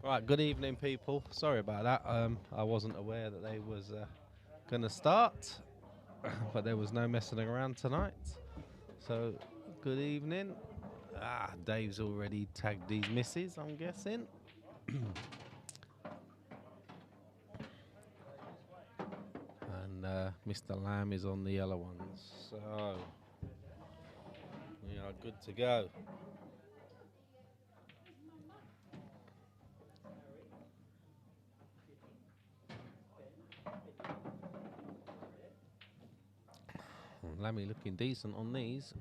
Right, good evening, people. Sorry about that. I wasn't aware that they was going to start, but there was no messing around tonight. So, good evening. Dave's already tagged these misses, I'm guessing. And Mr. Lamb is on the yellow ones. So, we are good to go. Lammy looking decent on these.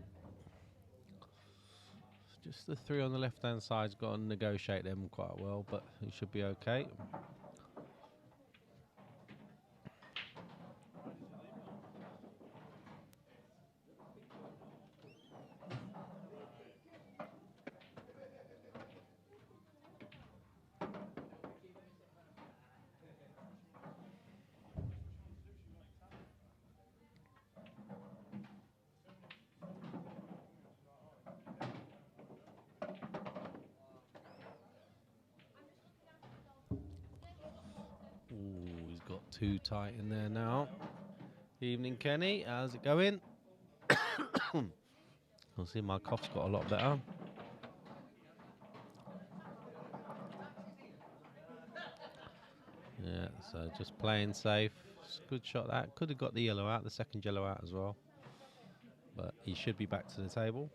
Just the three on the left-hand side's got to negotiate them quite well, but he should be okay. Ooh, he's got too tight in there now. Evening, Kenny. How's it going? You'll see my cough's got a lot better. Yeah, so just playing safe. It's a good shot that. Could have got the yellow out, the second yellow out as well. But he should be back to the table.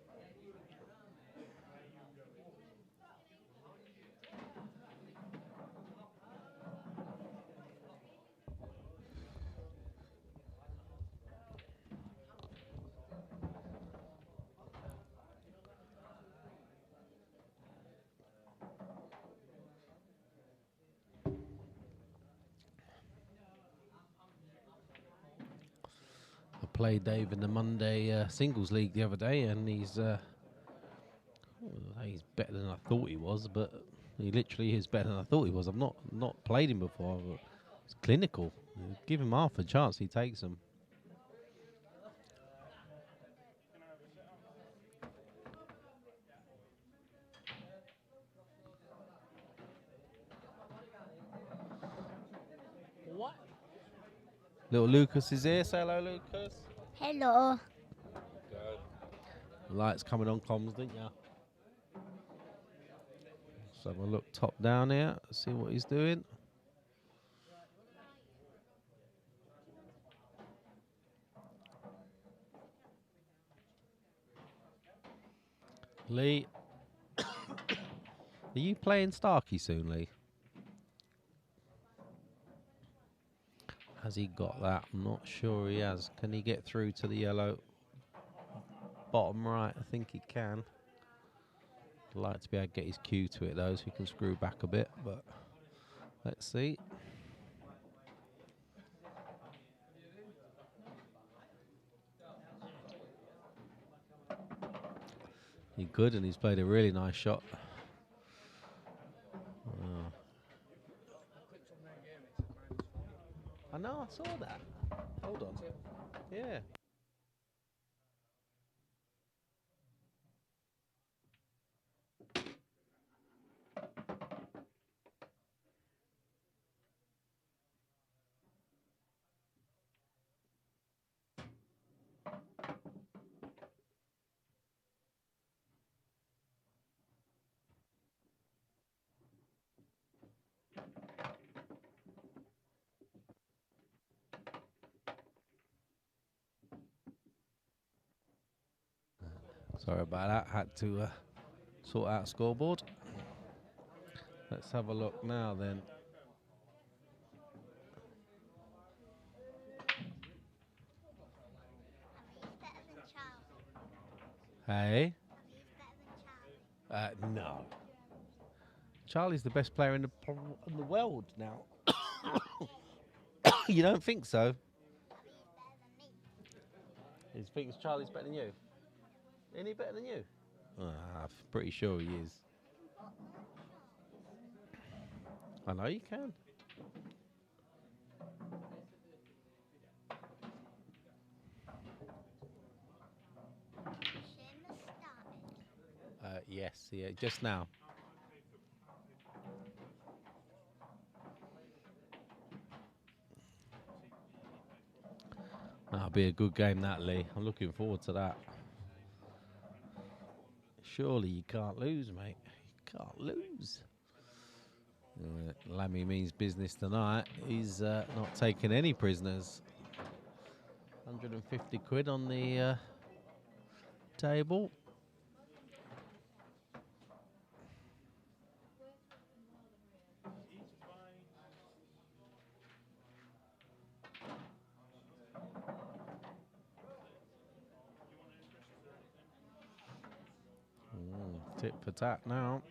I played Dave in the Monday singles league the other day, and he's better than I thought he was, but he literally is better than I thought he was. I've not played him before, but it's clinical. You give him half a chance, he takes them. What? Little Lucas is here. Say hello, Lucas. Hello. The lights coming on comms, didn't you? Let's have a look top down here, see what he's doing. Lee. Are you playing Starkey soon, Lee? Has he got that? I'm not sure he has. Can he get through to the yellow? Bottom right, I think he can. I'd like to be able to get his cue to it though, so he can screw back a bit, but let's see. He's good, and he's played a really nice shot. I know, I saw that. Hold on. Yeah. Sorry about that. Had to sort out scoreboard. Let's have a look now then. Hey? No. Charlie's the best player in the world now. You don't think so? He thinks Charlie's better than you? Isn't he better than you? I'm pretty sure he is. I know you can. Yes, yeah, just now. That'll be a good game, that, Lee. I'm looking forward to that. Surely you can't lose, mate. You can't lose. Lammy means business tonight. He's not taking any prisoners. 150 quid on the table. Tit for tat now.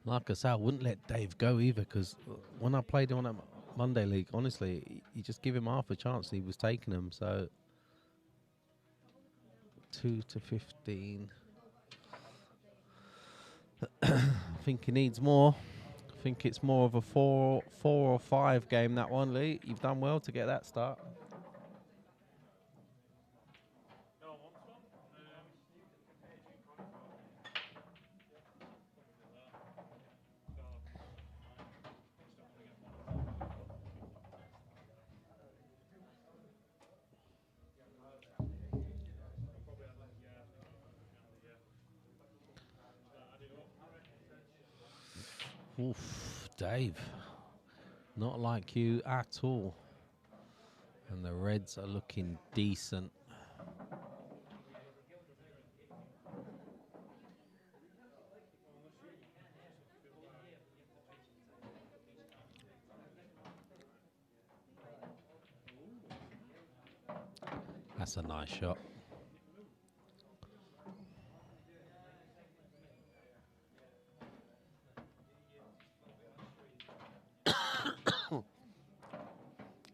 Like I said, I wouldn't let Dave go either, because when I played him on that Monday League, honestly, you just give him half a chance and he was taking them. So 2 to 15. I think he needs more. I think it's more of a 4 or 5 game, that one, Lee. You've done well to get that start. Oof, Dave. Not like you at all. And the Reds are looking decent. That's a nice shot.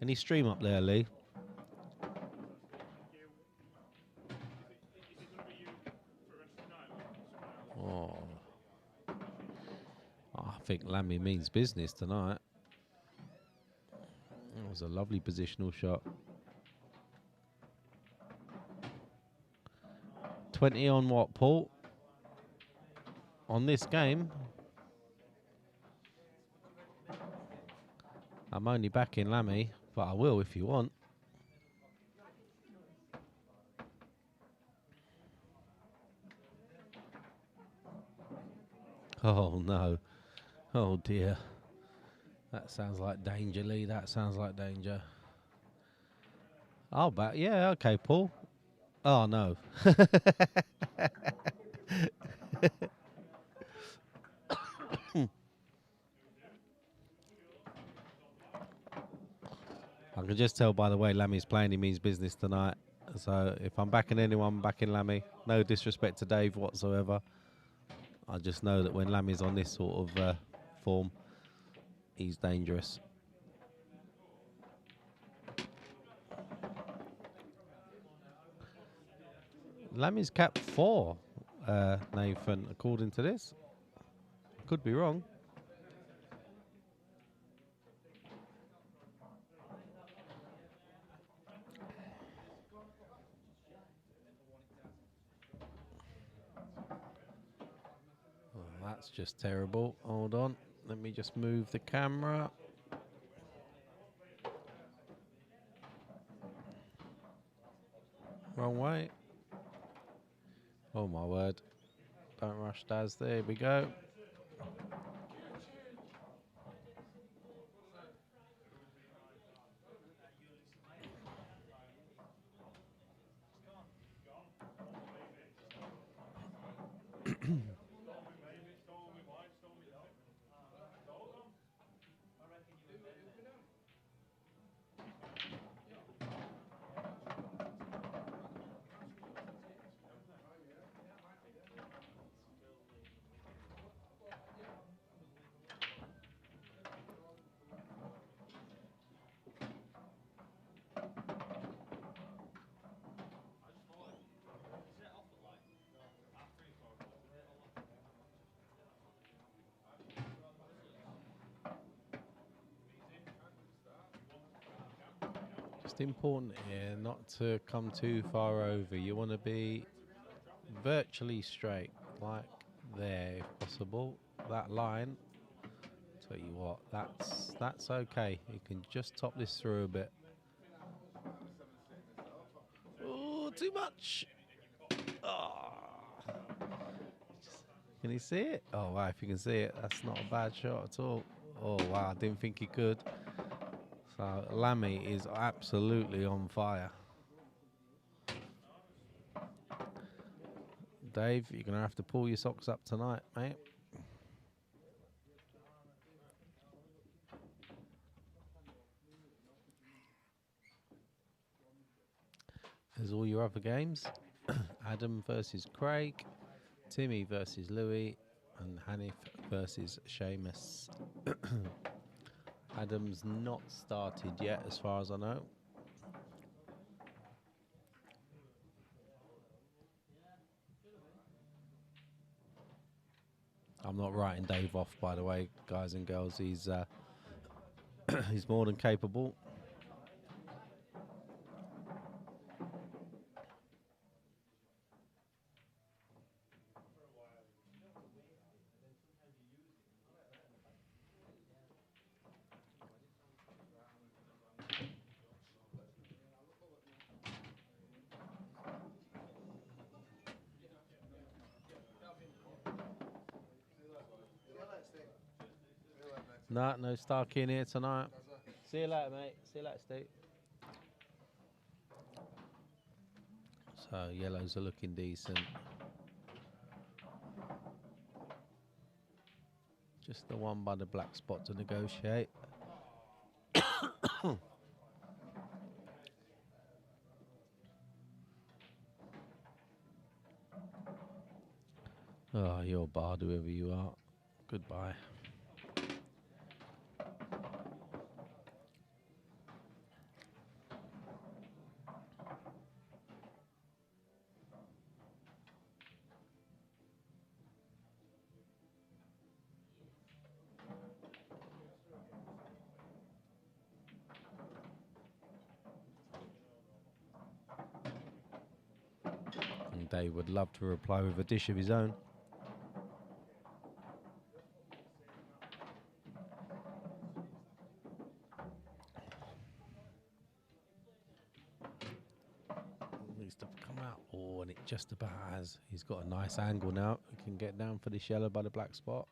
Any stream up there, Lee? Oh. I think Lammy means business tonight. That was a lovely positional shot. 20 on what, Paul? On this game? I'm only backing Lammy, but I will if you want. Oh, no. Oh, dear. That sounds like danger, Lee. That sounds like danger. I'll back. Yeah, okay, Paul. Oh, no. I can just tell by the way Lammy's playing, he means business tonight. So if I'm backing anyone, I'm backing Lammy. No disrespect to Dave whatsoever. I just know that when Lammy's on this sort of form, he's dangerous. Lammy's capped 4, Nathan, according to this. Could be wrong. Oh, that's just terrible. Hold on. Let me just move the camera. Wrong way. Oh, my word. Don't rush, Daz. There we go. Just important here not to come too far over. You want to be virtually straight, like there if possible. That line, tell you what, that's okay. You can just top this through a bit. Oh, too much. Oh. Can you see it? Oh wow, if you can see it, that's not a bad shot at all. Oh wow, I didn't think he could. So Lammy is absolutely on fire. Dave, you're going to have to pull your socks up tonight, mate. There's all your other games. Adam versus Craig, Timmy versus Louis, and Hanif versus Seamus. Adam's not started yet, as far as I know. I'm not writing Dave off, by the way, guys and girls. He's he's more than capable. No Starkey in here tonight. See you later, mate. See you later, Steve. So yellows are looking decent. Just the one by the black spot to negotiate. Oh, you're barred, whoever you are. Goodbye. And Dave would love to reply with a dish of his own. Needs to come out. Oh, and it just about has. He's got a nice angle now. He can get down for this yellow by the black spot.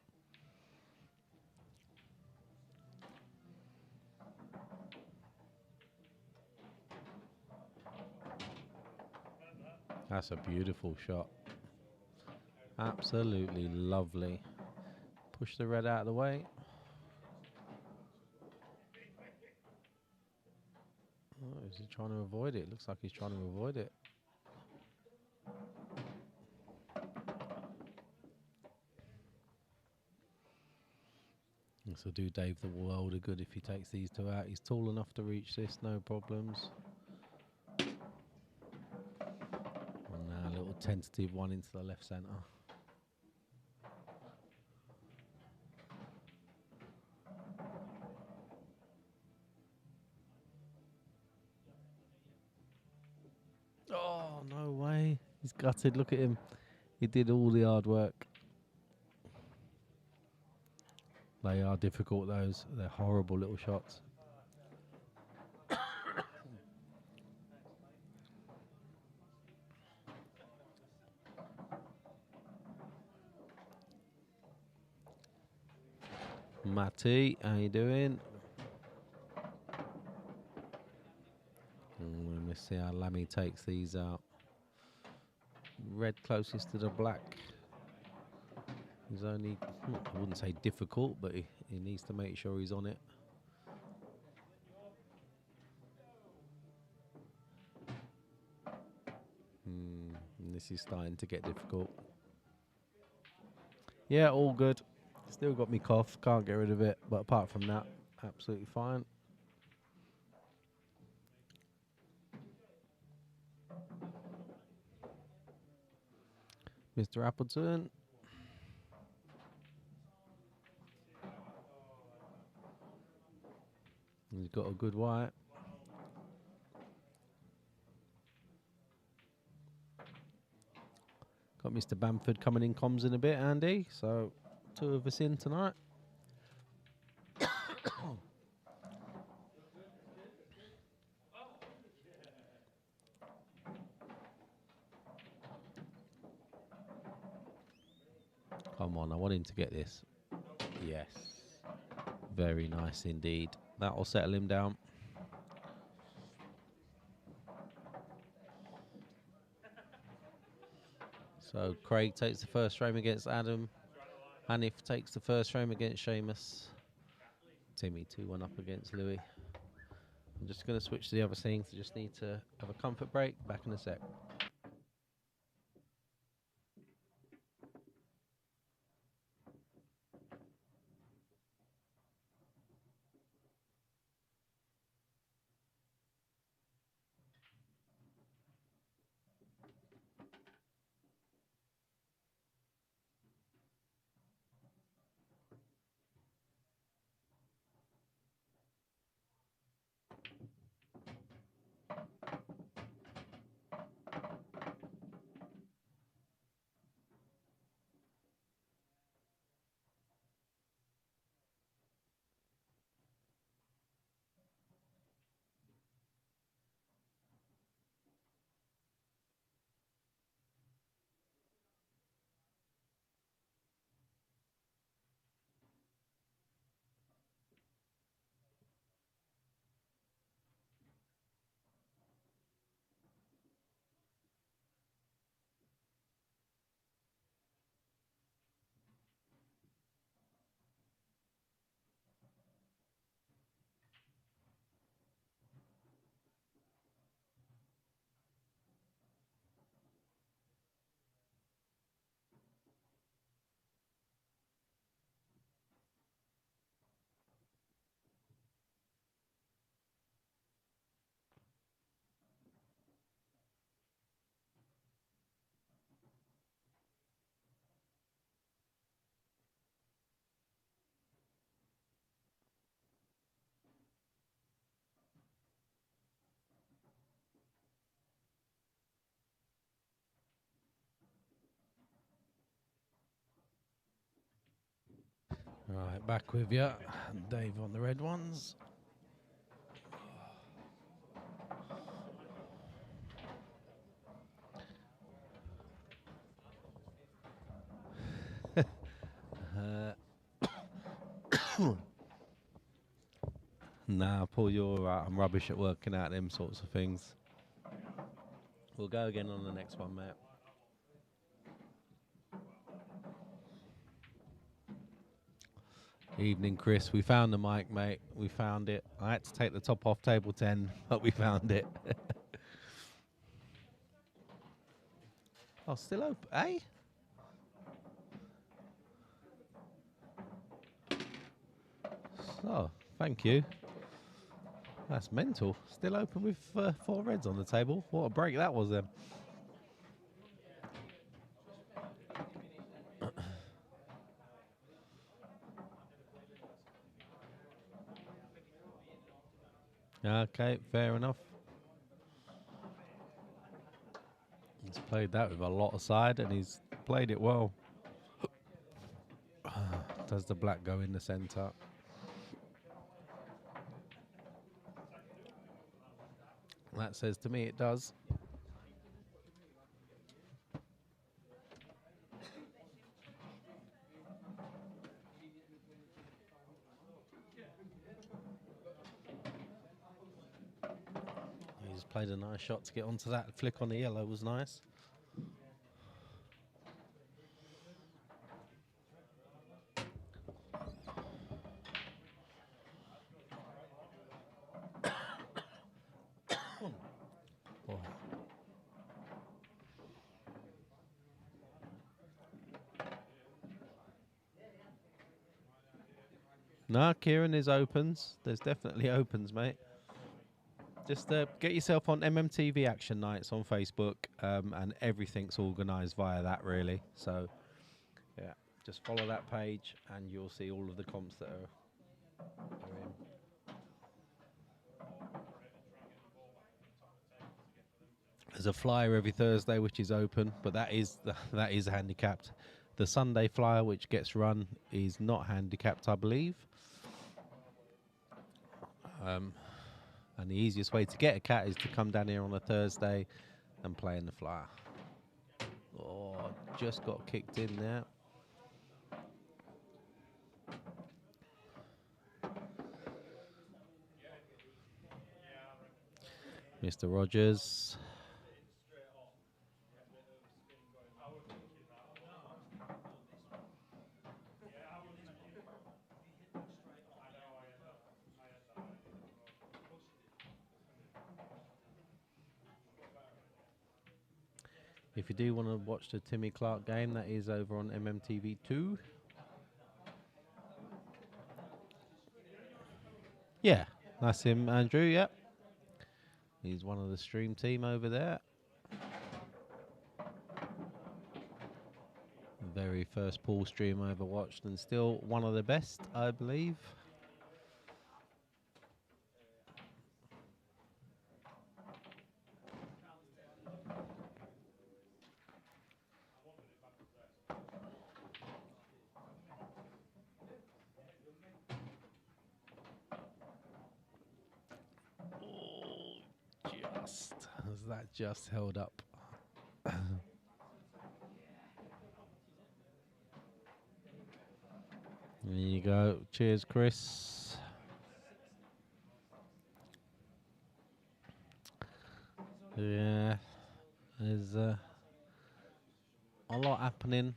That's a beautiful shot. Absolutely lovely. Push the red out of the way. Oh, is he trying to avoid it? Looks like he's trying to avoid it. This will do Dave the world of good if he takes these two out. He's tall enough to reach this, no problems. And now a little tentative one into the left centre. Oh, no way. He's gutted. Look at him. He did all the hard work. They are difficult, those. They're horrible little shots. Matty, how you doing? Let me see how Lammy takes these out. Red closest to the black. He's only, I wouldn't say difficult, but he needs to make sure he's on it. And this is starting to get difficult. Yeah, all good. Still got me cough, can't get rid of it, but apart from that, absolutely fine. Mr. Appleton. He's got a good white. Got Mr. Bamford coming in comms in a bit, Andy. So 2 of us in tonight. on. I want him to get this. Yes. Very nice indeed. That will settle him down. So Craig takes the first frame against Adam. Hanif takes the first frame against Seamus. Timmy 2-1 up against Louis. I'm just going to switch to the other things. I just need to have a comfort break. Back in a sec. Right, back with you. Dave on the red ones. Nah, Paul, you're all right. I'm rubbish at working out them sorts of things. We'll go again on the next one, mate. Evening, Chris. We found the mic, mate. We found it. I had to take the top off table 10, but we found it. Oh, still open, eh? Oh, thank you. That's mental. Still open with 4 reds on the table. What a break that was then. Okay, fair enough. He's played that with a lot of side and he's played it well. Does the black go in the centre? That says to me it does. He's played a nice shot to get onto that. Flick on the yellow was nice. Oh. No, Kieran is opens. There's definitely opens, mate. Just get yourself on MMTV Action Nights on Facebook, and everything's organised via that, really. So, yeah, just follow that page, and you'll see all of the comps that are in. There's a flyer every Thursday, which is open, but that is handicapped. The Sunday flyer, which gets run, is not handicapped, I believe. And the easiest way to get a cat is to come down here on a Thursday and play in the flyer. Oh, just got kicked in there. Mr. Rogers. If you do want to watch the Timmy Clark game, that is over on MMTV2. Yeah, that's him, Andrew, yep. He's one of the stream team over there. Very first pool stream I ever watched, and still one of the best, I believe. That just held up. There you go. Cheers, Chris. Yeah, there's a lot happening.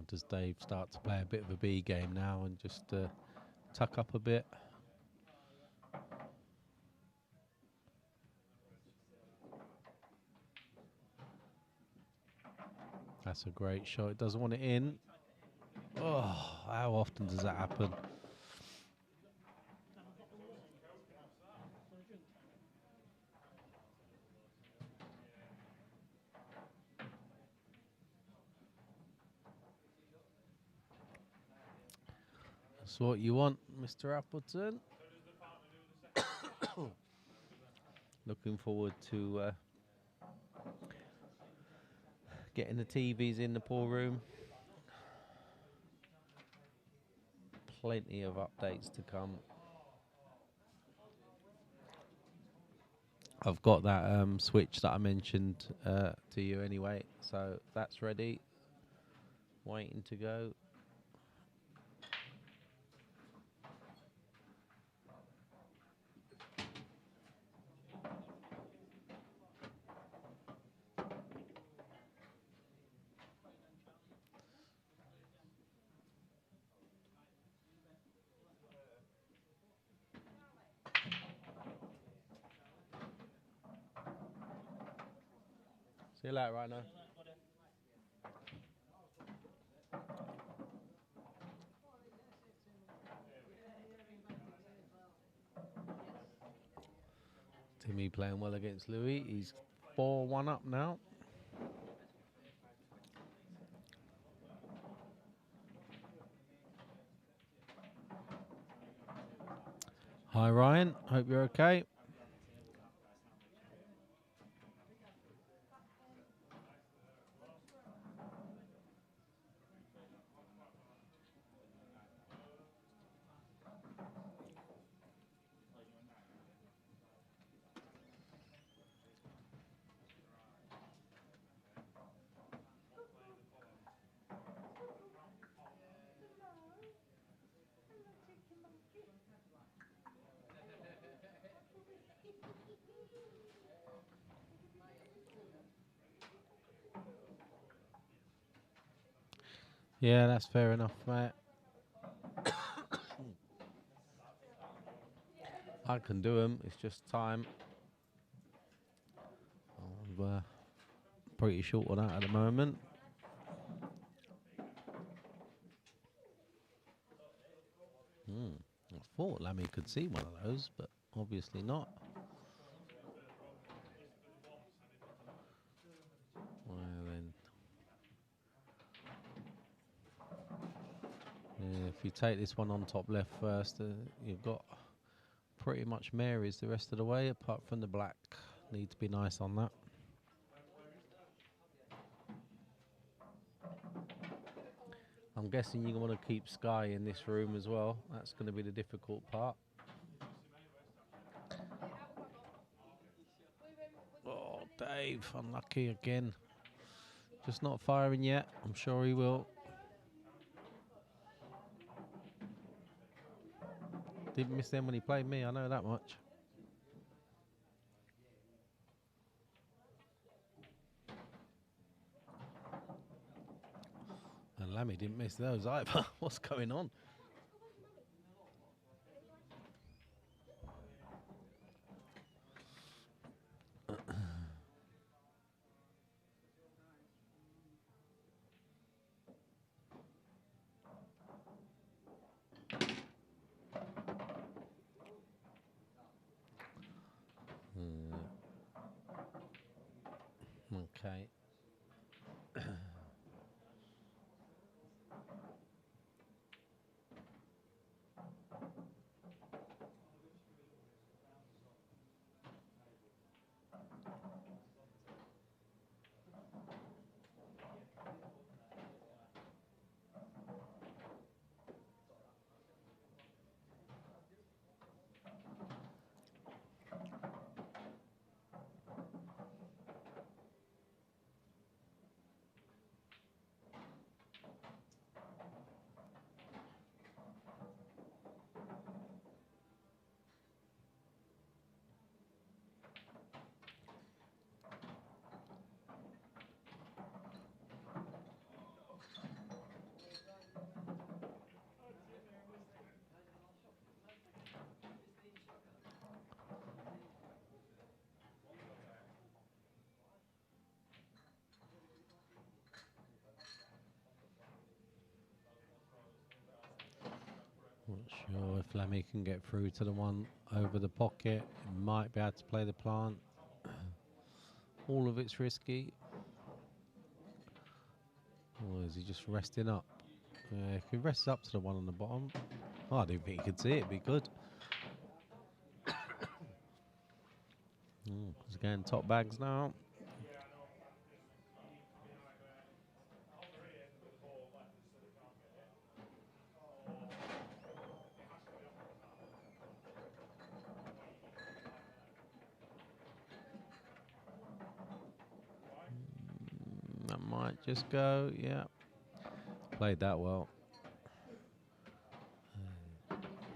Does Dave start to play a bit of a B game now and just tuck up a bit? That's a great shot. It doesn't want it in. Oh, how often does that happen? That's what you want, Mr. Appleton. Looking forward to getting the TVs in the pool room. Plenty of updates to come. I've got that switch that I mentioned to you anyway, so that's ready. Waiting to go. See you later, right now. Timmy playing well against Louis. He's 4-1 up now. Hi, Ryan. Hope you're okay. Yeah, that's fair enough, mate. I can do them. It's just time. I'm pretty short on that at the moment. I thought Lammy could see one of those, but obviously not. Well then, yeah, if you take this one on top left first, you've got pretty much Mary's the rest of the way, apart from the black. Need to be nice on that. I'm guessing you want to keep Sky in this room as well. That's going to be the difficult part. Dave, unlucky again. Just not firing yet. I'm sure he will. Didn't miss them when he played me, I know that much. And Lammy didn't miss those either. What's going on? Okay. Not sure if Lammy can get through to the one over the pocket. He might be able to play the plant. All of it's risky. Or is he just resting up? Yeah, if he rests up to the one on the bottom. Oh, I didn't think he could see it. It'd be good. He's again top bags now. That might just go, yeah. Played that well.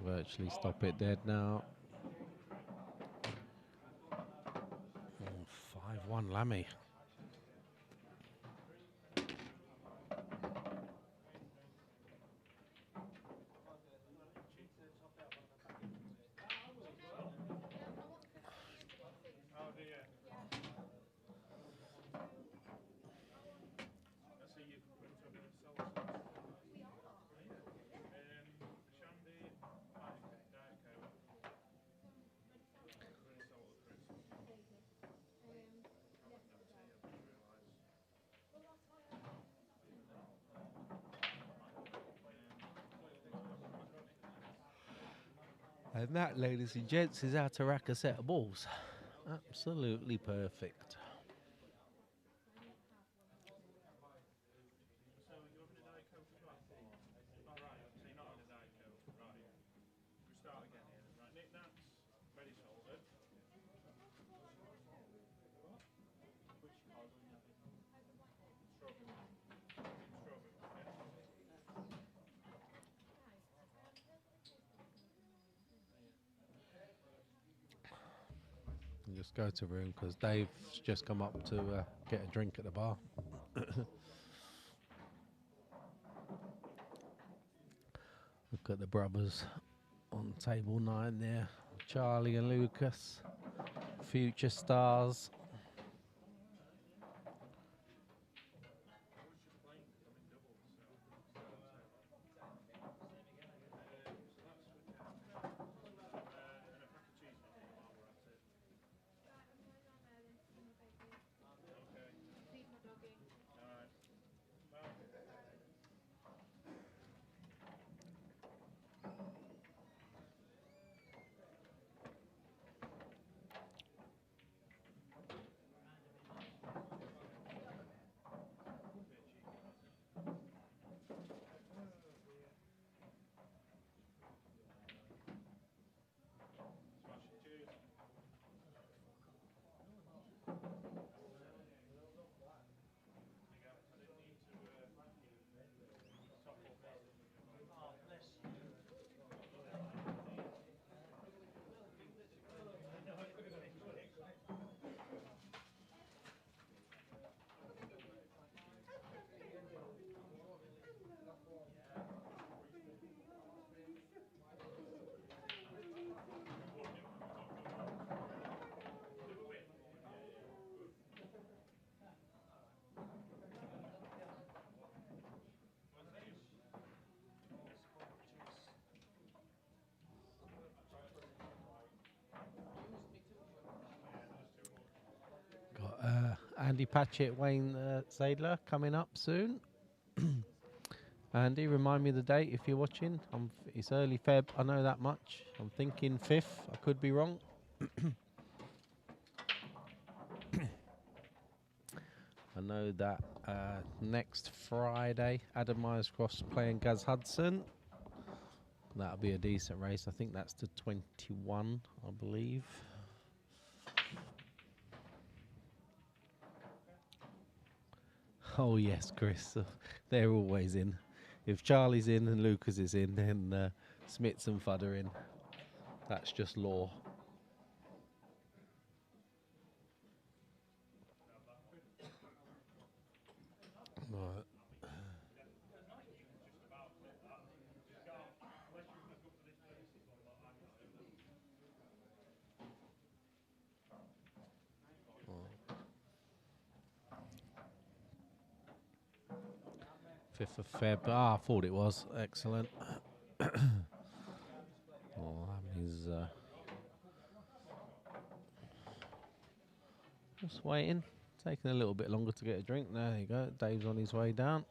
Virtually stop it dead now. 5-1 Lammy. And that, ladies and gents, is how to rack a set of balls. Absolutely perfect. Just go to room because Dave's just come up to get a drink at the bar. Look at the brothers on table 9 there. Charlie and Lucas, future stars. Andy Patchett, Wayne Sadler coming up soon. Andy, remind me the date if you're watching. It's early Feb, I know that much. I'm thinking 5th, I could be wrong. I know that next Friday, Adam Myers-Cross playing Gaz Hudson. That'll be a decent race. I think that's to 21, I believe. Oh yes, Chris, they're always in. If Charlie's in and Lucas is in, then Smits and Fudd are in. That's just law. Right. Fifth of Feb. Ah, I thought it was. Excellent. Oh, that means just waiting. Taking a little bit longer to get a drink. There you go. Dave's on his way down.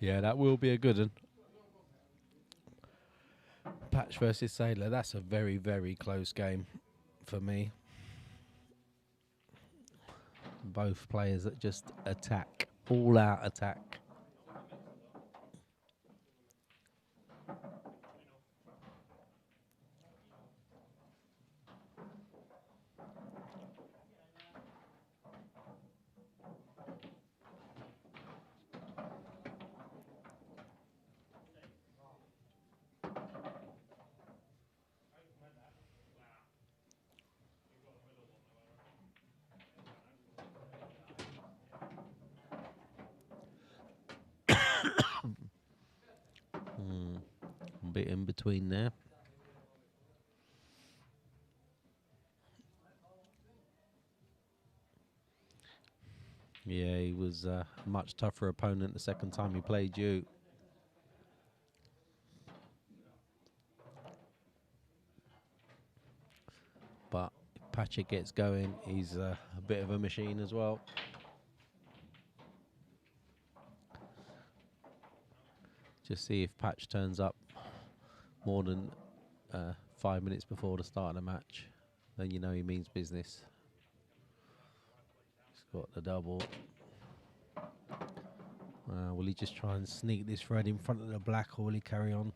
Yeah, that will be a good one. Patch versus Sailor. That's a very, very close game for me. Both players that just attack. All out attack. A bit in between there. Yeah, he was a much tougher opponent the second time he played you. But if Patchett gets going, he's a bit of a machine as well. Just see if Patch turns up more than 5 minutes before the start of the match, then you know he means business. He's got the double. Will he just try and sneak this red in front of the black, or will he carry on?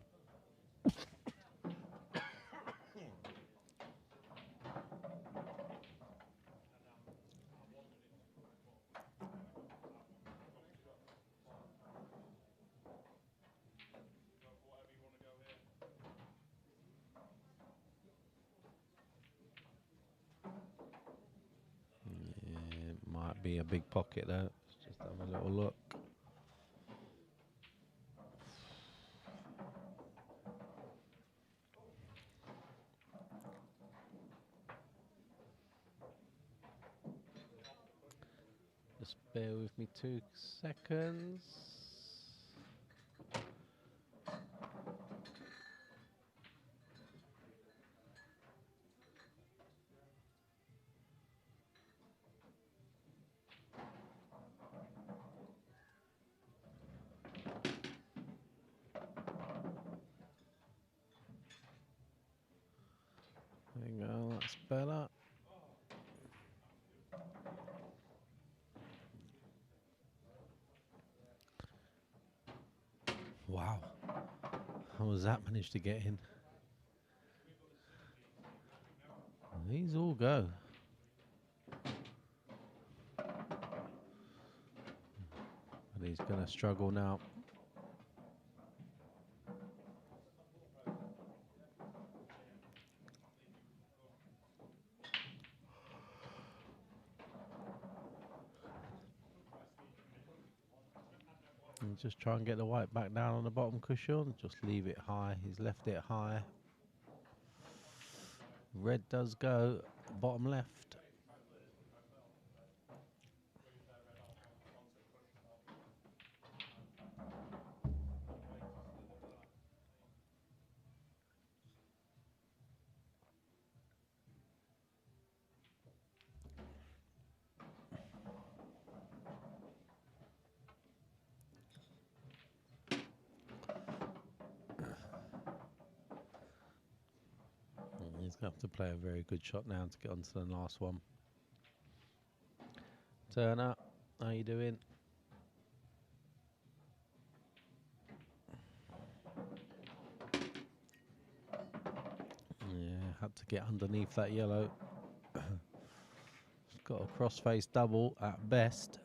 Yeah, it might be a big pocket though. Let's just have a little look. Just bear with me 2 seconds. There you go, that's better. Wow. How has that managed to get in? These all go. But he's going to struggle now. And just try and get the white back down on the bottom cushion. Just leave it high. He's left it high. Red does go bottom left. He's going to have to play a very good shot now to get on to the last one. Turner, how you doing? Yeah, had to get underneath that yellow. It's got a cross-face double at best.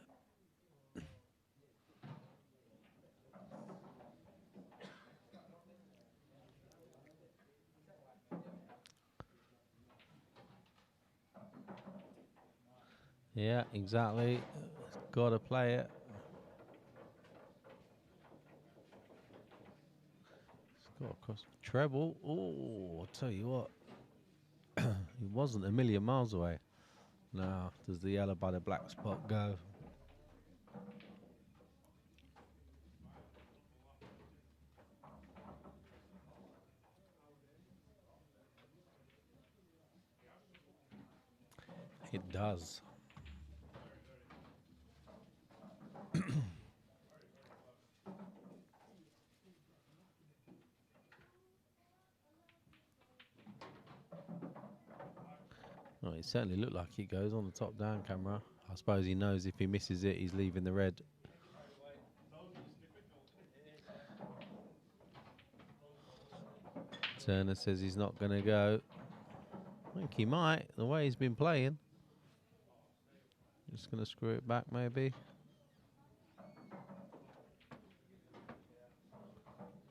Yeah, exactly. Got to play it. It's got a cross treble. Oh, I'll tell you what. He wasn't a million miles away. Now, does the yellow by the black spot go? It does. Well, it certainly looked like it goes on the top-down camera. I suppose he knows if he misses it, he's leaving the red. Turner says he's not going to go. I think he might, the way he's been playing. Just going to screw it back, maybe.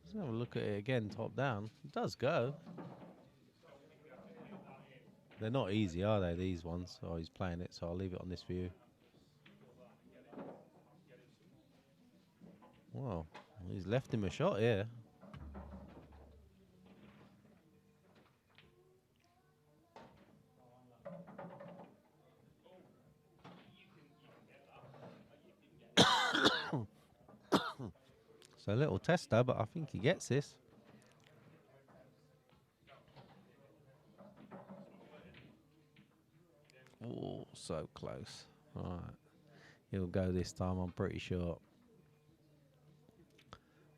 Let's have a look at it again, top-down. It does go. They're not easy, are they, these ones? Oh, he's playing it, so I'll leave it on this view. Wow, he's left him a shot here. So a little tester, but I think he gets this. Oh, so close. All right. He'll go this time, I'm pretty sure.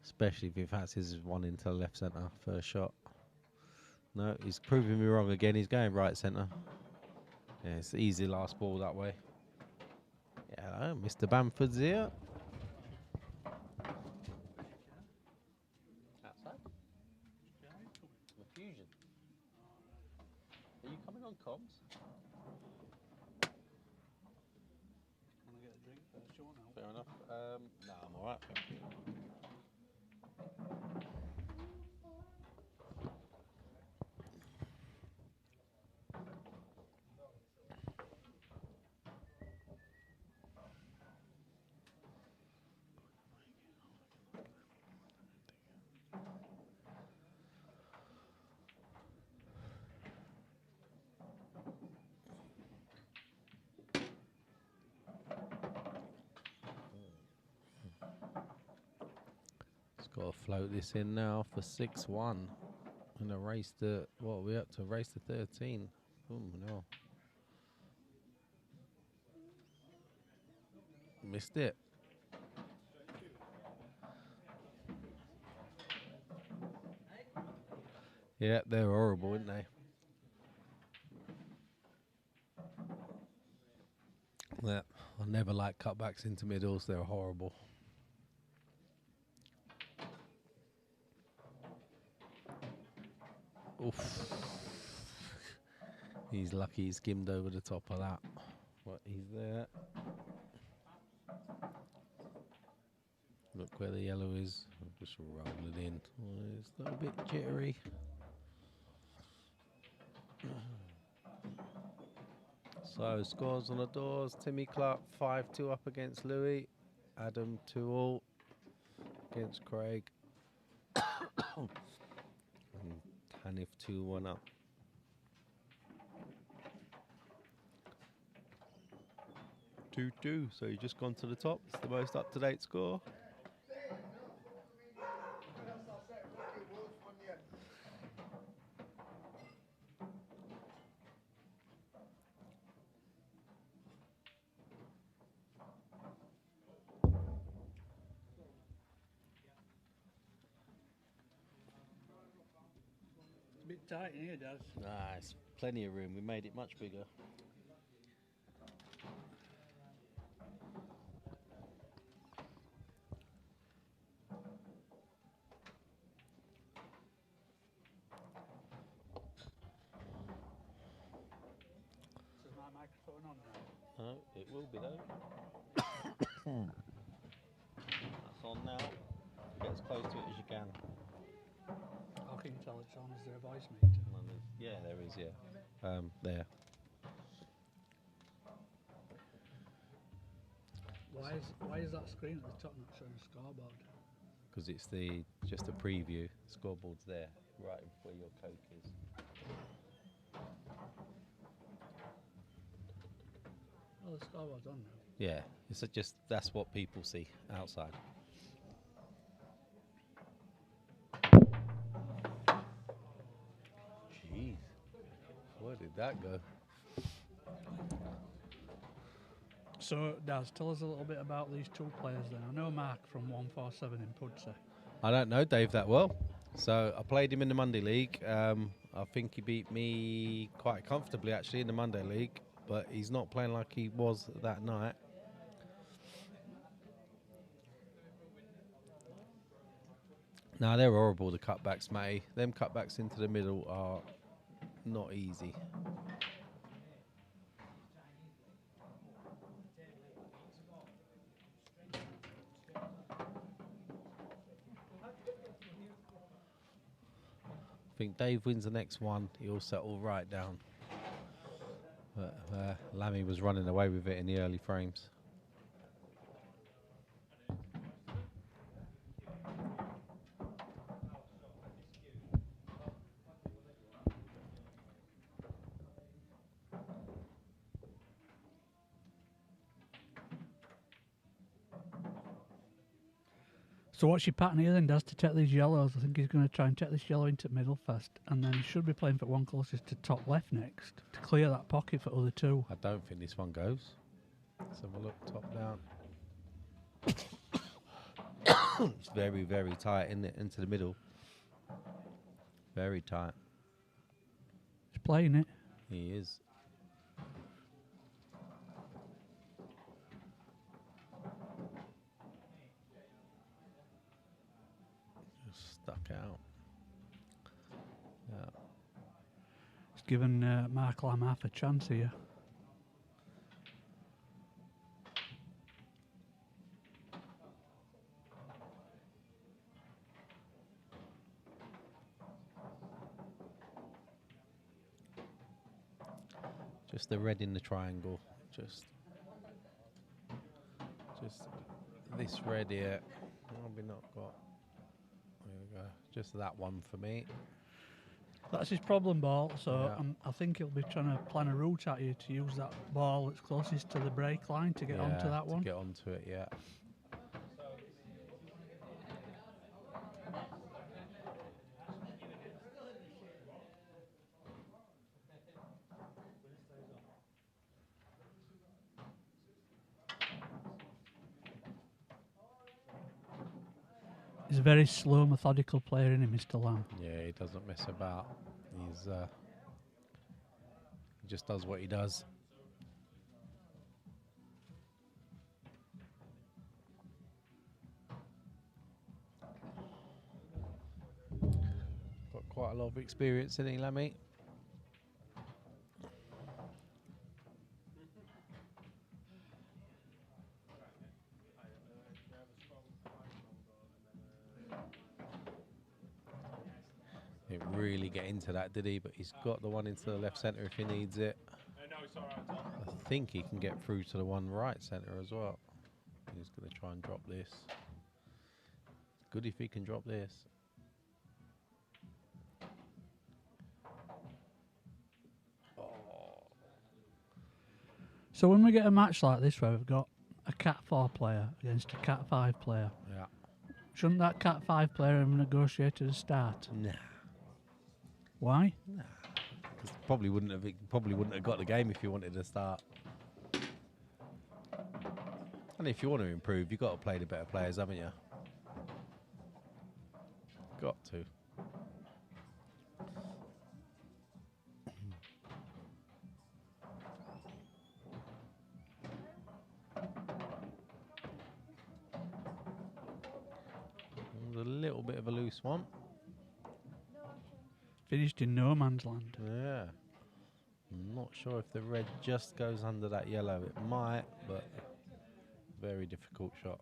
Especially if he fancies one into the left centre first shot. No, he's proving me wrong again. He's going right centre. Yeah, it's easy last ball that way. Yeah, Mr. Bamford's here. Outside? The Fusion. Are you coming on comms? Want to get a drink first, Sean? Fair enough. No, I'm alright. Got to float this in now for 6-1. And a race to, what are we up to? Race to 13. Oh, no. Missed it. Yeah, they're horrible, aren't they? Yeah, I never like cutbacks into middles. They're horrible. Oof. He's lucky he skimmed over the top of that. But he's there. Look where the yellow is. I'll just roll it in. Oh, it's a little bit jittery. So scores on the doors. Timmy Clark 5-2 up against Louis. Adam 2-all against Craig. And Hanif 2-1 up. So you've just gone to the top. It's the most up-to-date score. It's a bit tight in here, Dad. Nice. Plenty of room. We made it much bigger. Is my microphone on now? No, it will be though. That's on now. Get as close to it as you can. How can you tell it's on? Is there a voice meter? Yeah, there is, yeah. There. Why is that screen at the top not showing a scoreboard? Because it's just a preview. Scoreboard's there, right where your Coke is. Oh, the scoreboard's on now. Yeah, it's just that's what people see outside. Jeez, where did that go? So, Daz, tell us a little bit about these two players then. I know Mark from 147 in Pudsey. I don't know Dave that well, so I played him in the Monday League. I think he beat me quite comfortably actually in the Monday League, but he's not playing like he was that night. No, they're horrible, the cutbacks, Matty. Them cutbacks into the middle are not easy. I think Dave wins the next one, he'll settle right down. But Lammy was running away with it in the early frames. So what's your pattern here then, Daz, to take these yellows? I think he's going to try and take this yellow into middle first, and then he should be playing for one closest to top left next to clear that pocket for other two. I don't think this one goes. Let's have a look, top down. It's very, very tight, isn't it? Into the middle. Very tight. He's playing it. He is. Just stuck out. Yeah. He's given Mark Lamb half a chance here. Just the red in the triangle. Just this red here. Probably not got. There we go. Just that one for me. That's his problem ball, so Yeah. I think he'll be trying to plan a route at you to use that ball that's closest to the break line to get onto that one. To get onto it, yeah. He's a very slow, methodical player, isn't he, Mr. Lamb? Yeah, he doesn't mess about. He just does what he does. Got quite a lot of experience in it, Lammy. Didn't really get into that, did he? But he's got the one into the left centre if he needs it. I think he can get through to the one right centre as well. He's going to try and drop this. Good if he can drop this. So when we get a match like this where we've got a Cat 4 player against a Cat 5 player, Yeah. shouldn't that Cat 5 player have negotiated a start? Nah. Why? Nah. 'Cause probably wouldn't have got the game if you wanted to start. And if you want to improve, you've got to play the better players, haven't you? Got to. a little bit of a loose one. Finished in no man's land. Yeah. I'm not sure if the red just goes under that yellow. It might, but very difficult shot.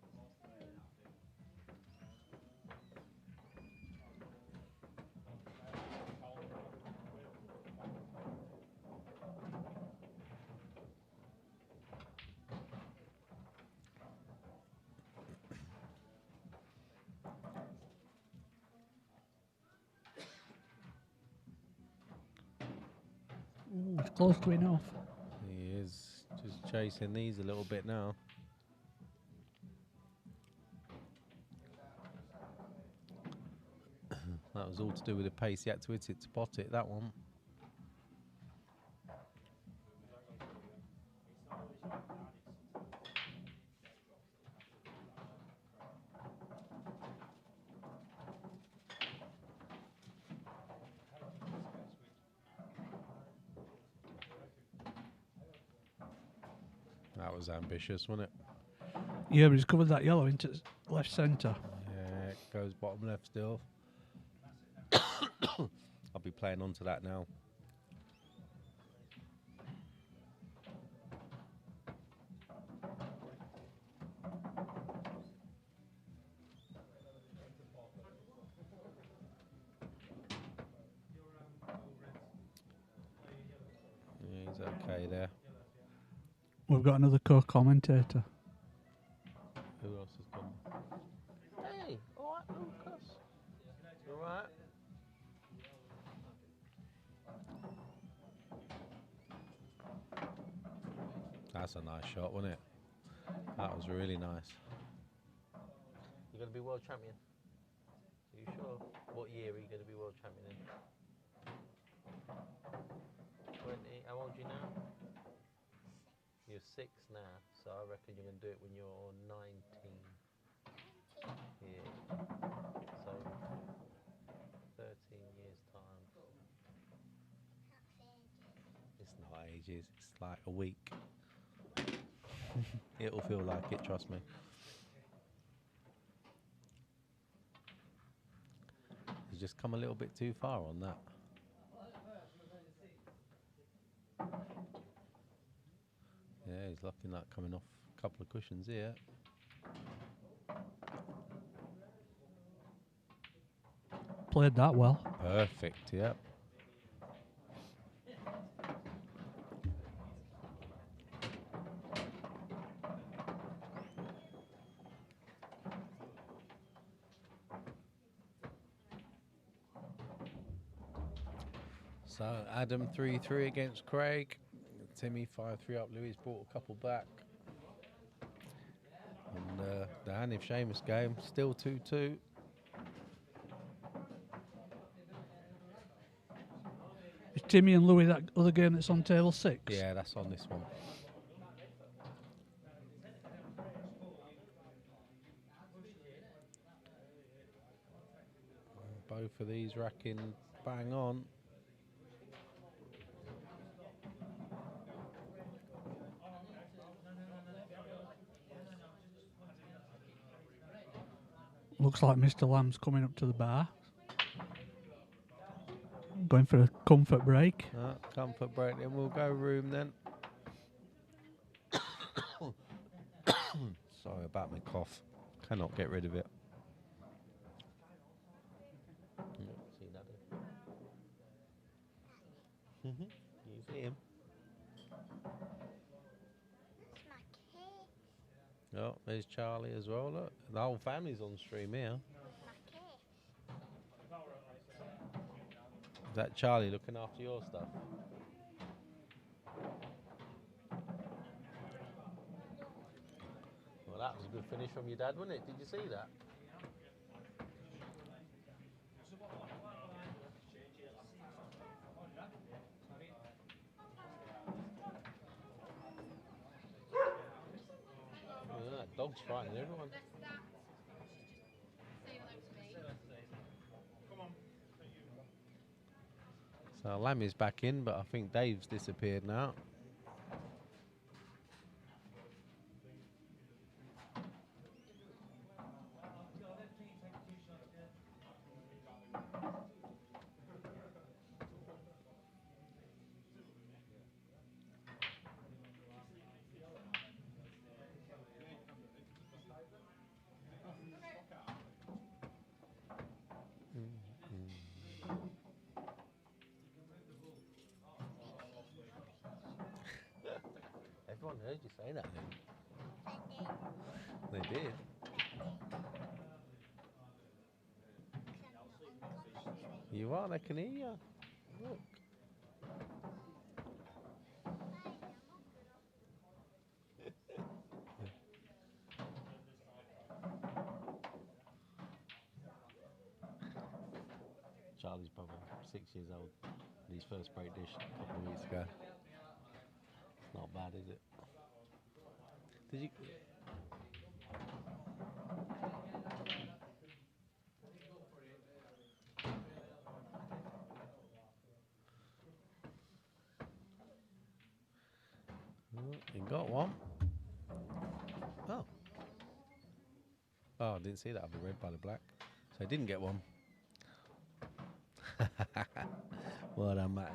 Ooh, it's close to enough. He is just chasing these a little bit now. That was all to do with the pace. He had to hit it to pot it, that one. That was ambitious, wasn't it? Yeah, but he's covered that yellow into left centre. Yeah, it goes bottom left still. I'll be playing onto that now. Yeah, he's okay there. We've got another co-commentator. Who else has come? Hey, all right, Lucas. You all right? That's a nice shot, wasn't it? That was really nice. You're going to be world champion? Are you sure? What year are you going to be world champion in? 20. How old are you now? You're 6 now, so I reckon you're going to do it when you're 19. Yeah. So, 13 years' time. It's not ages, it's like a week. It'll feel like it, trust me. He's just come a little bit too far on that. Yeah, he's looking like coming off a couple of cushions here. Played that well. Perfect, yep. So Adam 3-3 against Craig. Timmy 5-3 up. Louis brought a couple back. And the Hanif Seamus game still 2-2. Is Timmy and Louis that other game that's on table 6? Yeah, that's on this one. Both of these racking bang on. Looks like Mr. Lamb's coming up to the bar. Going for a comfort break. Comfort break, then we'll go room then. Sorry about my cough. Cannot get rid of it. See that? You see him? Oh, there's Charlie as well. Look, the whole family's on stream here. Is that Charlie looking after your stuff? Well, that was a good finish from your dad, wasn't it? Did you see that? Yeah, that dog's frightening everyone. So Lammy's back in, but I think Dave's disappeared now. Everyone heard you say that then. They did. You are, they can hear you. Look. Charlie's probably 6 years old. His first break dish a couple of weeks ago. It's not bad, is it? Did you? You got one. Oh. Oh, I didn't see that. I've been red by the black. So I didn't get one. Well done, Matty.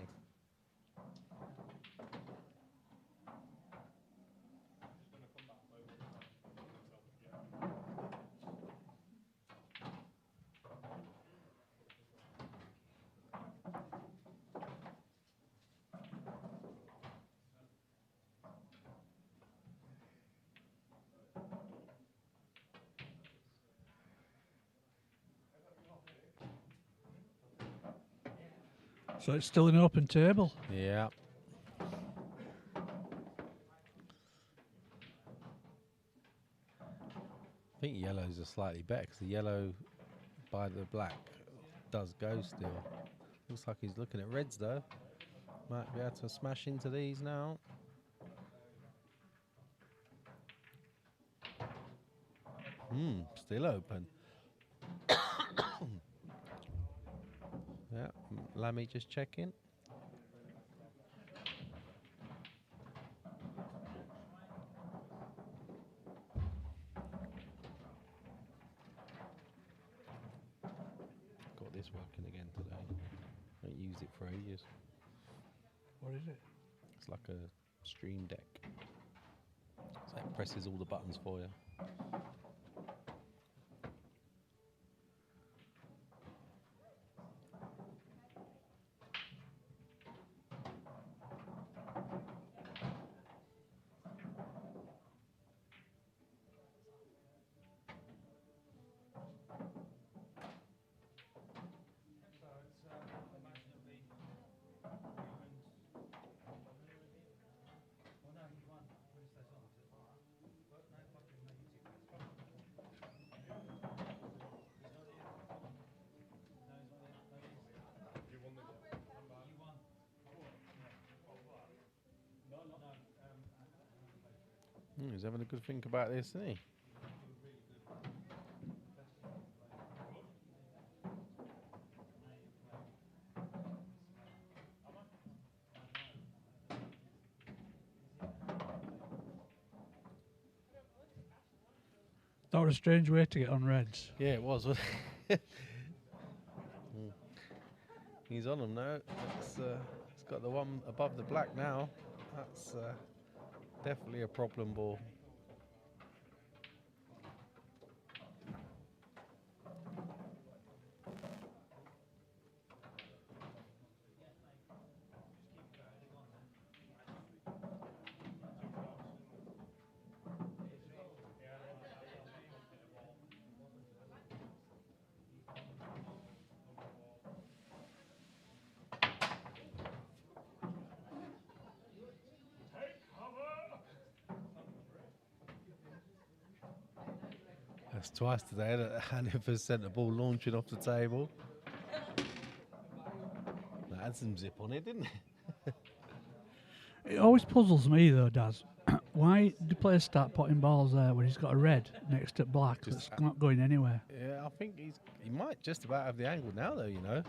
So it's still an open table. Yeah. I think yellows are slightly better because the yellow by the black does go still. Looks like he's looking at reds though. Might be able to smash into these now. Still open. Yeah, Lammy just checking. Got this working again today. I haven't used it for ages. What is it? It's like a stream deck. So it presses all the buttons for you. He's having a good think about this, isn't he? That was a strange way to get on reds. Yeah, it was, wasn't it? He's on them now. It's got the one above the black now. That's definitely a problem ball. That's twice today that Hanniford sent the ball launching off the table. That had some zip on it, didn't it? It always puzzles me though, Daz. Why do players start putting balls there when he's got a red next to black that's not going anywhere? Yeah, I think he might just about have the angle now though, you know.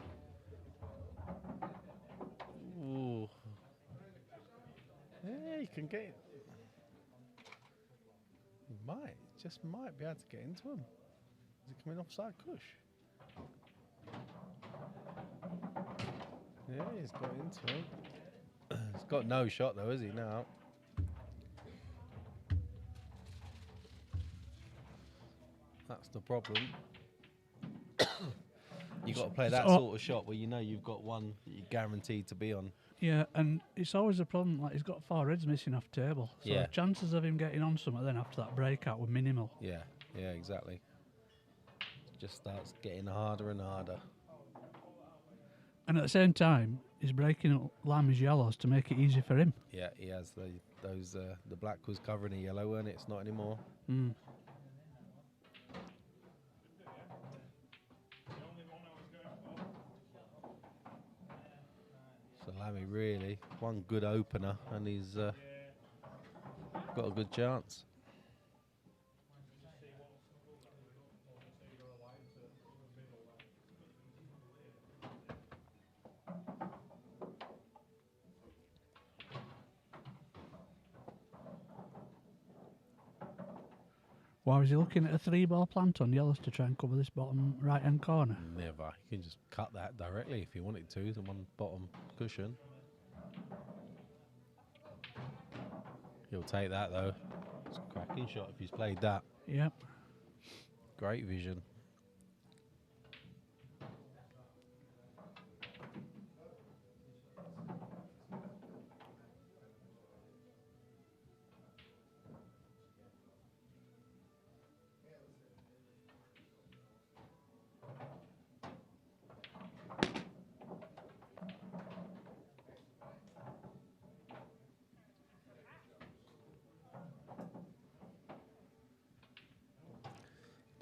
Ooh. Yeah, you can get it. He might be able to get into him. Is he coming offside cush? Yeah, he's got into him. He's got no shot though, is he now? That's the problem. You've got to play that sort of shot where you know you've got one that you're guaranteed to be on. Yeah, and it's always a problem. Like he's got 4 reds missing off table, so Yeah. the chances of him getting on something then after that breakout were minimal. Yeah, yeah, exactly. It just starts getting harder and harder. And at the same time, he's breaking up Lamb's yellows to make it easy for him. Yeah, he has those. The black was covering the yellow, weren't it? It's not anymore. Mm. So Lammy really one good opener, and he's got a good chance. Why was he looking at a 3-ball plant on yellows to try and cover this bottom right-hand corner? Never. You can just cut that directly if you wanted to, the one bottom cushion. He'll take that though. It's a cracking shot if he's played that. Yep. Great vision.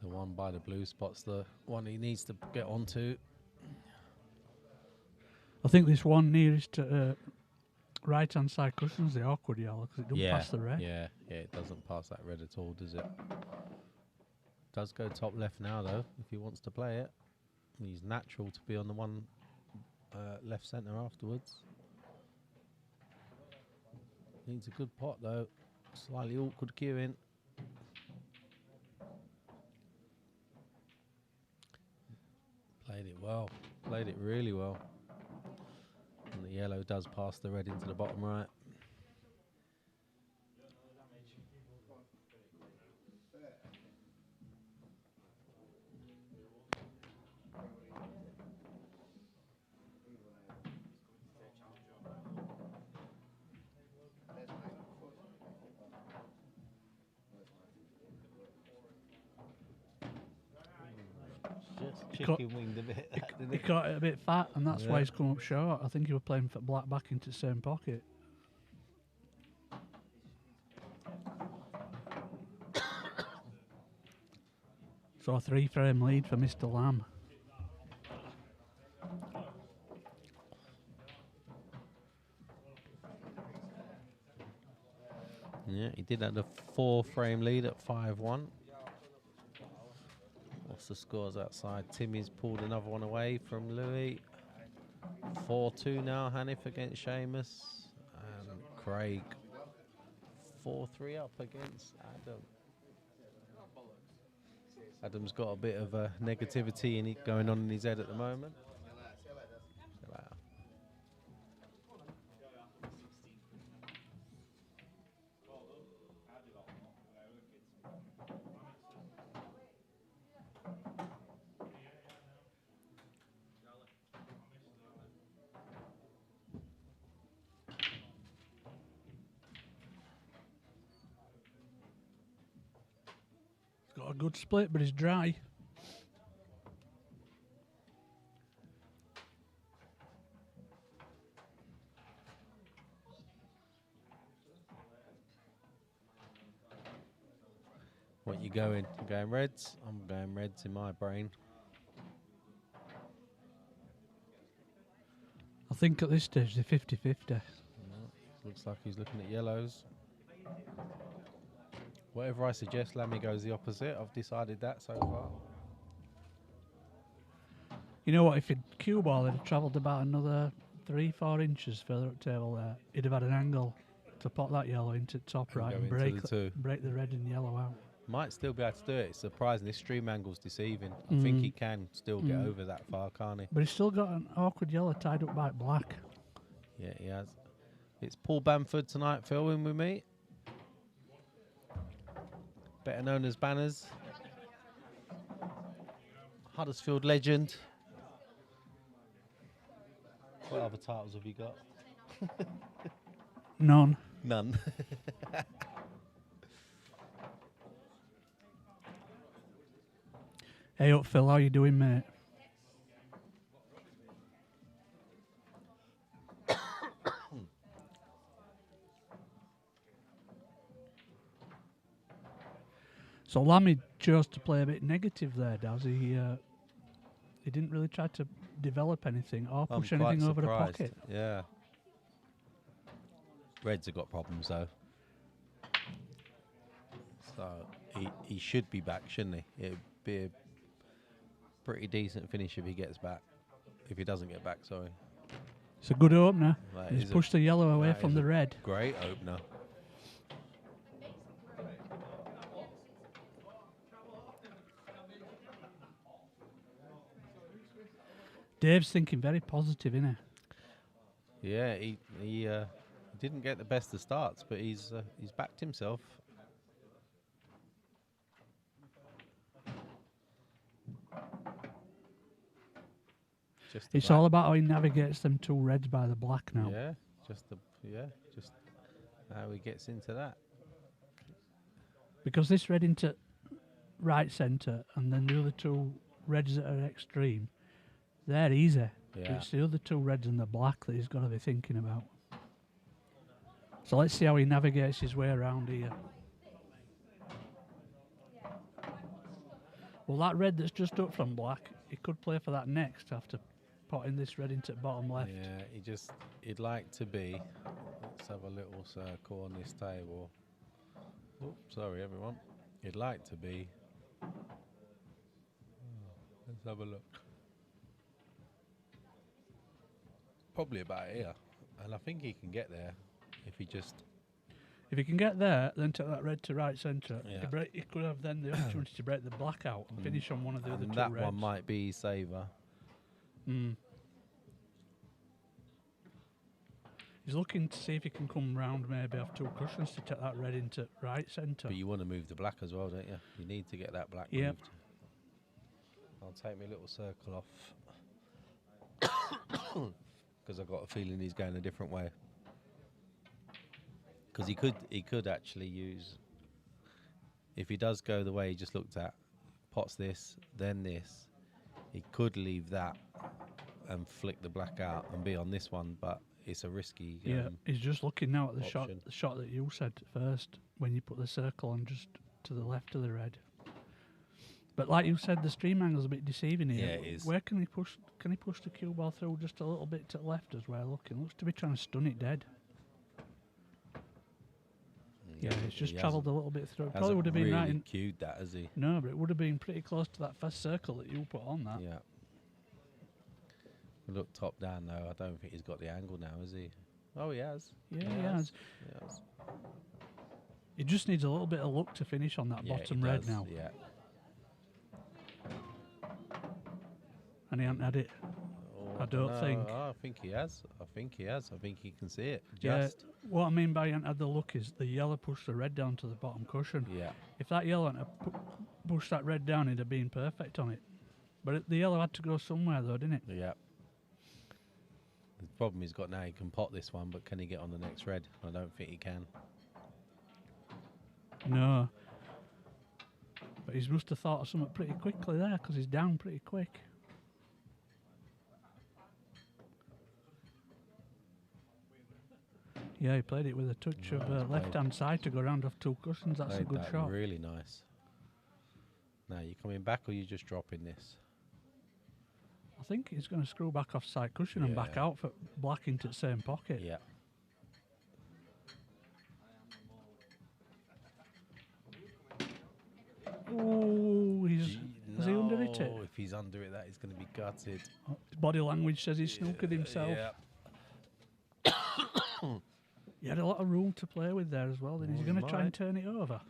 The one by the blue spot's the one he needs to get onto. I think this one nearest to right-hand side cushion's the awkward yellow because it doesn't pass the red. Yeah, it doesn't pass that red at all, does it? Does go top left now though, if he wants to play it. He's natural to be on the one left centre afterwards. Needs a good pot though. Slightly awkward queuing. Played it well. Played it really well. And the yellow does pass the red into the bottom right. Just chicken winged a bit. He caught it a bit fat, and that's why he's come up short. I think he was playing for black back into the same pocket. So a 3-frame lead for Mr. Lamb. Yeah, he did have a 4-frame lead at 5-1. What's the scores outside? Timmy's pulled another one away from Louis. 4-2 now, Hanif against Seamus. And Craig 4-3 up against Adam. Adam's got a bit of negativity going on in his head at the moment. Got a good split, but it's dry. What you going? You going reds? I'm going reds in my brain. I think at this stage they're 50-50. No, looks like he's looking at yellows. Whatever I suggest, Lammy goes the opposite. I've decided that so far. You know what? If he'd cue ball, he'd have travelled about another 3-4 inches further up table there. He'd have had an angle to pop that yellow into top right and break the red and yellow out. Might still be able to do it. It's surprising. This stream angle's deceiving. I think he can still get over that far, can't he? But he's still got an awkward yellow tied up by black. Yeah, he has. It's Paul Bamford tonight filming with me. Better known as Banners. Huddersfield legend. What other titles have you got? None. None. Hey up, Phil, how you doing, mate? So Lammy chose to play a bit negative there, does he? He didn't really try to develop anything or push anything over the pocket. Yeah. Reds have got problems though. So he should be back, shouldn't he? It'd be a pretty decent finish if he gets back. If he doesn't get back, sorry. It's a good opener. He's pushed the yellow away from the red. Great opener. Dave's thinking very positive, isn't he? Yeah, he didn't get the best of starts, but he's backed himself. It's all about how he navigates them two reds by the black now. Yeah, just how he gets into that. Because this red into right centre and then the other two reds that are extreme, they're easy. Yeah. It's the other two reds and the black that he's got to be thinking about. So let's see how he navigates his way around here. Well, that red that's just up from black, he could play for that next after potting this red into bottom left. Yeah, he'd like to be. Let's have a little circle on this table. Oh, sorry, everyone. He'd like to be. Let's have a look. Probably about here, and I think he can get there if he just. If he can get there, then take that red to right centre. Yeah. He could have then the opportunity to break the black out and finish on one of the other two that reds. one might be saver. He's looking to see if he can come round, maybe have two cushions to take that red into right centre. But you want to move the black as well, don't you? You need to get that black moved. I'll take my little circle off. Because I've got a feeling he's going a different way. Because he could actually use, if he does go the way he just looked at, pots this, then this, he could leave that and flick the black out and be on this one, but it's a risky. He's just looking now at the option. shot that you said first when you put the circle on just to the left of the red. But like you said, the stream angle's a bit deceiving here. Yeah, it is. Where can he push? Can he push the cue ball through just a little bit to the left as well? Looking, looks to be trying to stun it dead. Yeah, it's just travelled a little bit through. It probably would have been really right in. Cued that, has he? No, but it would have been pretty close to that first circle that you put on that. Yeah. Look top down though. I don't think he's got the angle now, has he? Oh, he has. Yeah, he has. He just needs a little bit of luck to finish on that bottom red now. Yeah. And he hasn't had it. I don't think. I think he has. I think he can see it. Yeah, what I mean by he hasn't had the luck is the yellow pushed the red down to the bottom cushion. Yeah. If that yellow hadn't pushed that red down, it'd have been perfect on it. But the yellow had to go somewhere though, didn't it? Yeah. The problem he's got now, he can pot this one, but can he get on the next red? I don't think he can. No. But he must have thought of something pretty quickly there, because he's down pretty quick. Yeah, he played it with a touch of left-hand side to go round off two cushions. That's a good shot. Really nice. Now, you coming back or you just dropping this? I think he's going to screw back off side cushion and back out for black into the same pocket. Yeah. Oh, is he under it? If he's under it, that is going to be gutted. Oh, body language says he's snookered himself. Yeah. He had a lot of room to play with there as well. Then he's going to try and turn it over.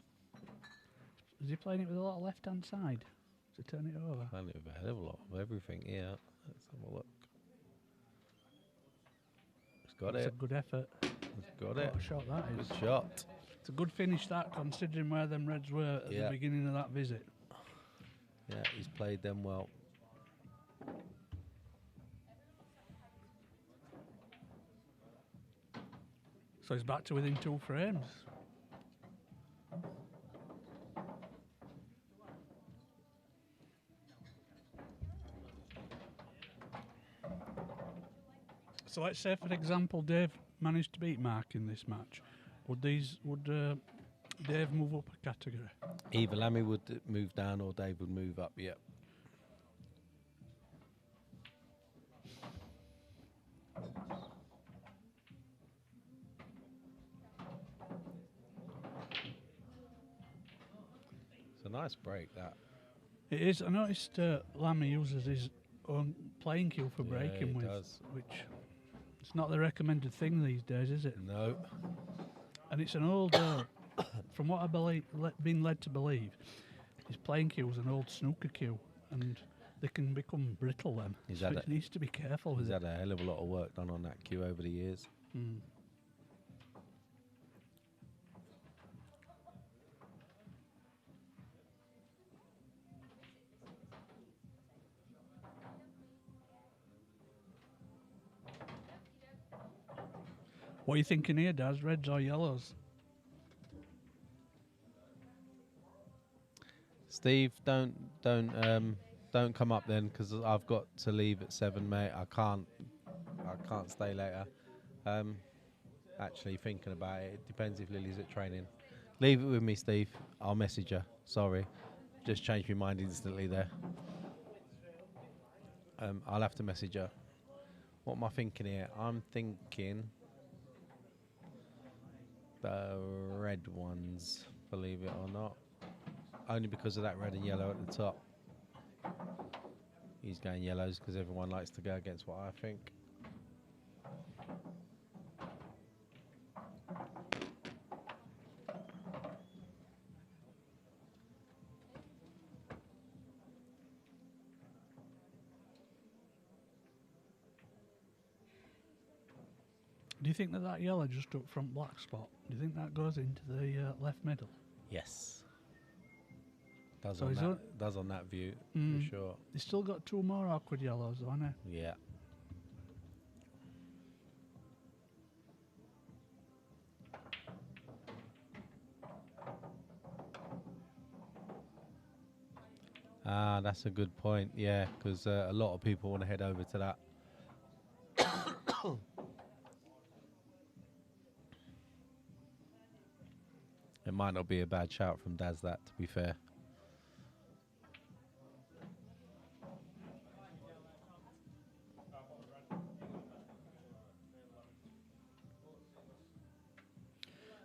Is he playing it with a lot of left-hand side to turn it over? Playing it with a hell of a lot of everything, yeah. Let's have a look. He's got it. It's a good effort. He's got it. What a shot that is. Good shot. It's a good finish that, considering where them reds were at the beginning of that visit. Yeah, he's played them well. So he's back to within 2 frames. So let's say, for example, Dave managed to beat Mark in this match. Would Dave move up a category? Either Lammy would move down or Dave would move up, yep. It's a nice break, that. It is. I noticed Lammy uses his own playing cue for breaking with, which it's not the recommended thing these days, is it? No. And it's an old, from what I believe, been led to believe, his playing cue is an old snooker cue, and they can become brittle then. So it needs to be careful with it. He's had a hell of a lot of work done on that cue over the years. Mm. What are you thinking here, Daz? Reds or yellows? Steve, don't come up then, because I've got to leave at 7, mate. I can't stay later. Actually, thinking about it, it depends if Lily's at training. Leave it with me, Steve. I'll message her. Sorry, just changed my mind instantly there. I'll have to message her. What am I thinking here? I'm thinking the red ones, believe it or not. Only because of that red and yellow at the top. He's going yellows because everyone likes to go against what I think. Do you think that yellow just up front black spot, do you think that goes into the left middle? Yes. Does, so does on that view, for sure. He's still got 2 more awkward yellows, though, hasn't he? Yeah. Ah, that's a good point, yeah, because a lot of people want to head over to that. It might not be a bad shout from Daz, that, to be fair.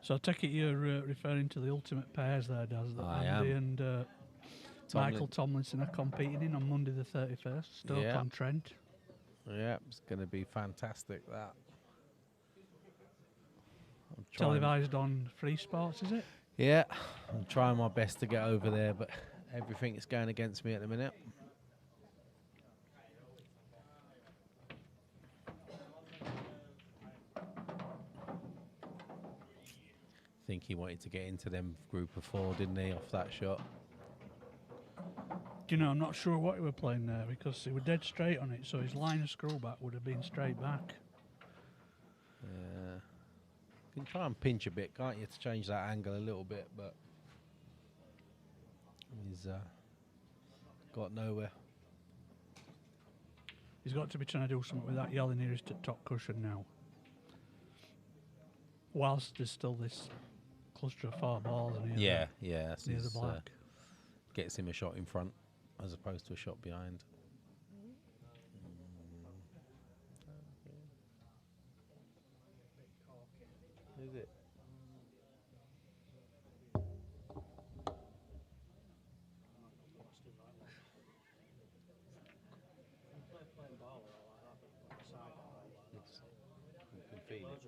So I take it you're referring to the ultimate pairs there, Daz, that Andy and Michael Tomlinson are competing in on Monday the 31st, Stoke-on-Trent. Yeah, it's going to be fantastic, that. Televised on Free Sports, is it? Yeah, I'm trying my best to get over there, but everything is going against me at the minute. I think he wanted to get into them group of 4, didn't he, off that shot? Do you know, I'm not sure what he were playing there, because he was dead straight on it, so his line of screw back would have been straight back. Yeah. You can try and pinch a bit, can't you, to change that angle a little bit, but he's got nowhere. He's got to be trying to do something with that yellow nearest to top cushion now. Whilst there's still this cluster of 4 balls near the black. Gets him a shot in front as opposed to a shot behind. Is it? You can feel it.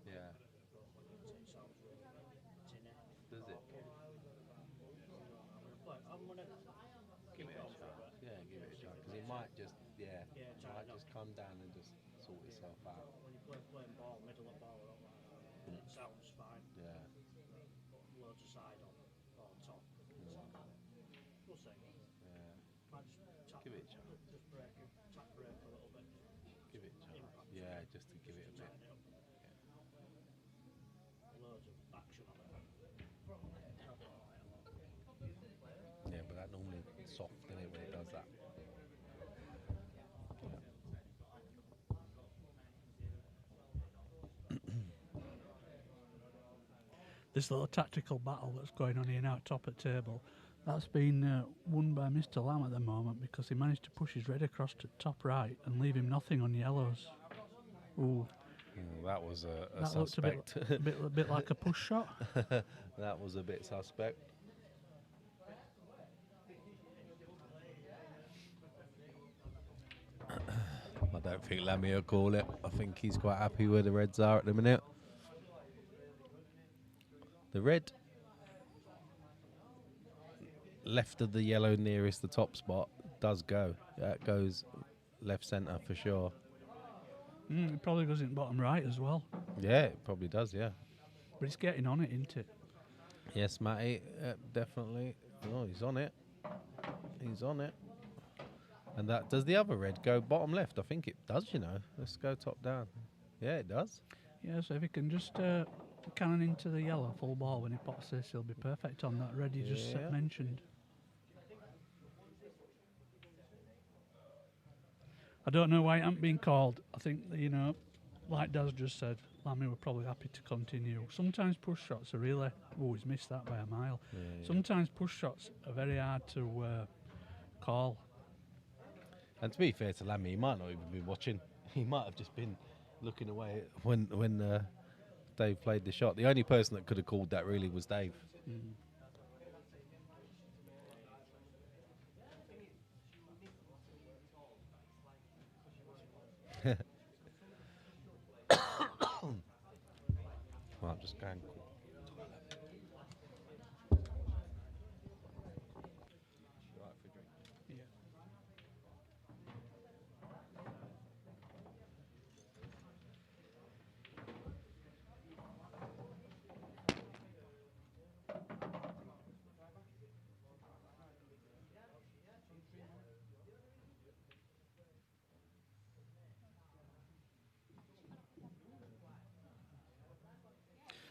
Yeah. Does it? Give it a shot. Yeah, give it a shot. Because it might just, might just come down and just sort itself out. When you playing ball, middle of ball, and it sounds fine. Yeah. Loads of side on or top. We'll see. Yeah. Might just tap, give it a shot. Just break it, tap break a little bit. Give it a shot. Yeah, just to give it a bit. this little tactical battle that's going on here now at top of the table, that's been won by Mr. Lamb at the moment because he managed to push his red across to top right and leave him nothing on yellows. Ooh. That was a that suspect. Looked a bit like a push shot. That was a bit suspect. I don't think Lammy will call it. I think he's quite happy where the reds are at the minute. The red left of the yellow nearest the top spot does go. That goes left centre for sure. It probably goes in bottom right as well. Yeah, it probably does, yeah. But it's getting on it, isn't it? Yes, Matty, definitely. Oh, he's on it. He's on it. And that does the other red go bottom left? I think it does, you know. Let's go top down. Yeah, it does. Yeah, so if he can just cannon into the yellow full ball when he pots this, he'll be perfect on that red you just mentioned. I don't know why it hasn't been called. I think, you know, like Daz just said, Lammy were probably happy to continue. Sometimes push shots are really... Oh, he's missed that by a mile. Yeah. Sometimes push shots are very hard to call. And to be fair to Lammy, he might not even be watching. He might have just been looking away when Dave played the shot. The only person that could have called that really was Dave. Well, I'm just going.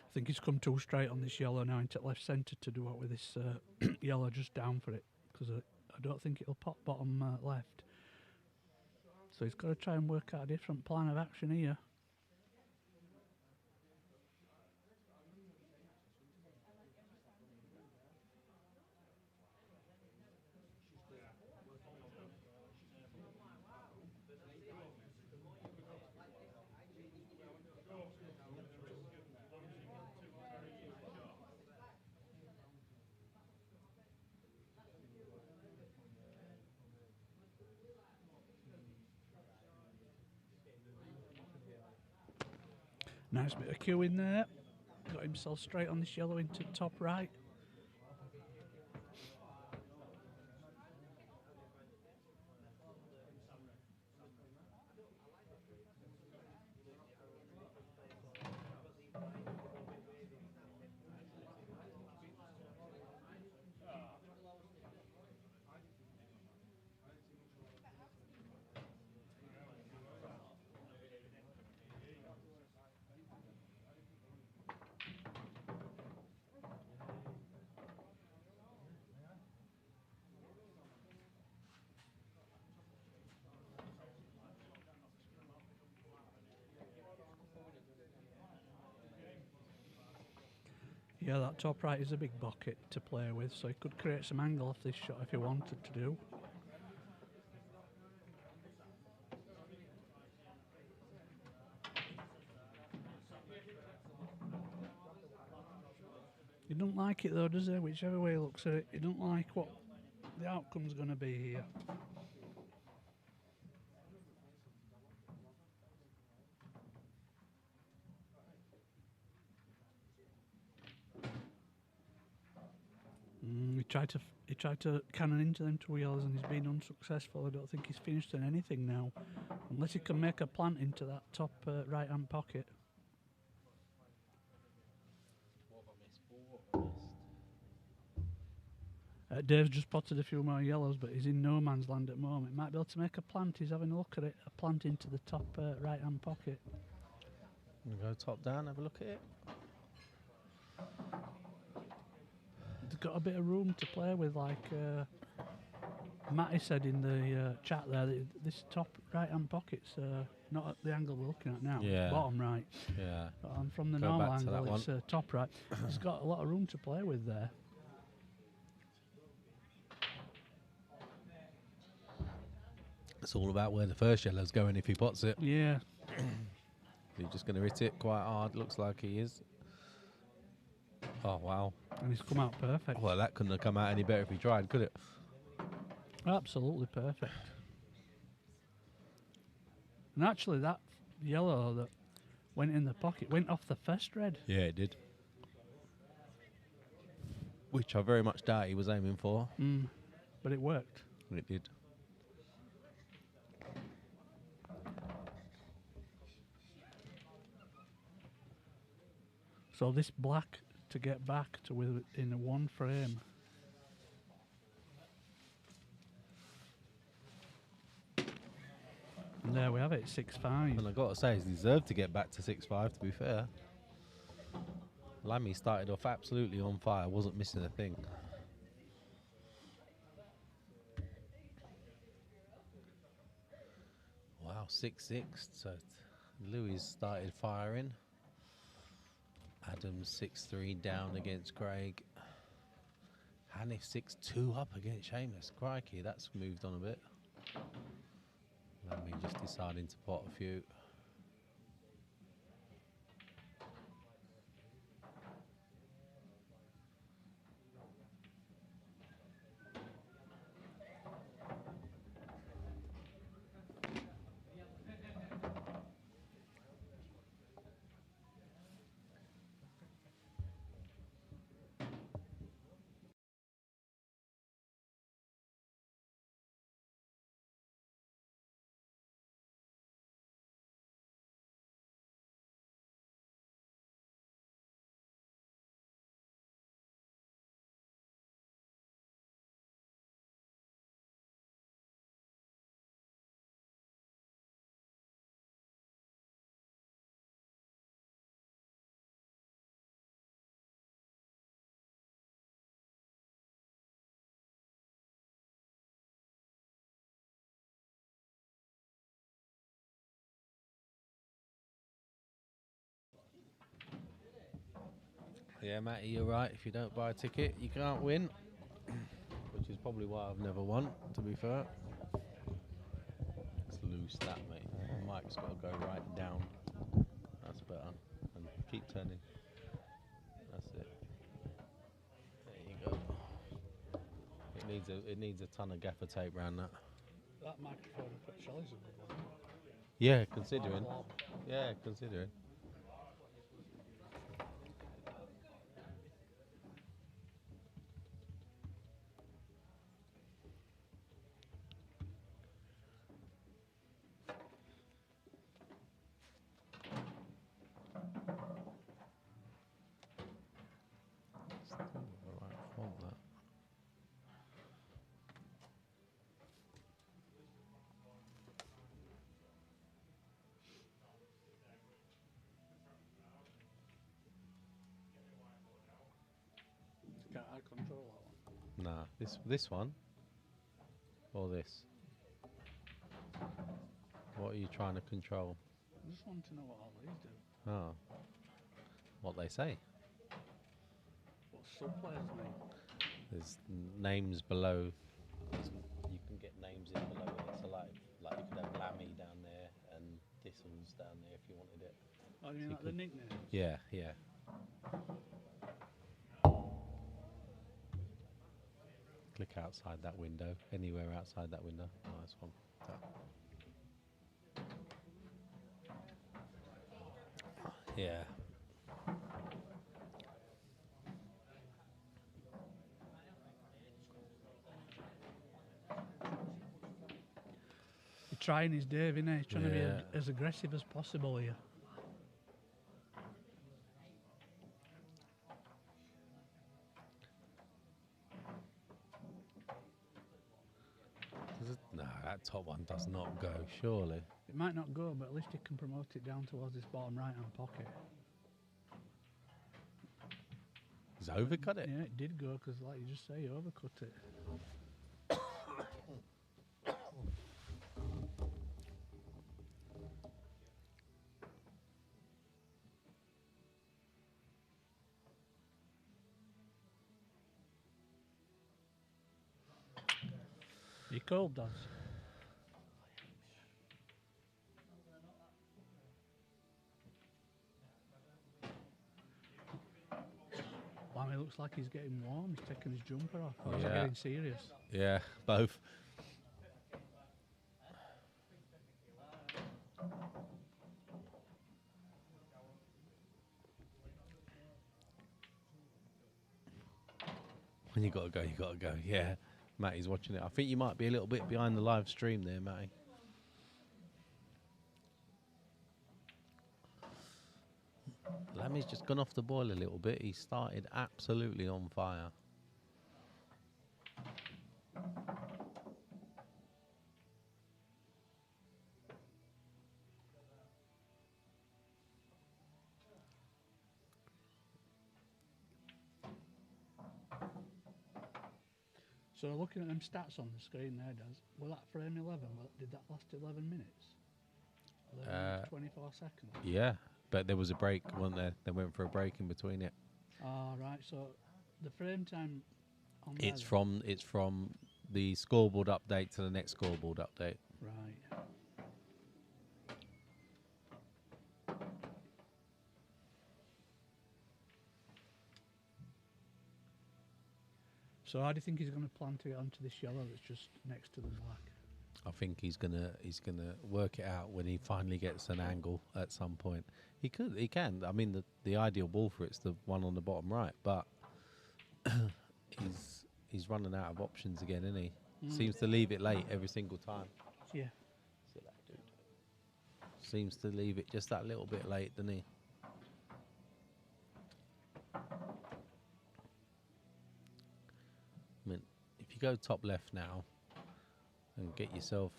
I think he's come too straight on this yellow now into left centre to do it with this yellow just down for it, because I don't think it'll pop bottom left. So he's got to try and work out a different plan of action here. Nice bit of cue in there. Got himself straight on this yellow into top right. Yeah, that top right is a big bucket to play with, so he could create some angle off this shot if he wanted to do. He doesn't like it though, does he? Whichever way he looks at it, he doesn't like what the outcome's going to be here. He tried to cannon into them two yellows and he's been unsuccessful. I don't think he's finished in anything now, unless he can make a plant into that top right hand pocket. Dave's just potted a few more yellows, but he's in no man's land at the moment. Might be able to make a plant. He's having a look at it. A plant into the top right hand pocket. We'll go top down, have a look at it. Got a bit of room to play with, like Matty said in the chat there that this top right-hand pocket's not at the angle we're looking at now. Yeah. It's bottom right. Yeah. And from the Go normal back to angle, that it's top right. It's got a lot of room to play with there. It's all about where the first yellow's going if he pots it. Yeah. He's just going to hit it quite hard. Looks like he is. Oh, wow. And he's come out perfect. Well, that couldn't have come out any better if he tried, could it? Absolutely perfect. And actually, that yellow that went in the pocket went off the first red. Yeah, it did. Which I very much doubt he was aiming for. But it worked. It did. So this black to get back to within a one frame. And there we have it, 6-5. And I've got to say, he's deserved to get back to 6-5, to be fair. Lammy started off absolutely on fire, wasn't missing a thing. Wow, 6-6. So Louis started firing. Adams 6-3 down against Craig. Hanif 6-2 up against Seamus. Crikey, that's moved on a bit. Lammy just deciding to pot a few. Yeah, Matty, you're right. If you don't buy a ticket, you can't win. Which is probably why I've never won, to be fair. It's loose, that, mate. Mike's got to go right down. That's better. And keep turning. That's it. There you go. It needs a ton of gaffer tape around that. That microphone at Shelley's a good one. Yeah, considering. Yeah, considering. Can't I control that one? Nah, this one or this? What are you trying to control? I just want to know what all these do. Oh, what they say. What sub-players mean. There's names below. You can get names in below it. So like you could have Lammy down there and Thistles down there if you wanted it. Oh, you mean like the nicknames? Yeah, yeah. Click outside that window. Anywhere outside that window. Nice one. Yeah. He's trying his Dave, innit? He's trying to be as aggressive as possible here. No, that top one does not go, surely. It might not go, but at least he can promote it down towards this bottom right-hand pocket. He's overcut it. Yeah, it did go, because like you just say, he overcut it. You cold, Daz? Lammy looks like he's getting warm. He's taking his jumper off. Or is he getting serious? Yeah, both. When you got to go, you got to go. Yeah, Matty's watching it. I think you might be a little bit behind the live stream there, Matty. Lammy's just gone off the boil a little bit. He started absolutely on fire. So looking at them stats on the screen there, Daz, well, that frame 11, did that last 11 minutes? 11 minutes, 24 seconds? Yeah, but there was a break, wasn't there? They went for a break in between it. Oh, right, so the frame time on It's from the scoreboard update to the next scoreboard update. Right. So how do you think he's going to plan to get onto this yellow that's just next to the black? I think he's gonna work it out when he finally gets an angle at some point. He can. I mean, the ideal ball for it's the one on the bottom right, but he's running out of options again, isn't he? Seems to leave it late every single time. Yeah. See that dude? Seems to leave it just that little bit late, doesn't he? I mean, if you go top left now and get yourself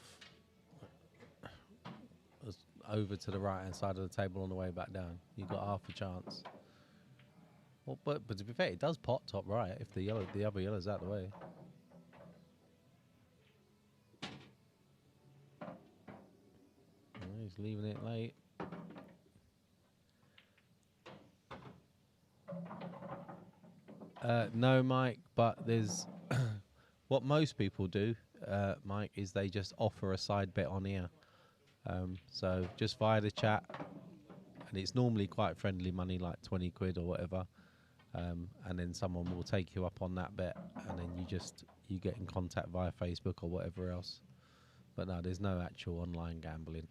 over to the right hand side of the table on the way back down, you've got half a chance. Well, but to be fair, it does pot top right if the other yellow's out of the way. Oh, he's leaving it late. No, Mike, but there's what most people do, Mike, is they just offer a side bet on here. So just via the chat, and it's normally quite friendly money, like 20 quid or whatever. And then someone will take you up on that bet, and then you get in contact via Facebook or whatever else. But no, there's no actual online gambling.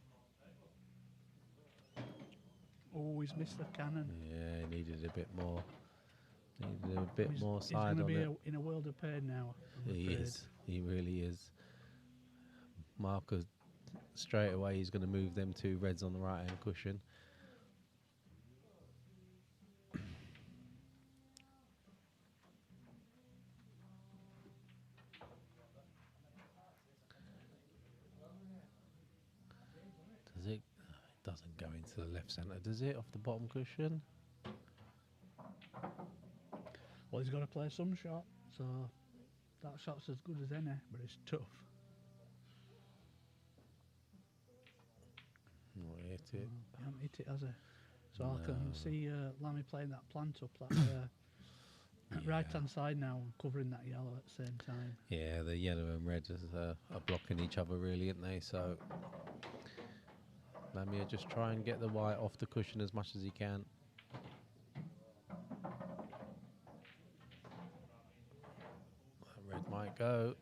Oh, he's missed the cannon. Yeah, he needed a bit more. Needed a bit more He's side going on to it. be in a world of pain now. He is. He really is. Marcus, straight away, he's going to move them two reds on the right hand cushion. Does it? It doesn't go into the left centre, does it? Off the bottom cushion. Well, he's got to play some shot, so that shot's as good as any, but it's tough. Not hit it. He hasn't hit it, has he? So I can see Lammy playing that plant up that right hand side now and covering that yellow at the same time. Yeah, the yellow and red are blocking each other really, aren't they? So Lammy will just try and get the white off the cushion as much as he can. Red might go.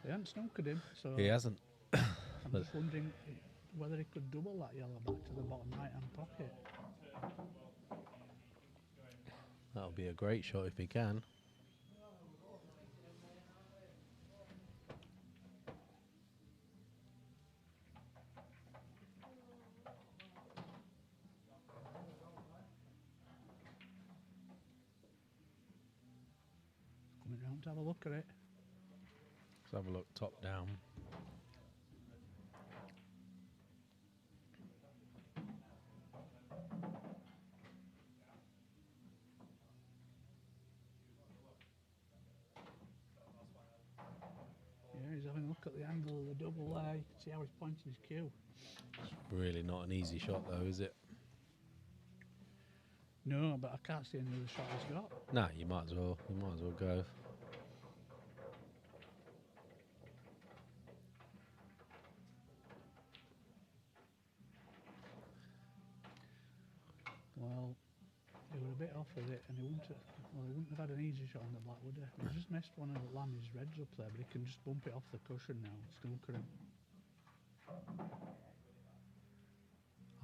They haven't snookered him, so He hasn't. I'm just wondering whether he could double that yellow back to the bottom right hand pocket. That'll be a great shot if he can. Coming round to have a look at it. Let's have a look top down. Yeah, he's having a look at the angle of the double there. You can see how he's pointing his cue. It's really not an easy shot though, is it? No, but I can't see any other shot he's got. Nah, you might as well go. Well, he were a bit off with it, and he wouldn't have had an easy shot on the black, would he? He just missed one of Lammy's reds up there, but he can just bump it off the cushion now. Snooker him.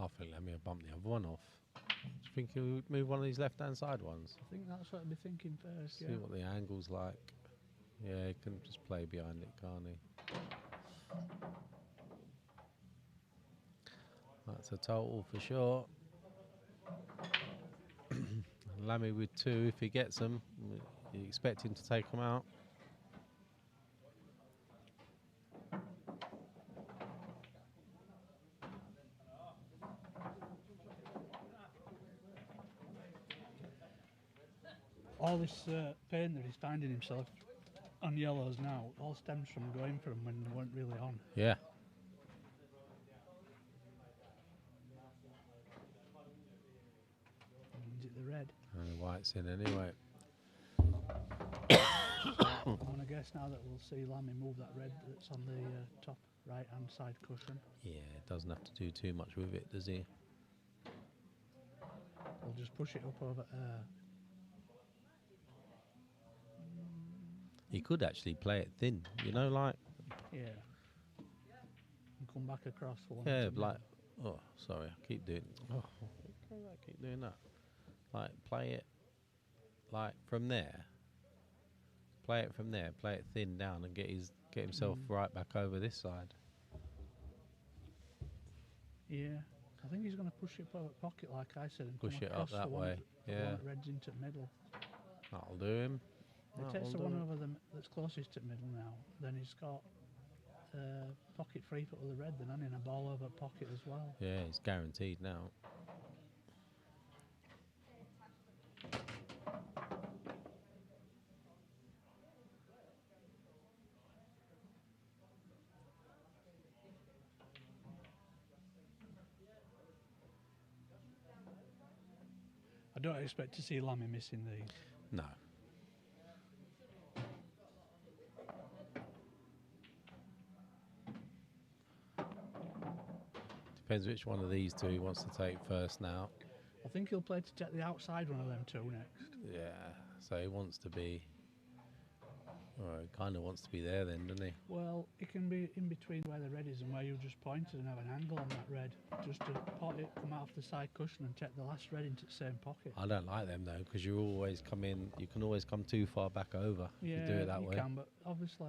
I think Lemmy will bump the other one off. Do you think he'll move one of these left-hand side ones? I think that's what I'd be thinking first. See what the angle's like. Yeah, he can just play behind it, can't he? That's a total for sure. Lammy with 2 if he gets them. You expect him to take them out. All this pain that he's finding himself on yellows now all stems from going for them when they weren't really on. Yeah. Is it the red? And the white's in anyway. I'm going to guess now that we'll see Lammy move that red that's on the top right-hand side cushion. Yeah, doesn't have to do too much with it, does he? We'll just push it up over. He could actually play it thin, you know, like. Yeah. And come back across for one. Yeah, like. Oh, sorry, I keep doing. Oh, I keep doing that. Like, play it, like from there. Play it from there. Play it thin down and get himself right back over this side. Yeah, I think he's going to push it up the pocket, like I said, and Push come it up across that way. Yeah, red's into middle. that'll do him. He takes the one over them that's closest to middle now. Then he's got pocket free for the red, then and in a ball over pocket as well. Yeah, he's guaranteed now. I don't expect to see Lammy missing these. No. Depends which one of these two he wants to take first now. I think he'll play to take the outside one of them two next. Yeah, so he wants to be. Well, he kind of wants to be there then, doesn't he? Well, it can be in between where the red is and where you just pointed and have an angle on that red. Just to pot it, come out off the side cushion and take the last red into the same pocket. I don't like them though, because you always come in. You can always come too far back over. Yeah, if you do it that way. You can, but obviously.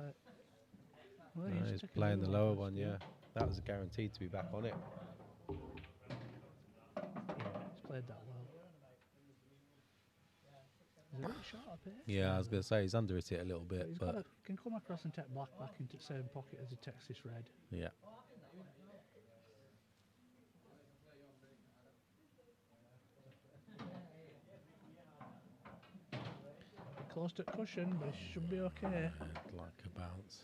Well, No, he's playing the lower one, yeah. That was guaranteed to be back on it. Yeah, he's played that well. He's a bit short up here. Yeah, I was going to say he's under it a little bit, He's but can come across and take black back into the same pocket as he takes this red. yeah. Close to cushion, but it should be okay. I'd like a bounce.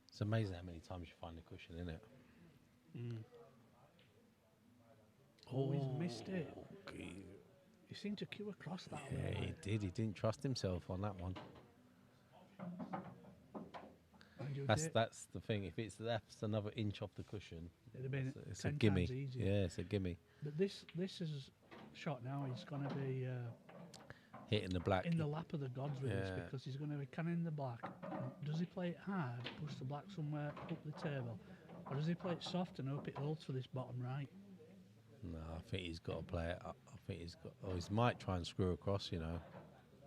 It's amazing how many times you find a cushion, isn't it? Oh, he's missed it. Okay. He seemed to queue across that Yeah, way. he did. He didn't trust himself on that one. That's the thing. If it's that's another inch off the cushion, it'd have been it's 10 a gimme. times easier. Yeah, it's a gimme. But this is shot now. He's going to be Hitting the black. in the lap of the gods with this Yeah. because he's going to be canning the black. Does he play it hard, push the black somewhere up the table, or does he play it soft and hope it holds for this bottom right? No, I think he's got to play it. I think he's got. Oh, he might try and screw across. You know,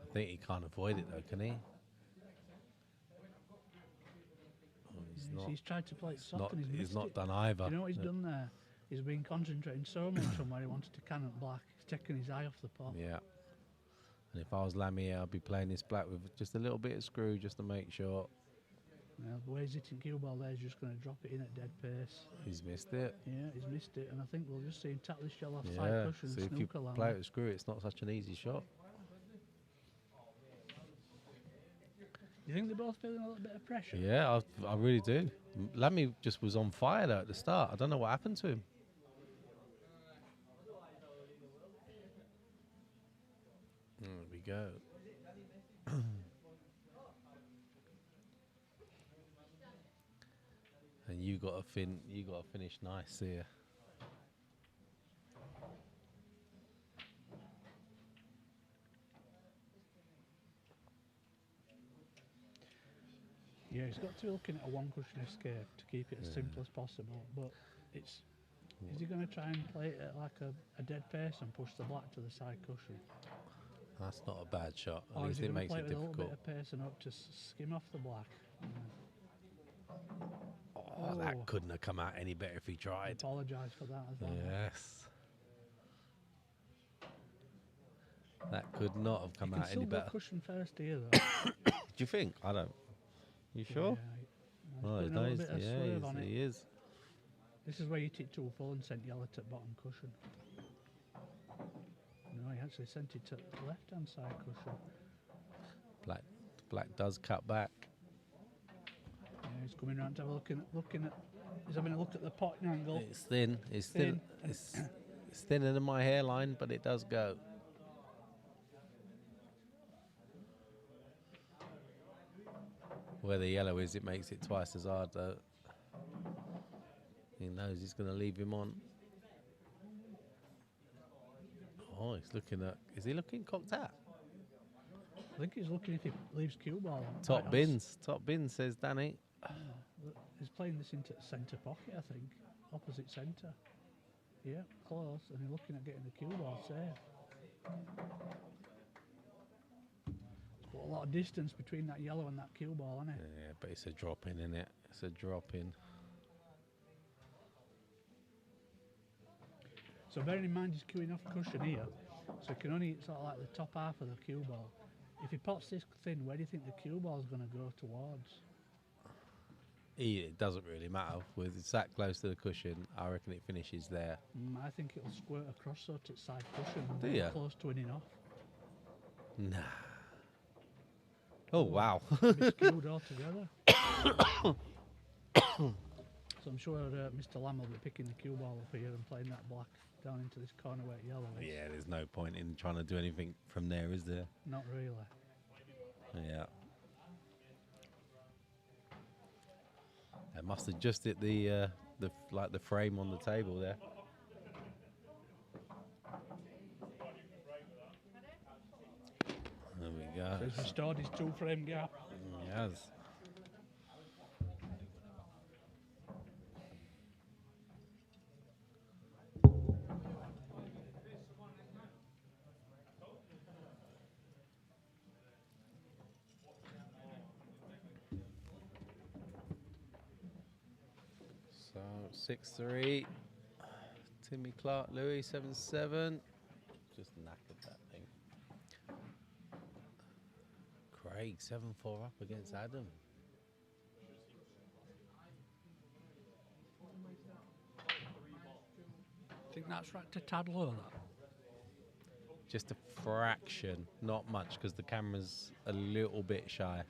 I think he can't avoid it though, can he? Oh, he's not. He's tried to play it soft and he's missed not it. done either. You know what he's done there? He's been concentrating so much on where he wanted to can it black. He's taken his eye off the pot. Yeah. And if I was Lammy, I'd be playing this black with just a little bit of screw just to make sure. Well, the way he's hitting cue ball there, he's just going to drop it in at dead pace. He's missed it. Yeah, he's missed it, and I think we'll just see him tap this shell off side Yeah. cushion So and if you snooker line. play it with screw, it's not such an easy shot. You think they're both feeling a little bit of pressure? Yeah, I really do. Lammy just was on fire though at the start. I don't know what happened to him. There we go. And you got to finish nice here. he's got to be looking at a one cushion escape to keep it as simple as possible. But it's is he going to try and play it at like a dead pace and push the black to the side cushion? That's not a bad shot. At Or least is he it going to makes play it it with a little difficult. bit of pace and hope to skim off the black? Oh, that couldn't have come out any better if he I tried. apologise for that as well. Yes. That could not have come You can out still any go better. cushion first here though. Do you think? I don't. You sure? Yeah, Oh, he's putting a little bit of swerve on it. he is. This is where you hit too full and sent yellow to bottom cushion. No, he actually sent it to left hand side cushion. Black does cut back. Yeah, he's coming round to have a looking at. He's having a look at the potting angle. It's thin. It's thin. It's thinner than my hairline, but it does go. Where the yellow is, it makes it twice as hard, though. He knows he's going to leave him on. Oh, he's looking at... Is he looking cocked out? I think he's looking if he leaves cue ball. Top bins. Top bins, says Danny. He's playing this into centre pocket, I think. Opposite centre. Yeah, close. And he's looking at getting the cue ball safe. There's got a lot of distance between that yellow and that cue ball, isn't it? Yeah, but it's a drop in, isn't it? It's a drop in. So bearing in mind he's queuing off cushion here, so he can only sort of like the top half of the cue ball. If he pots this thin, where do you think the cue ball is going to go towards? It doesn't really matter. With it's that close to the cushion, I reckon it finishes there. I think it'll squirt across so to its side cushion. Do ya? Close to winning off. Nah. Oh, wow. Be skewed altogether. So I'm sure Mr. Lamb will be picking the cue ball up here and playing that black down into this corner where yellow is. Yeah, there's no point in trying to do anything from there, is there? Not really. Yeah. I must have just hit the frame on the table there. There we go. So he's restored his 2-frame gap. Yes. So 6-3. Timmy Clark, Louis 7-7. Just knackered that thing. Craig 7-4 up against Adam. I think that's right to tad low, that. Just a fraction, not much, because the camera's a little bit shy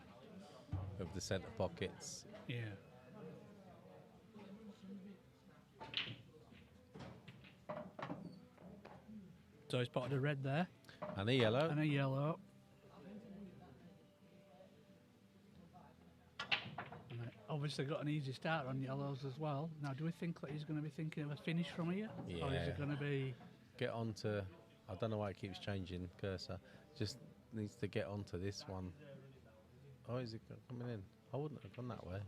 of the centre pockets. Yeah. So he's spotted a red there. And a yellow. And a yellow. And obviously got an easy start on yellows as well. Now, do we think that he's going to be thinking of a finish from here? Yeah. Or is it going to be... Get onto, I don't know why it keeps changing cursor. Just needs to get onto this one. Oh, is he coming in? I wouldn't have gone that way.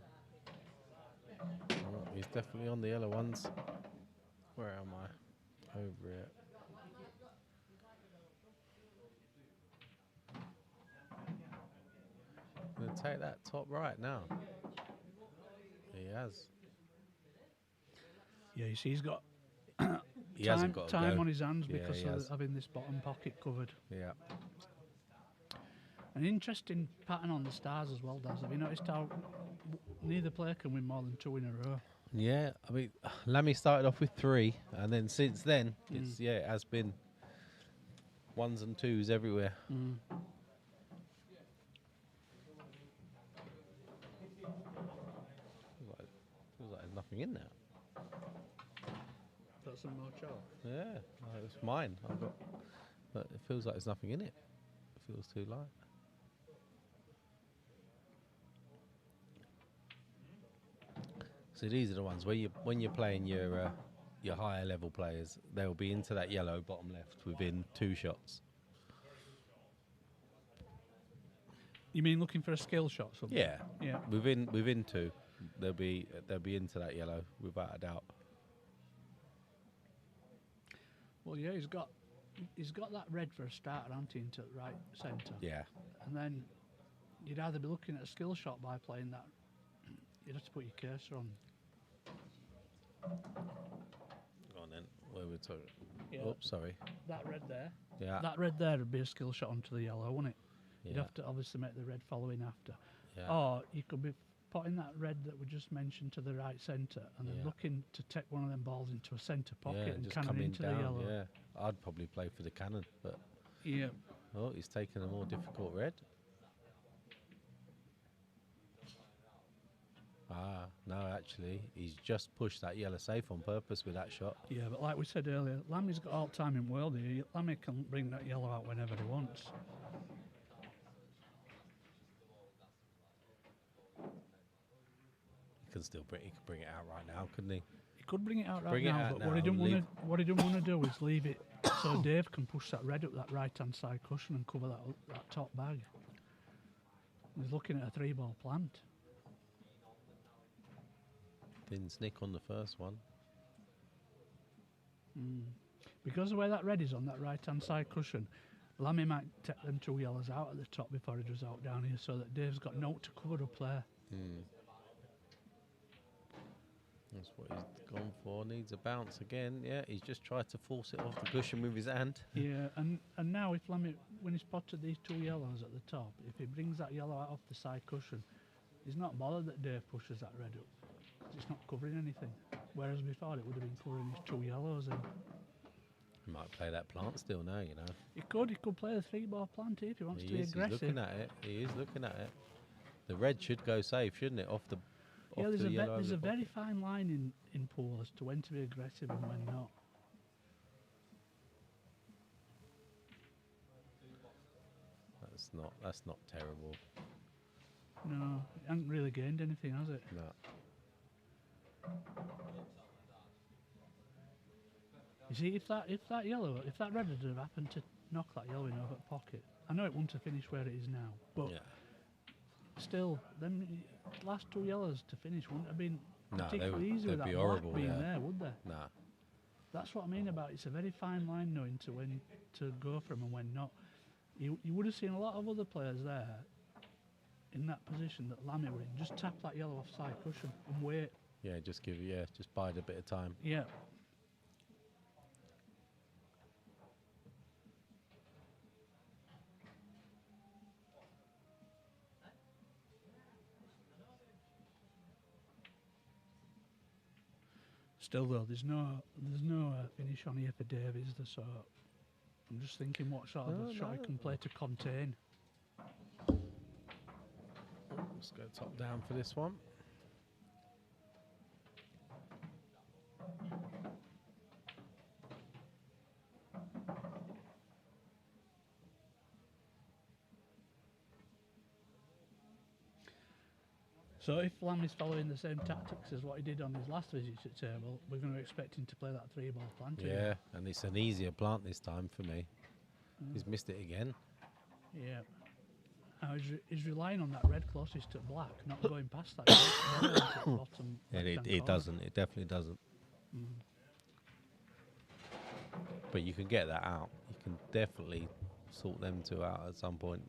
Oh, he's definitely on the yellow ones. Where am I? Over it. Gonna take that top right now. He has. Yeah, you see, he's got He hasn't got time go. on his hands Yeah, because he has. of having this bottom pocket covered. Yeah. An interesting pattern on the stars as well, Daz. Have you noticed how neither player can win more than 2 in a row? Yeah, I mean, Lammy started off with 3, and then since then, it's it has been 1s and 2s everywhere. Feels like there's nothing in there. That's some more chalk. Yeah, it's mine. I've got, but it feels like there's nothing in it. It feels too light. So these are the ones where when you're playing your higher level players, they'll be into that yellow bottom left within 2 shots. You mean looking for a skill shot? Something? Yeah. Yeah. Within 2, they'll be into that yellow without a doubt. Well, yeah, he's got that red for a starter, hasn't he, into the right centre. Yeah. And then you'd either be looking at a skill shot by playing that. You'd have to put your cursor on. Go on then. Where we're talking. Yeah. Oops, sorry. That red there. Yeah. That red there would be a skill shot onto the yellow, wouldn't it? Yeah. You'd have to obviously make the red following after. Yeah. Or you could be putting that red that we just mentioned to the right centre and then looking to take one of them balls into a centre pocket and just cannon coming into down, the yellow. Yeah. I'd probably play for the cannon, but Yeah. oh, he's taken a more difficult red. No, actually, he's just pushed that yellow safe on purpose with that shot. Yeah, but like we said earlier, Lammy's got all time in world here. Lammy can bring that yellow out whenever he wants. He can bring it out right now, couldn't he? He could bring it out right Bring it now, out but now what he and didn't want to do is leave it so Dave can push that red up that right-hand side cushion and cover that top bag. He's looking at a 3-ball plant. Thin snick on the first one. Because the way that red is on that right-hand side cushion, Lammy might take them 2 yellows out at the top before he does out down here, so that Dave's got no to cover up there. That's what he's gone for. Needs a bounce again. Yeah, he's just tried to force it off the cushion with his hand. Yeah, and now if Lammy, when he's spotted these 2 yellows at the top, if he brings that yellow out off the side cushion, he's not bothered that Dave pushes that red up. It's not covering anything. Whereas before it would have been covering his 2 yellows in. He might play that plant still now, you know. He could play the 3-ball plant if he wants to be aggressive. He's looking at it. He is looking at it. The red should go safe, shouldn't it? Off the yellow. There's a very fine line in pool as to when to be aggressive and when not. That's not terrible. No, it hasn't really gained anything, has it? No. You see, if that red had have happened to knock that yellow in over the pocket, I know it wouldn't have finished where it is now, but still, them last 2 yellows to finish wouldn't have been particularly easy with that black being there, would they? No. That's what I mean about it's a very fine line knowing to when to go from and when not. You would have seen a lot of other players there in that position that Lammy were in. Just tap that yellow off side cushion and wait. Yeah, just bide a bit of time. Yeah. Still though, there's no finish on here for Dave, is there? So I'm just thinking what sort of shot he can play to contain. Let's go top down for this one. So if Lammy's following the same tactics as what he did on his last visit to table, we're going to expect him to play that 3-ball plant. Yeah, and it's an easier plant this time for me. He's missed it again. Yeah. Now he's relying on that red closest to black, not going past that yellow at the bottom. Yeah, it doesn't. It definitely doesn't. But you can get that out. You can definitely sort them 2 out at some point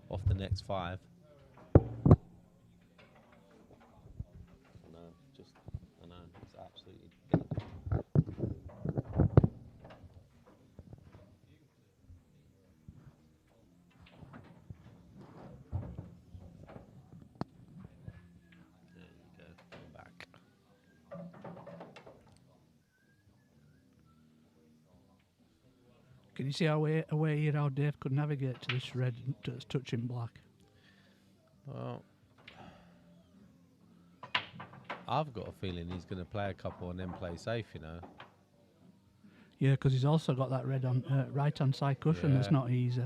off the next 5. I know, it's absolutely dead. There you go, back. Can you see away here how Dave could navigate to this red that's touching black? Well, I've got a feeling he's going to play a couple and then play safe, you know. Yeah, because he's also got that red on right-hand side cushion. That's not easy.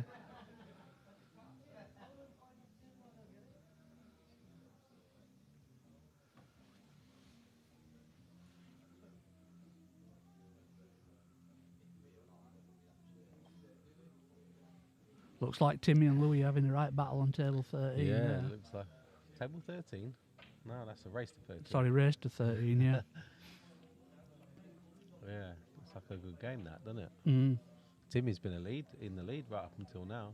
Looks like Timmy and Louis having the right battle on table 13. Yeah, there. it looks like table 13. No, that's a race to 13. Sorry, race to 13. Yeah. Yeah, looks like a good game, that, doesn't it? Mm. Timmy's been in the lead right up until now.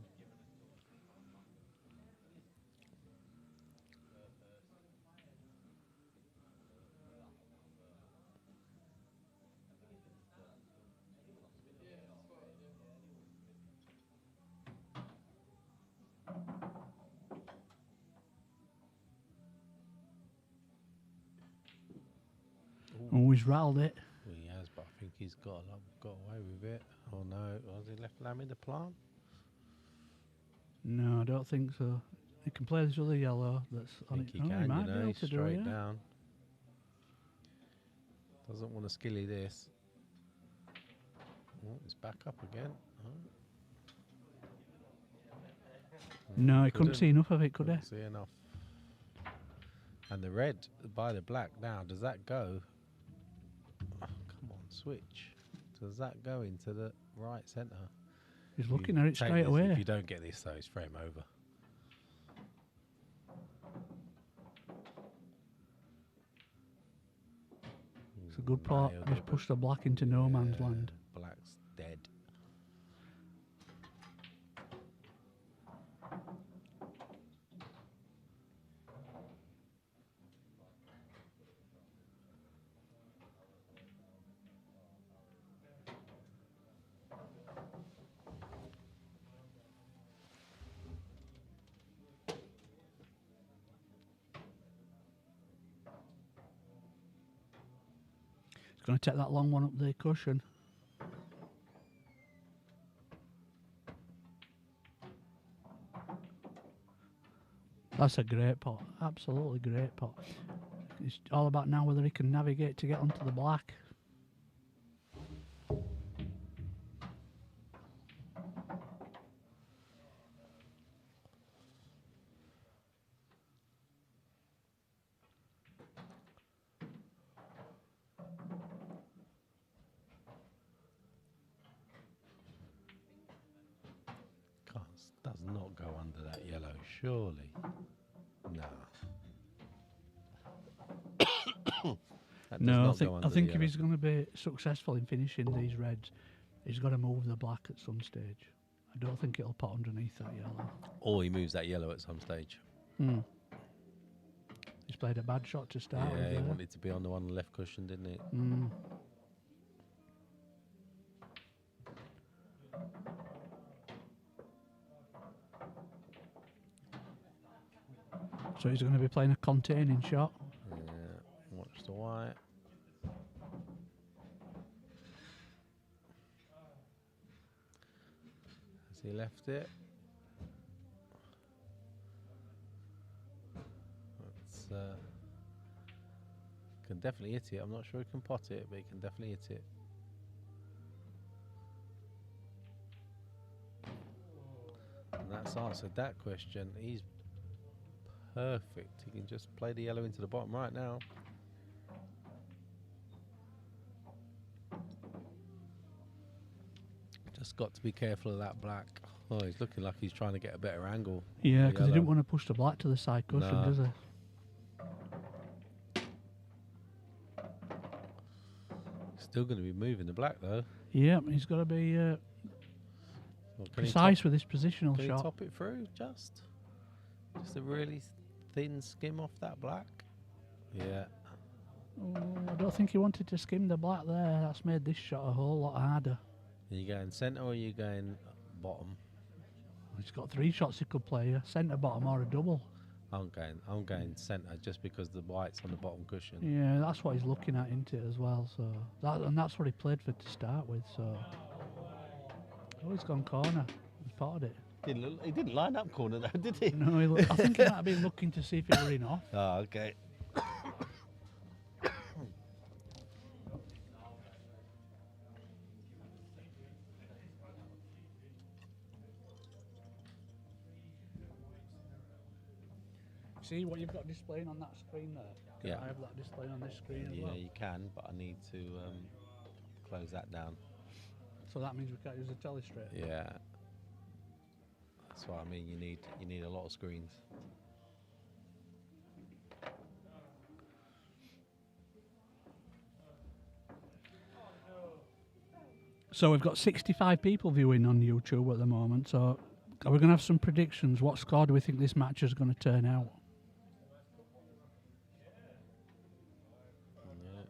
Oh, he's rattled it. He has, but I think he's got away with it. Oh no, has he left Lammy the plant? No, I don't think so. He can play this other yellow that's I on think it. he Oh, can, he might you be know, able he's to do straight it. down. Doesn't want to skilly this. Oh, it's back up again. Oh. No, he couldn't see enough of it, could he? Couldn't see enough. And the red by the black now, does that go? Oh, come on, switch. Does that go into the right centre? He's looking at it straight away. If you don't get this, though, it's frame over. It's a good pot. Just push the black into no man's land. Black's dead. It's going to take that long one up the cushion. That's a great pot. Absolutely great pot. It's all about now whether he can navigate to get onto the black. Does not go under that yellow, surely. No. No, I think if he's going to be successful in finishing these reds, he's got to move the black at some stage. I don't think it'll pot underneath that yellow. Or he moves that yellow at some stage. Mm. He's played a bad shot to start with. Yeah, he wanted to be on the one left cushion, didn't he? Mm. So he's going to be playing a containing shot. Yeah, watch the white. Has he left it? It's, can definitely hit it. I'm not sure he can pot it, but he can definitely hit it. And that's answered that question. He's perfect. He can just play the yellow into the bottom right now. Just got to be careful of that black. Oh, he's looking like he's trying to get a better angle. Yeah, because he didn't want to push the black to the side cushion, No. does he? Still going to be moving the black though. Yeah, he's got to be Well, precise with his positional can shot. he top it through? Just a really thin skim off that black. Yeah. Oh, I don't think he wanted to skim the black there. That's made this shot a whole lot harder. Are you going centre or are you going bottom? He's got three shots he could play: a centre, bottom, or a double. I'm going centre just because the white's on the bottom cushion. Yeah, that's what he's looking at into it as well. So that's what he played for to start with. So he's gone corner. He's potted it. He didn't line up corner though, did he? No, I think he might have been looking to see if it were in off. Oh, okay. See what you've got displaying on that screen there? Yeah. I have that display on this screen as Yeah, well. you can, but I need to close that down. So that means we can't use the telestrate. Yeah. That's what I mean. You need a lot of screens. So we've got 65 people viewing on YouTube at the moment. So are we going to have some predictions? What score do we think this match is going to turn out? Yeah,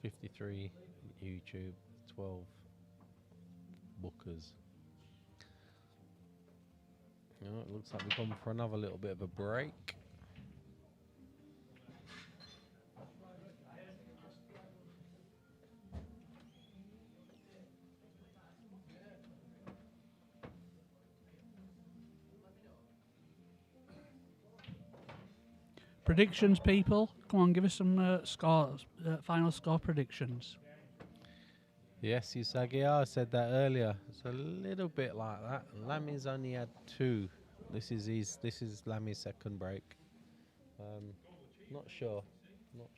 53 YouTube, 12 bookers. You know, it looks like we've gone for another little bit of a break. Predictions, people. Come on, give us some scores, final score predictions. Yes, Usagi, I said that earlier. It's a little bit like that. Lami's only had 2. This is Lami's second break. Not sure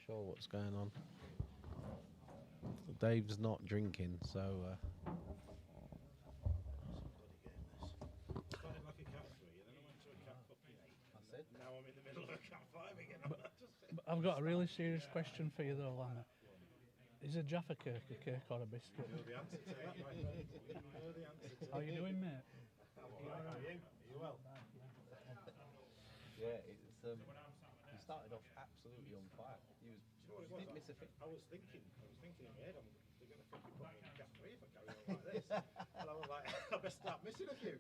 what's going on. Dave's not drinking, so. I've got a really serious question for you though, Lana. Is a Jaffa cake a cake or a biscuit? How are you doing, mate? Are you well? Yeah, it's you started off absolutely on fire. You didn't miss a thing. I was thinking in my head, they're going to fucking put me in cap 3 if I carry on like this. And I was like, I best start missing a few.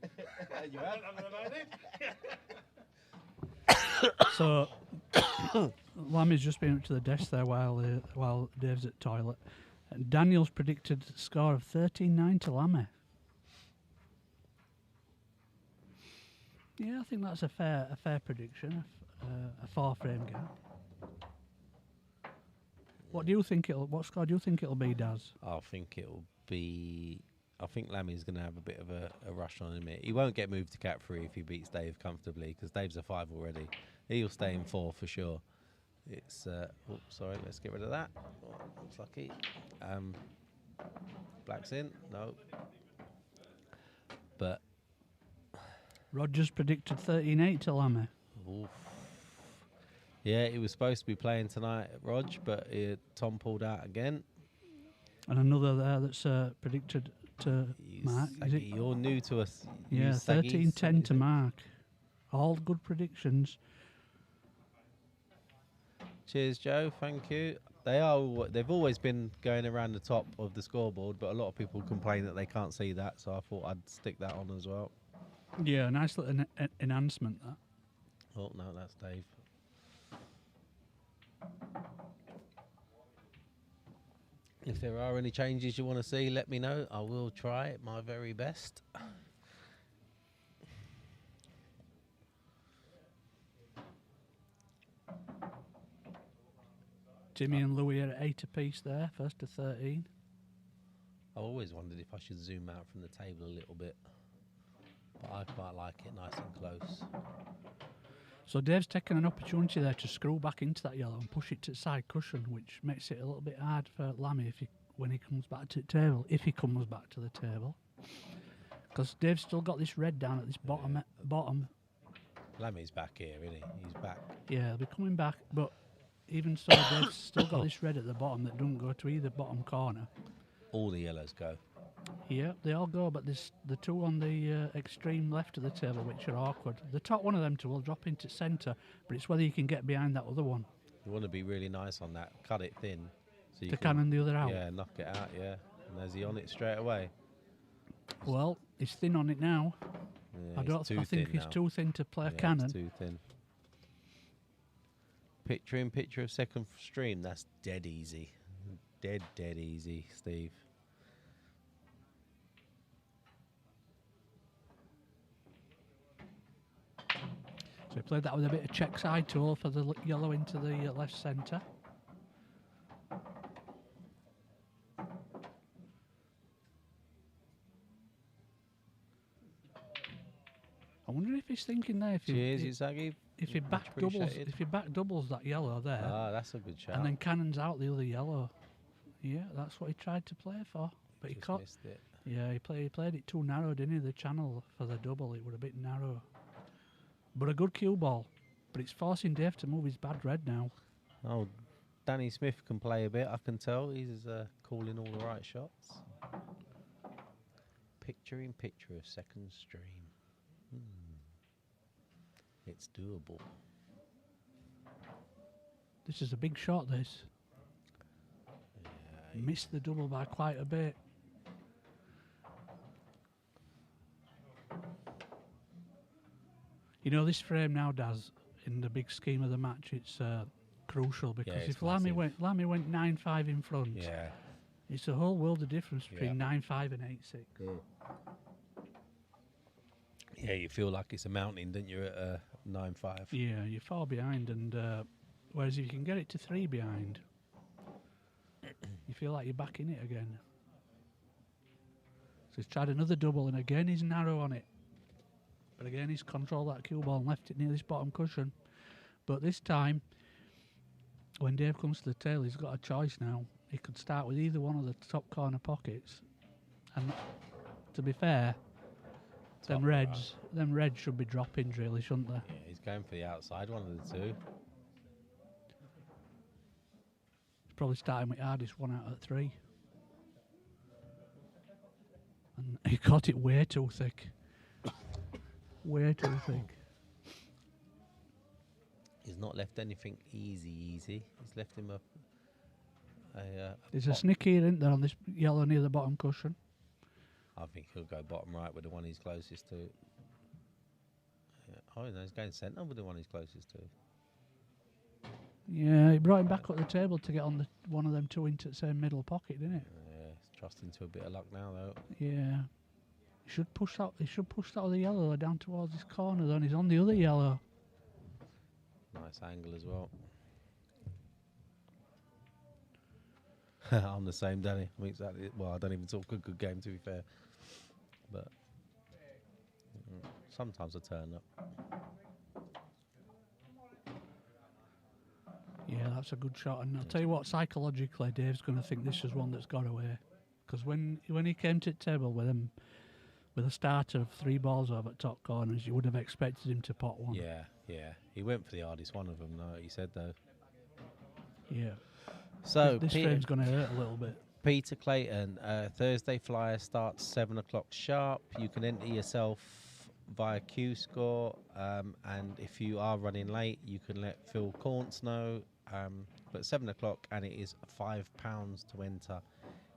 You have. And I did. So, Lammy's just been up to the desk there while Dave's at toilet. And Daniel's predicted a score of 13-9 to Lammy. Yeah, I think that's a fair prediction. A 4-frame gap. What score do you think it'll be, Daz? I think Lammy's going to have a bit of a rush on him. He won't get moved to cap 3 if he beats Dave comfortably, because Dave's a 5 already. He'll stay in 4 for sure. It's sorry, let's get rid of that. Oh, looks lucky. Black's in, no. But Rogers predicted 13-8 to Lammy. oof. Yeah, he was supposed to be playing tonight, Rog, but Tom pulled out again. And another there that's predicted to Mark. You're new to us. Yeah, 13-10 to Mark. All good predictions. Cheers, Joe. Thank you. They've always been going around the top of the scoreboard, but a lot of people complain that they can't see that, so I thought I'd stick that on as well. Yeah, nice little enhancement, that. Oh, no, that's Dave. If there are any changes you want to see, let me know. I will try my very best. Jimmy and Louis are at 8 apiece there, first to 13. I always wondered if I should zoom out from the table a little bit, but I quite like it nice and close. So Dave's taken an opportunity there to screw back into that yellow and push it to the side cushion, which makes it a little bit hard for Lammy when he comes back to the table, if he comes back to the table. Because Dave's still got this red down at this bottom. Lammy's back here, isn't he? He's back. Yeah, he'll be coming back, but even so, Dave's still got this red at the bottom that doesn't go to either bottom corner. All the yellows go. Yeah, they all go, but there's the two on the extreme left of the table, which are awkward. The top one of them two will drop into centre, but it's whether you can get behind that other one. You want to be really nice on that. Cut it thin. So you to cannon the other out. Yeah, knock it out, yeah. And there's he on it straight away. Well, he's thin on it now. Yeah, I think he's too thin to play a cannon. He's too thin. Picture of second stream. That's dead easy. Dead easy, Steve. So he played that with a bit of check side tool for the yellow into the left centre. I wonder if he's thinking there. Cheers, Usagi. If he back doubles that yellow there. Ah, that's a good shot. And then cannons out the other yellow. Yeah, that's what he tried to play for, but he Just caught. missed it. Yeah, he played it too narrow, didn't he? The channel for the double, it was a bit narrow. But a good cue ball. But it's forcing Dave to move his bad red now. Oh, Danny Smith can play a bit, I can tell. He's calling all the right shots. Picture in picture of second stream. It's doable. This is a big shot, this. Yeah, Missed the double by quite a bit. You know, this frame now does, in the big scheme of the match, it's crucial because it's if Lammy went 9-5 in front, it's a whole world of difference between 9-5 and 8-6. Yeah, you feel like it's a mountain, don't you, at 9-5? Yeah, you're far behind, and whereas if you can get it to 3 behind, you feel like you're back in it again. So he's tried another double, and again he's narrow on it. But again, he's controlled that cue ball and left it near this bottom cushion. But this time, when Dave comes to the tail, he's got a choice now. He could start with either one of the top corner pockets. And to be fair, them reds should be dropping, really, shouldn't they? Yeah, he's going for the outside one of the two. He's probably starting with hardest 1 out of 3. And he caught it way too thick. Way too thick. He's not left anything easy. He's left him There's a snick here, isn't there, on this yellow near the bottom cushion? I think he'll go bottom right with the one he's closest to. Yeah. Oh, no, he's going centre with the one he's closest to. Yeah, he brought him back up the table to get on the one of them two into the same middle pocket, didn't it? Yeah, he's trusting to a bit of luck now, though. Yeah. He should push that other yellow down towards his corner, though, and he's on the other yellow. Nice angle as well. I'm the same, Danny. Exactly. Well, I don't even talk a good game, to be fair. But sometimes I turn up. Yeah, that's a good shot. And I'll tell you what, psychologically, Dave's going to think this is one that's got away. Because when he came to the table with a starter of 3 balls over at top corners, you would have expected him to pot one. Yeah. He went for the hardest one of them, though, he said, though. Yeah. So this frame's going to hurt a little bit. Peter Clayton, Thursday flyer starts 7 o'clock sharp. You can enter yourself via Q Score, and if you are running late, you can let Phil Corntz know. But 7 o'clock, and it is £5 to enter.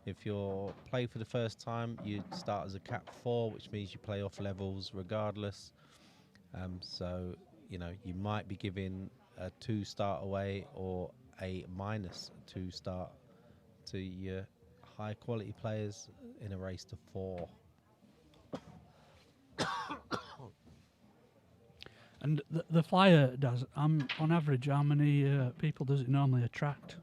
If you're play for the first time, you start as a cap 4, which means you play off levels regardless. So you might be giving a 2 start away or a -2 start to your high quality players in a race to 4. And the flyer does, on average, how many people does it normally attract?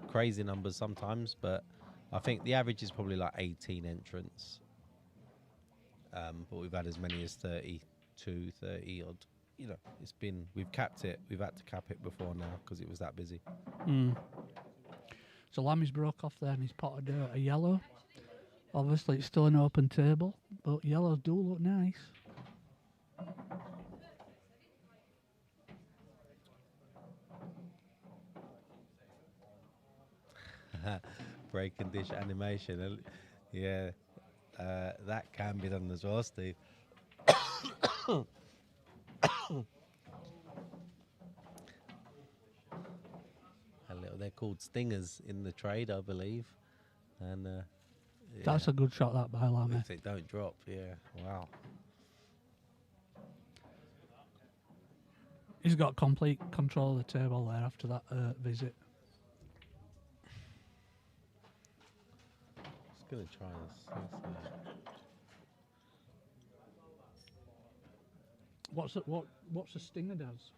Crazy numbers sometimes, but I think the average is probably like 18 entrants. But we've had as many as 32, 30 odd. We've capped it. We've had to cap it before now because it was that busy. So Lammy's broke off there and he's potted a yellow. Obviously, it's still an open table, but yellows do look nice. Break and dish animation. Yeah, that can be done as well, Steve. They're called stingers in the trade, I believe. And that's a good shot, that by Lammy. If they don't drop, yeah. Wow. He's got complete control of the table there after that visit. Just gonna try this. What's a stinger does?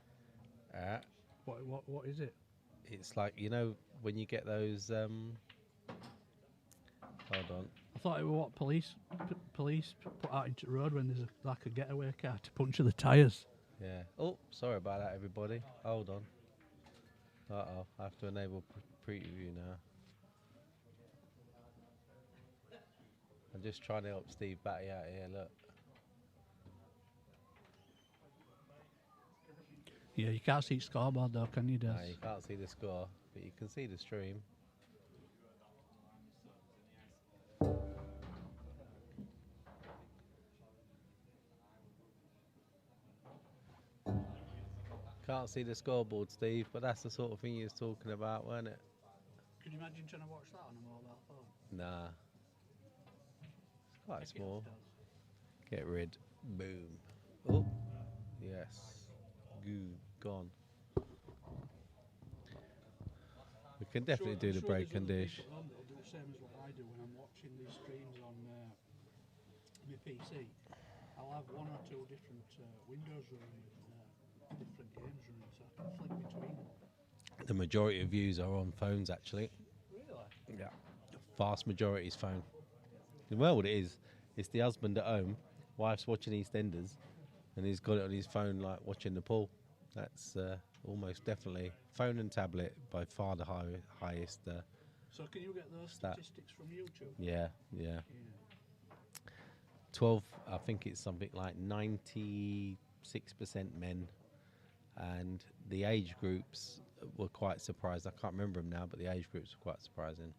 What is it? It's like, when you get those. Hold on. I thought it was what police put out into the road when there's a getaway car to puncture the tyres. Yeah. Oh, sorry about that, everybody. Hold on. I have to enable preview now. just trying to help Steve Batty out here. Look. Yeah, you can't see scoreboard though, can you, Des? No, you can't see the score, but you can see the stream. Can't see the scoreboard, Steve, but that's the sort of thing you was talking about, weren't it? Can you imagine trying to watch that on a mobile phone? Nah. It's quite small. Get rid. Boom. Oh, yes. Goo. Gone. We can definitely do the break and dish. They'll do the same as what I do when I'm watching these streams on my PC. I'll have one or two different windows running with different games running, so I can flick between them. The majority of views are on phones, actually. Really? Yeah. The vast majority is phone. Well, what it is, it's the husband at home, wife's watching EastEnders, and he's got it on his phone, like watching the pool. That's almost definitely phone and tablet by far the highest. So can you get those statistics from YouTube? Yeah. 12, I think it's something like 96% men, and the age groups were quite surprised. I can't remember them now, but the age groups were quite surprising.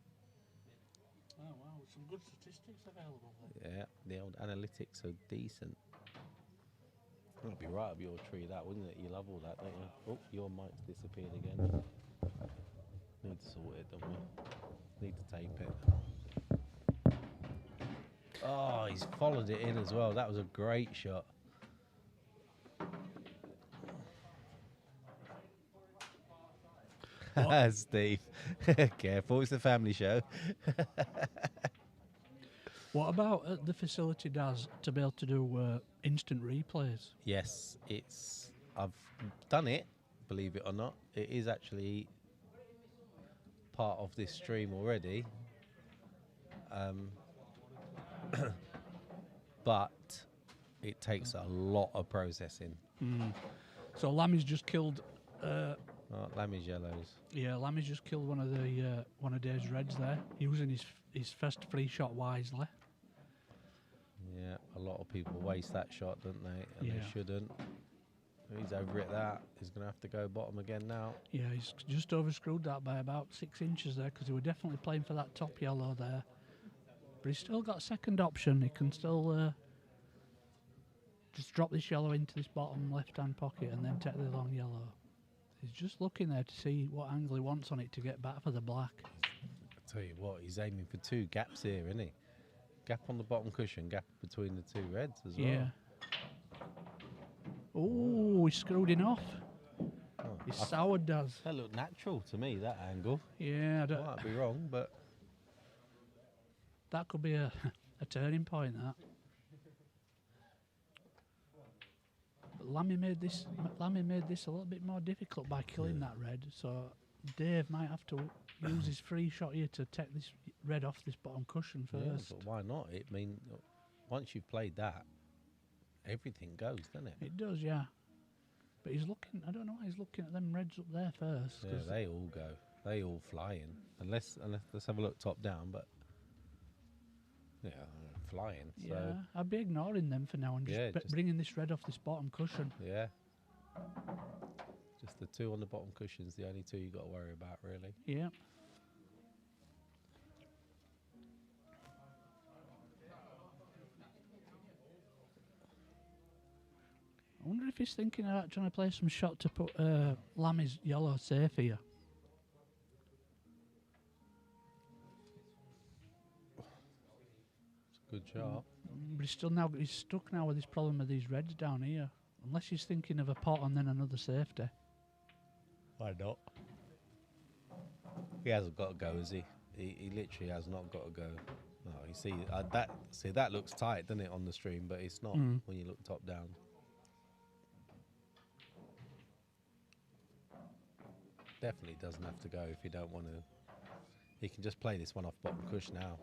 Oh wow, some good statistics available there. Yeah, the old analytics are decent. That'd be right up your tree, that, wouldn't it? You love all that, don't you? Oh, your mic's disappeared again. Need to sort it, don't we? Need to tape it. Oh, he's followed it in as well. That was a great shot. Steve, careful, it's a family show. What about the facility does to be able to do instant replays? Yes, I've done it, believe it or not. It is actually part of this stream already. But it takes a lot of processing. So Lammy's just killed... Lammy's yellows. Yeah, Lammy's just killed one of Dave's reds there, using his first free shot wisely. Yeah, a lot of people waste that shot, don't they? And Yeah. they shouldn't. He's over it that. He's going to have to go bottom again now. Yeah, he's just overscrewed that by about 6 inches there, because he were definitely playing for that top yellow there. But he's still got a second option. He can still just drop this yellow into this bottom left-hand pocket and then take the long yellow. He's just looking there to see what angle he wants on it to get back for the black. I tell you what, he's aiming for 2 gaps here, isn't he? Gap on the bottom cushion, gap between the 2 reds as well. Yeah. Oh, he screwed it off. Oh, He soured does. that looked natural to me, that angle. Yeah, I Might be wrong, but that could be a turning point, that. But Lammy made this a little bit more difficult by killing that red, so Dave might have to use his free shot here to take this red off this bottom cushion first. yeah, but why not? I mean, once you've played that, everything goes, doesn't it? It does, yeah. But he's looking, I don't know why he's looking at them reds up there first. Yeah, they all go. They all fly in. Unless let's have a look top down, but yeah, flying. Yeah, So I'd be ignoring them for now and just, Yeah, just- bringing this red off this bottom cushion. yeah. Just the 2 on the bottom cushions, the only 2 you got to worry about, really. Yeah. I wonder if he's thinking about trying to play some shot to put Lammy's yellow safe here. It's a good shot. But he's stuck now with this problem with these reds down here. Unless he's thinking of a pot and then another safety. Why not? He hasn't got to go, has he? He literally has not got to go. No, you see that looks tight, doesn't it, on the stream? But it's not when you look top down. Definitely doesn't have to go if you don't want to. He can just play this one off bottom cush now.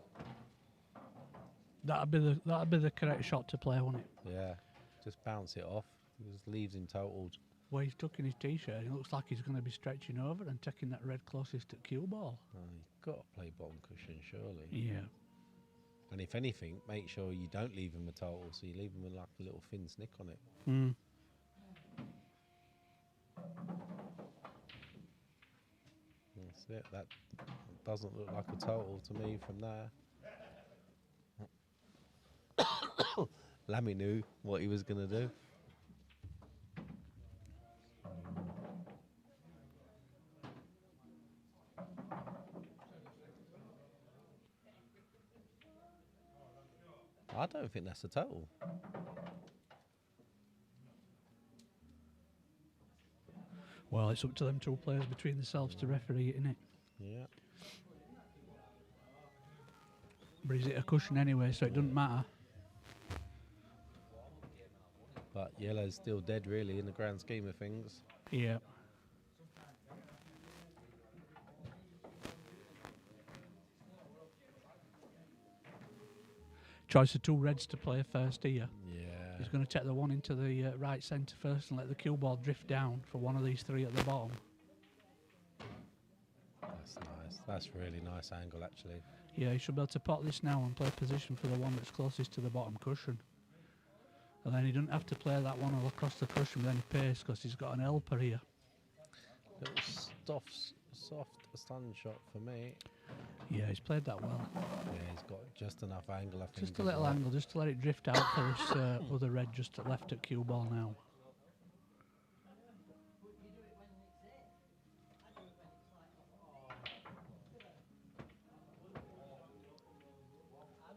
That'd be the correct shot to play, wouldn't it? Yeah, just bounce it off. He just leaves him totaled. Where he's tucking his t-shirt, it looks like he's going to be stretching over and taking that red closest to cue ball. Oh, you've got to play bottom cushion, surely. Yeah. And if anything, make sure you don't leave him a total, so you leave him with like a little thin snick on it. Mm. That's it. That doesn't look like a total to me from there. Lammy knew what he was going to do. I don't think that's a total. Well, it's up to them two players between themselves to referee it, innit? Yeah. But is it a cushion anyway, so it doesn't matter. But yellow's still dead, really, in the grand scheme of things. Yeah. Choice of two reds to play first here. Yeah. He's going to take the one into the right centre first and let the cue ball drift down for one of these three at the bottom. That's nice. That's really nice angle, actually. Yeah, he should be able to pot this now and play position for the one that's closest to the bottom cushion. And then he doesn't have to play that one all across the cushion with any pace because he's got an helper here. Little soft stun shot for me. Yeah, he's played that well. Yeah, he's got just enough angle, I think. Just a little angle, just to let it drift out for this other red just left at cue ball now.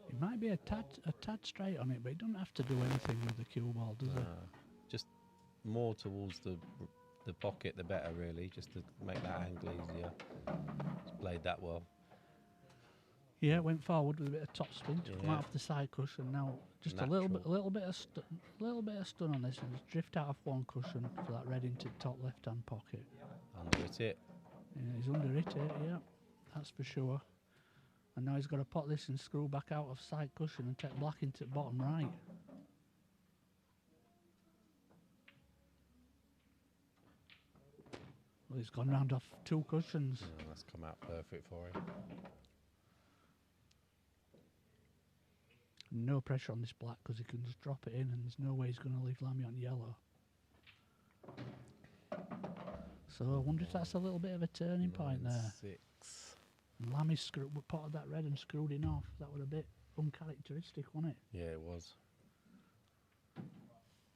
It might be a tad straight on it, but he doesn't have to do anything with the cue ball, does he? Just more towards the pocket, the better, really, just to make that angle easier. He's played that well. Yeah, went forward with a bit of top spin to come out of the side cushion. Now just Natural. a little bit of stun on this, and just drift out of one cushion for that red into top left-hand pocket. Under it. Yeah, he's under it, yeah, that's for sure. And now he's got to pot this and screw back out of side cushion and take black into bottom right. Well, he's gone round off two cushions. Yeah, that's come out perfect for him. No pressure on this black because he can just drop it in, and there's no way he's going to leave Lammy on yellow. So I wonder if that's a little bit of a turning point there. 6. And Lammy potted that red and screwed it off. That was a bit uncharacteristic, wasn't it? Yeah, it was.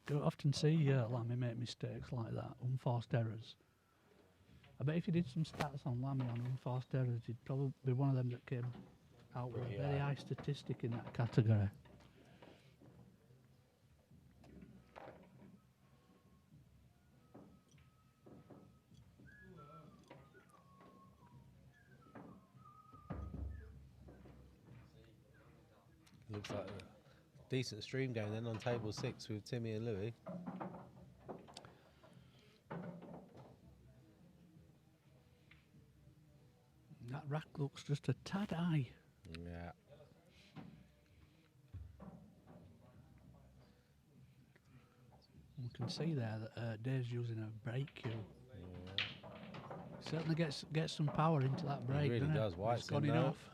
Don't often see Lammy make mistakes like that, unforced errors. I bet if you did some stats on Lammy on unforced errors, he'd probably be one of them that came out with a very high statistic in that category. Looks like a decent stream going then on table 6 with Timmy and Louis. That rack looks just a tad high. Yeah. We can see there that Dave's using a brake cue. Yeah. Certainly gets some power into that brake. It really doesn't does. it? White's It's gone in now. enough.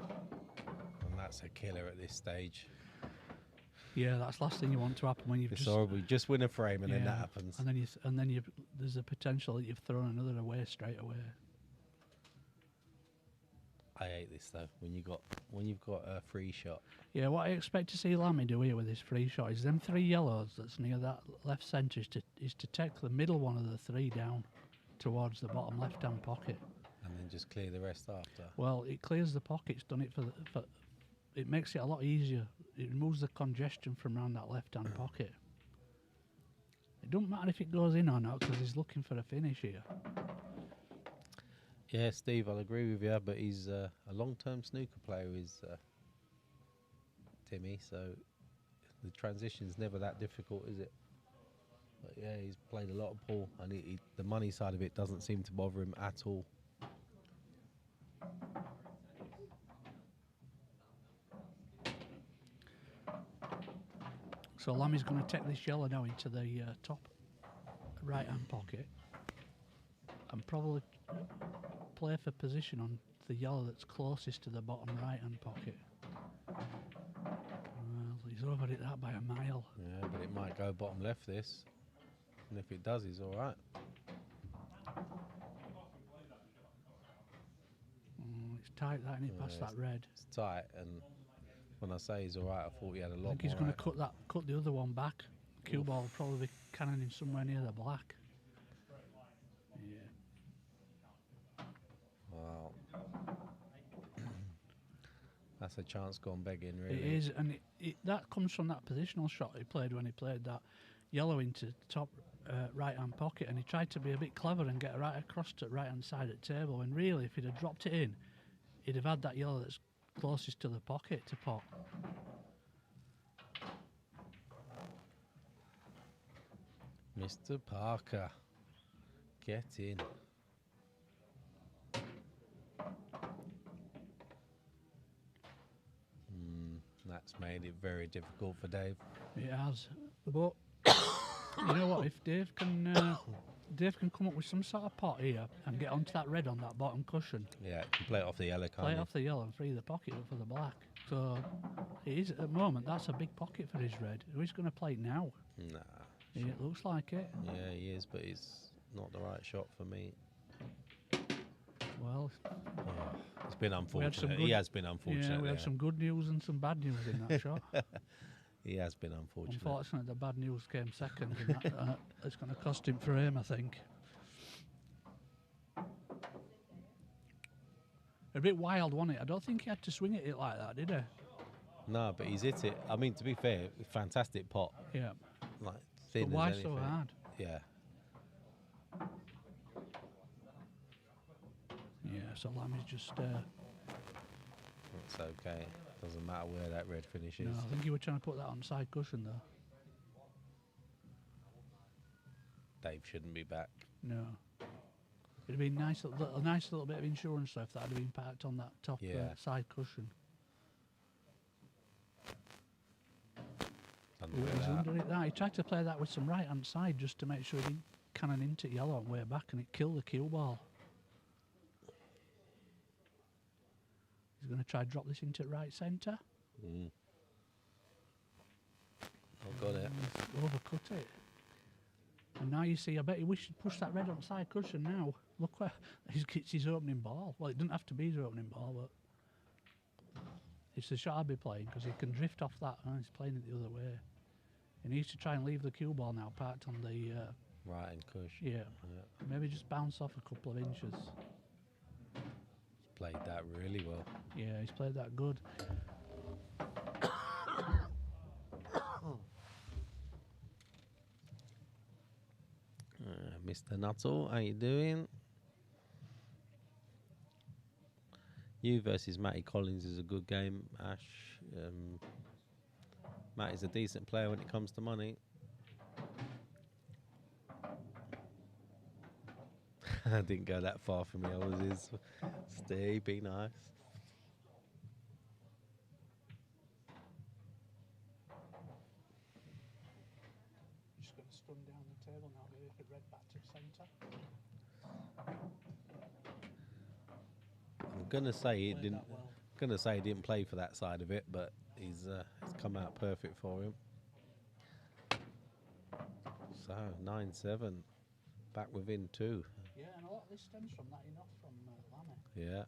And that's a killer at this stage. Yeah, that's the last thing you want to happen when you've It's just horrible. You just win a frame and then that happens. And then there's a potential that you've thrown another away straight away. I hate this though. When you've got a free shot. Yeah, what I expect to see Lammy do here with this free shot is them three yellows that's near that left centre is to take the middle one of the three down towards the bottom left-hand pocket. And then just clear the rest after. Well, it clears the pocket. It's done it for it makes it a lot easier. It removes the congestion from around that left-hand pocket. It doesn't matter if it goes in or not because he's looking for a finish here. Yeah, Steve, I'll agree with you, but he's a long-term snooker player, is Timmy, so the transition's never that difficult, is it? But yeah, he's played a lot of pool, and the money side of it doesn't seem to bother him at all. So Lammy's going to take this yellow now into the top right-hand pocket and probably play for position on the yellow that's closest to the bottom right-hand pocket. Well, he's over it that by a mile. Yeah, but it might go bottom left this. And if it does, he's all right. It's tight, that, isn't it, past that red? It's tight, and when I say he's all right, I thought he had a lot more. I think he's going to cut the other one back. Cue ball will probably be cannoning somewhere near the black. Yeah. Wow. That's a chance gone begging, really. It is, and that comes from that positional shot he played when he played that yellow into the top right-hand pocket, and he tried to be a bit clever and get right across to the right-hand side of the table, when really, if he'd have dropped it in, he'd have had that yellow that's closest to the pocket to pot. Mr. Parker, get in. That's made it very difficult for Dave. It has, but you know what? If Dave can come up with some sort of pot here and get onto that red on that bottom cushion. Yeah, can play it off the yellow, can't Play it he? off the yellow and free the pocket up for the black. So it is at the moment. That's a big pocket for his red. Who's going to play it now? Nah. Yeah, it looks like it. Yeah, he is, but he's not the right shot for me. Well, it's been unfortunate. He has been unfortunate. Yeah, we had some good news and some bad news in that shot. He has been unfortunate. Unfortunately, the bad news came second, and that, it's going to cost him frame, I think. A bit wild, wasn't it? I don't think he had to swing at it like that, did he? No, but he's hit it. I mean, to be fair, fantastic pot. Yeah. Like thin But why as anything. so hard? Yeah. Yeah, so Lammy's just... It's okay. Doesn't matter where that red finishes. No, I think you were trying to put that on side cushion, though. Dave shouldn't be back. No. It'd be a nice little bit of insurance, though, if that had been parked on that top side cushion. He's under it. He tried to play that with some right-hand side just to make sure he didn't cannon into yellow and way back, and it killed the cue ball. He's going to try to drop this into right centre. I've got it. Overcut it. And now you see, I bet he wished he'd push that red on side cushion now. Look where it's his opening ball. Well, it doesn't have to be his opening ball, but it's the shot I'll be playing, because he can drift off that. And he's playing it the other way. He needs to try and leave the cue ball now parked on the right and cush. Yeah. Maybe just bounce off a couple of inches. He's played that really well. Yeah, he's played that good. Mr. Nuttall, how you doing? You versus Matty Collins is a good game, Ash. Matty's a decent player when it comes to money. I didn't go that far for me. I was his. Stay, be nice. Just going to stun down the table now, get it red back to centre. I'm gonna say he didn't. Gonna say he didn't play for that side of it, but he's come out perfect for him. So 9-7, back within 2. Yeah, and a lot of this stems from that enough from Lammy. Yeah.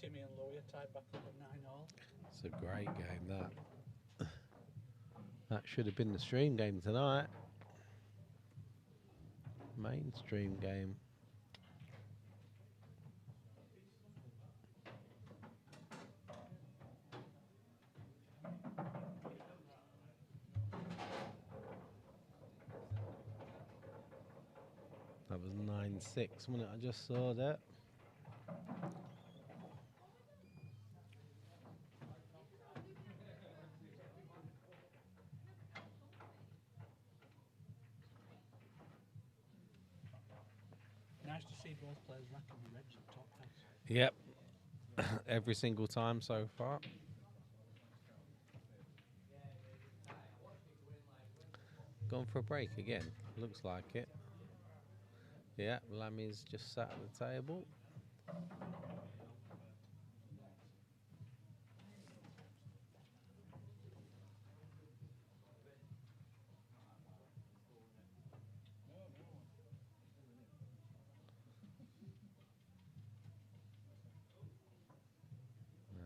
Timmy and Lawyer tied back up at 9-all. It's a great game, that. That should have been the stream game tonight. Mainstream game. That was 9-6, wasn't it? I just saw that. both players racking the reds at top pass. Yep. Every single time so far. Gone for a break again. Looks like it. Yeah, Lammy's just sat at the table.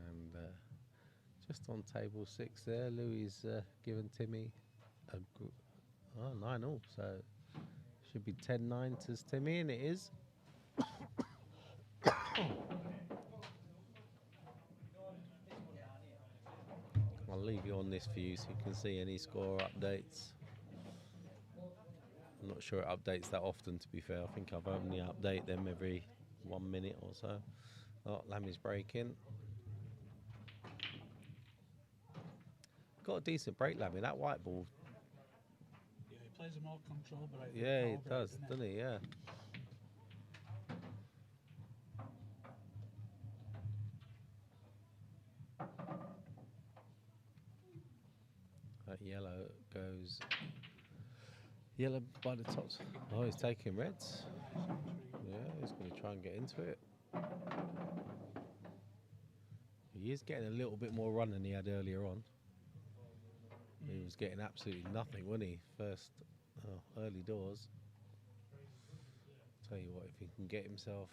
And just on table 6 there, Louis given Timmy a 9-all, so should be 10-9 to Timmy, and it is. I'll leave you on this view so you can see any score updates. I'm not sure it updates that often, to be fair. I think I've only update them every 1 minute or so. Oh, Lammy's breaking. Got a decent break, Lammy. That white ball. Yeah, he plays a more controlled break. Yeah, he does, doesn't he? Yeah. That yellow goes. Yellow by the tops. Oh, he's taking reds. Yeah, he's going to try and get into it. He is getting a little bit more run than he had earlier on. He was getting absolutely nothing, wasn't he? First, early doors. Tell you what, if he can get himself,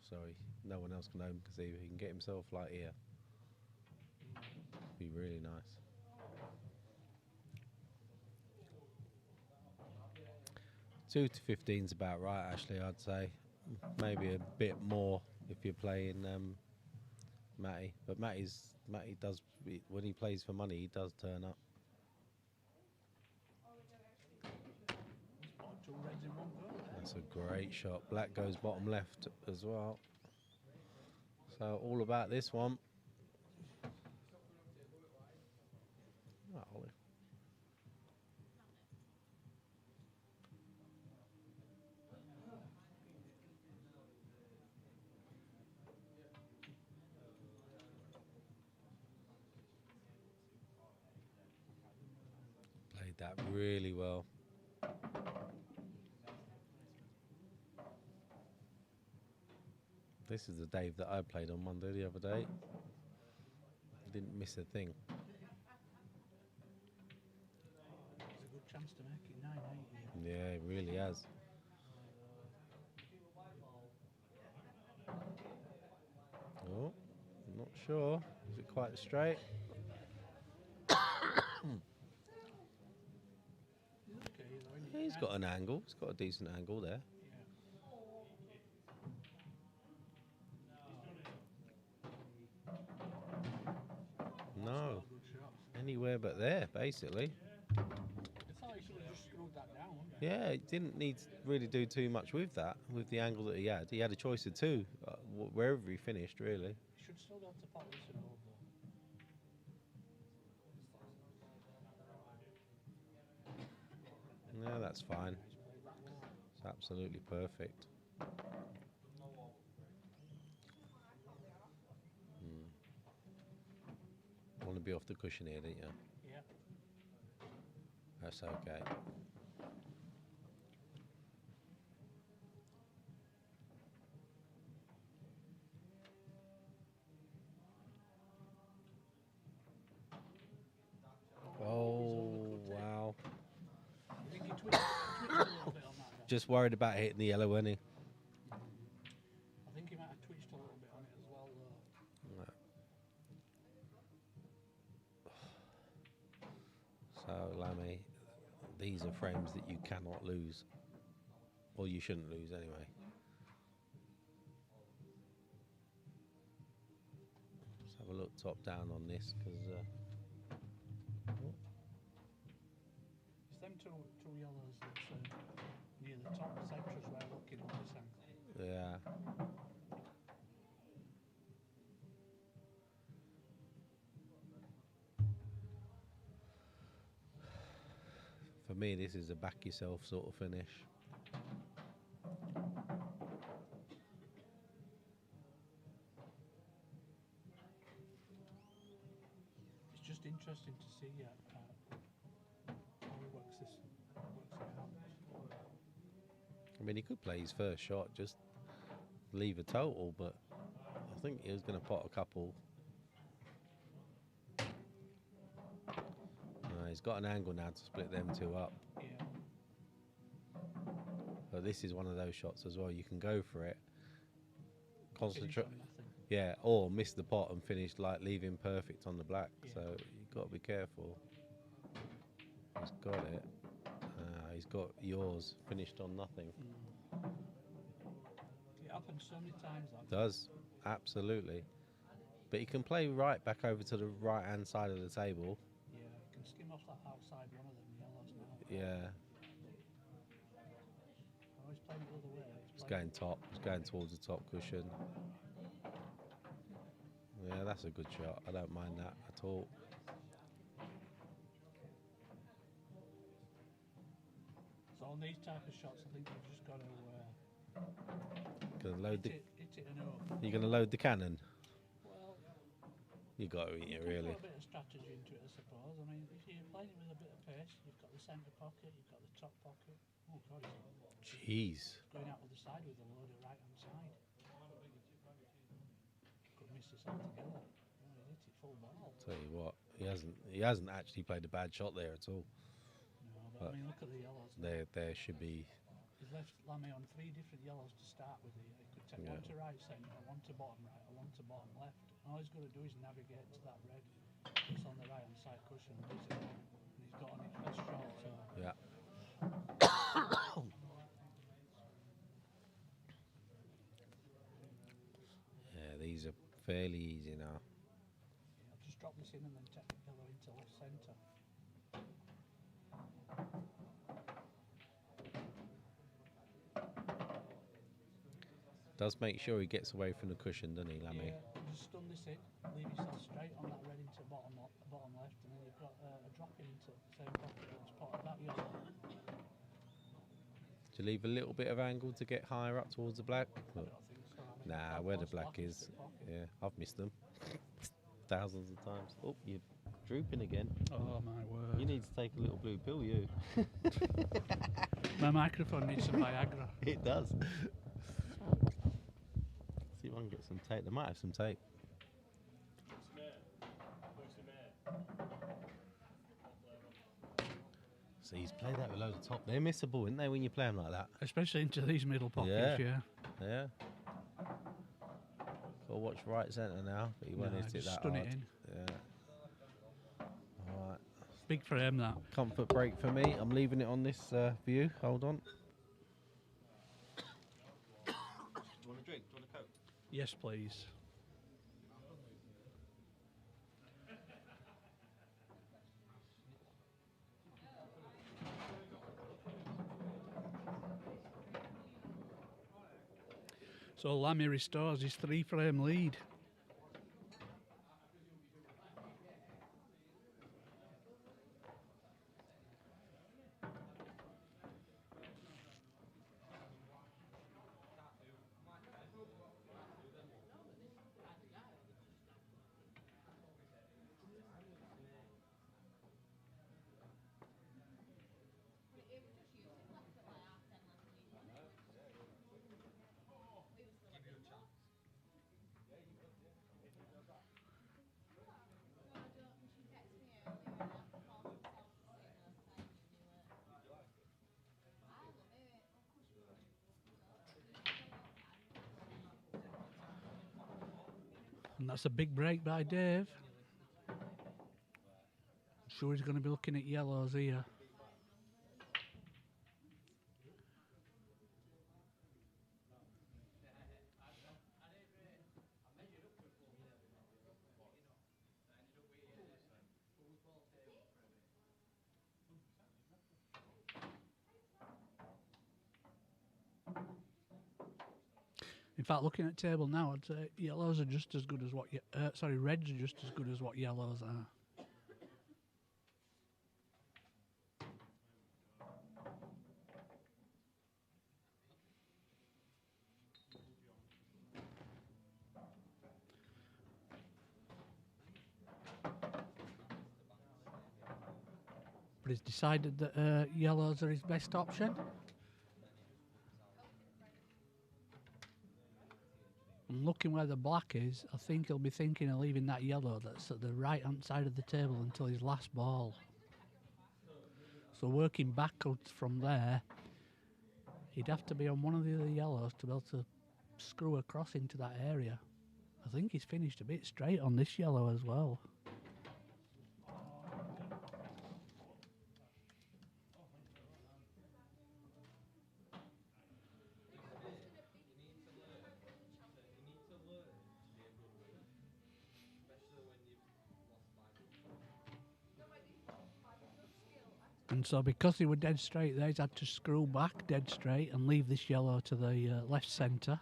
sorry, no one else can own because he can get himself like here, be really nice. 2 to 15's about right, actually. I'd say maybe a bit more if you're playing Matty, but Matty does, when he plays for money, he does turn up. That's a great shot. Black goes bottom left as well. So all about this one. Oh. Played that really well. This is the Dave that I played on Monday the other day. Didn't miss a thing. It's a good chance to make it 9-8 here. Yeah, it really has. Oh, I'm not sure. Is it quite straight? He's got an angle. He's got a decent angle there. No. Anywhere but there, basically. I thought he should have just screwed that down. Yeah, it didn't need to really do too much with that, with the angle that he had. He had a choice of two, wherever he finished, really. He should still be able to pop this in over. No, that's fine. It's absolutely perfect. Want to be off the cushion here, didn't you? Yeah. That's okay. Oh, wow. I think he twitched a little bit on that. Just worried about hitting the yellow, wasn't he? I think he might have twitched a little bit on it as well, though. So, Lammy, these are frames that you cannot lose. Or you shouldn't lose anyway. Let's have a look top down on this, because... It's them two yellows that's near the top sectors where looking at this angle. yeah. For me, this is a back yourself sort of finish. just interesting to see how he works it out. I mean, he could play his first shot, just leave a total, but I think he was going to pot a couple. He's got an angle now to split them two up. Yeah. But this is one of those shots as well. You can go for it, concentrate, Finish on nothing. yeah, or miss the pot and finish like leaving perfect on the black. Yeah. So you've got to be careful. He's got it. He's got yours finished on nothing. It happens so many times. That Does, absolutely. But he can play right back over to the right hand side of the table. Yeah, you can skim off that outside one of them yellows now. Yeah, Oh, he's playing it the other way. he's going top. He's going towards the top cushion. Yeah, that's a good shot. I don't mind that at all. So on these type of shots, I think you've just got to Gonna load hit it and over. You're gonna load the cannon. Well, You got to eat you it, can really. put a bit of strategy into it, I suppose. I mean, if you're playing it with a bit of pace, you've got the centre pocket, you've got the top pocket. Oh God, Jeez. he's going out with the side with a load of right hand side. Could miss this altogether. Oh, he hit it full ball. Tell you what, he hasn't actually played a bad shot there at all. No, but I mean, look at the yellows. There should be. He's left Lammy on 3 different yellows to start with here. He could take one to right centre, one to bottom right, and one to bottom left. And all he's got to do is navigate to that red that's on the right hand side cushion. And he's got on it first shot. So Yeah. Yeah, these are fairly easy now. yeah, I'll just drop this in and then take the yellow into left centre. Does make sure he gets away from the cushion, doesn't he, Lammy? Yeah, just stun this in, leave yourself straight on that red into bottom left, and then you've got a drop in into the same pocket as part of that yellow. Do you leave a little bit of angle to get higher up towards the black? I don't think so. I think Nah, that where the close black black is. the pocket. Yeah, I've missed them thousands of times. Oh, you're drooping again. Oh my word. You need to take a little blue pill, you. My microphone needs some Viagra. It does. See if I can get some tape. They might have some tape. So he's played that with loads of top. They're missable, aren't they, when you play them like that? Especially into these middle pockets, yeah. Yeah. Got to watch right centre now, but he won't No, hit it just that stun hard. it in. Yeah. All right. Big for him, that. Comfort break for me. I'm leaving it on this view. Hold on. Do you want a drink? Do you want a Coke? Yes, please. So Lammy restores his 3-frame lead. And that's a big break by Dave. Sure he's going to be looking at yellows here. In fact, looking at table now, I'd say yellows are just as good as what reds are just as good as what yellows are. But he's decided that yellows are his best option. And looking where the black is, I think he'll be thinking of leaving that yellow that's at the right-hand side of the table until his last ball. So working backwards from there, he'd have to be on one of the other yellows to be able to screw across into that area. I think he's finished a bit straight on this yellow as well. And so because he were dead straight there, he's had to screw back dead straight and leave this yellow to the left centre.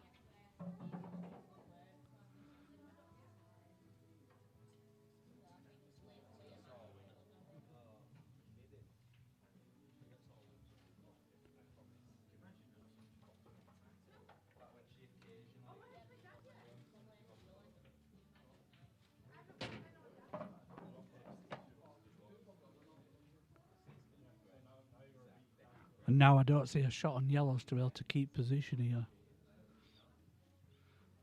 And now I don't see a shot on yellows to be able to keep position here.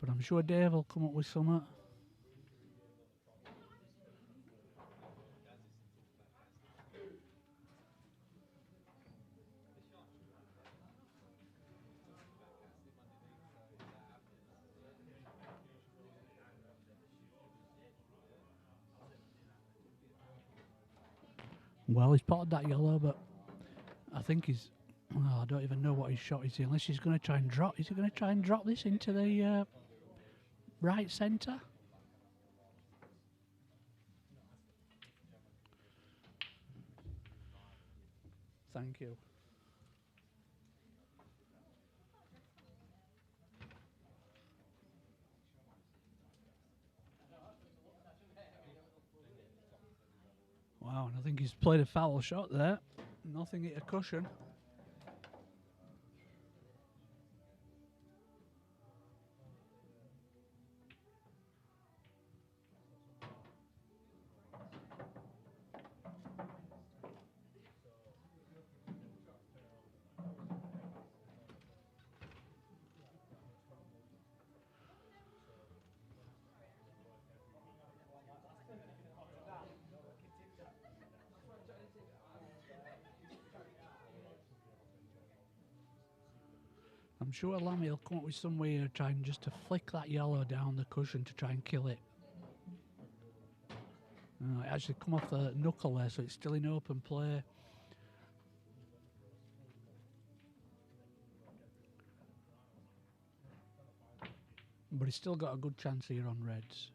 But I'm sure Dave will come up with something. Well, he's potted that yellow, but I think he's... Oh, I don't even know what his shot is unless he's going to try and drop... Is he going to try and drop this into the right centre? Thank you. Wow, and I think he's played a foul shot there. Nothing hit a cushion. I'm sure Lammy will come up with some way of trying just to flick that yellow down the cushion to try and kill it. It actually come off the knuckle there, so it's still in open play. But he's still got a good chance here on reds.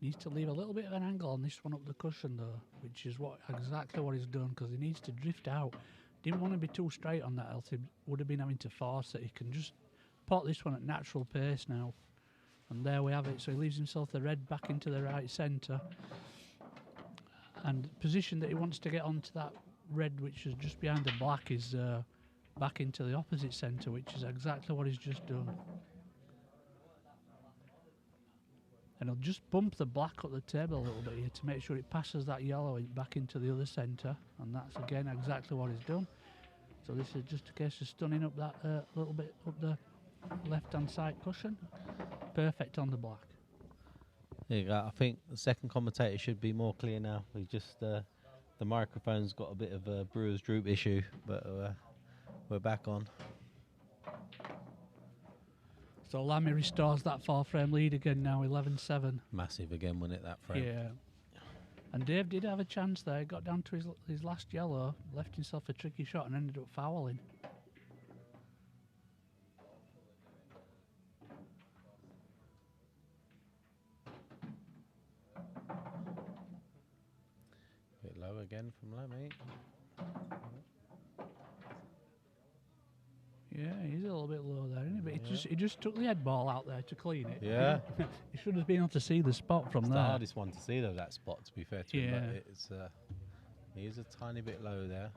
Needs to leave a little bit of an angle on this one up the cushion though, which is exactly what he's done, because he needs to drift out. Didn't want to be too straight on that, else he would have been having to force it. He can just pot this one at natural pace now. And there we have it. So he leaves himself the red back into the right centre. And the position that he wants to get onto that red, which is just behind the black, is back into the opposite centre, which is exactly what he's just done. And he'll just bump the black up the table a little bit here to make sure it passes that yellow back into the other centre. And that's, again, exactly what he's done. So this is just a case of stunning up that little bit up the left-hand side cushion. Perfect on the black. There you go. I think the second commentator should be more clear now. We just the microphone's got a bit of a Brewers droop issue, but we're back on. So Lammy restores that 4-frame lead again now, 11-7. Massive again, wasn't it, that frame? Yeah. And Dave did have a chance there. Got down to his last yellow, left himself a tricky shot and ended up fouling. Bit low again from Lammy. Yeah, he's a little bit low there, isn't he? But he just took the head ball out there to clean it. Yeah. He should have been able to see the spot from it's there. the hardest one to see, though, that spot, to be fair to him. But it's, he is a tiny bit low there.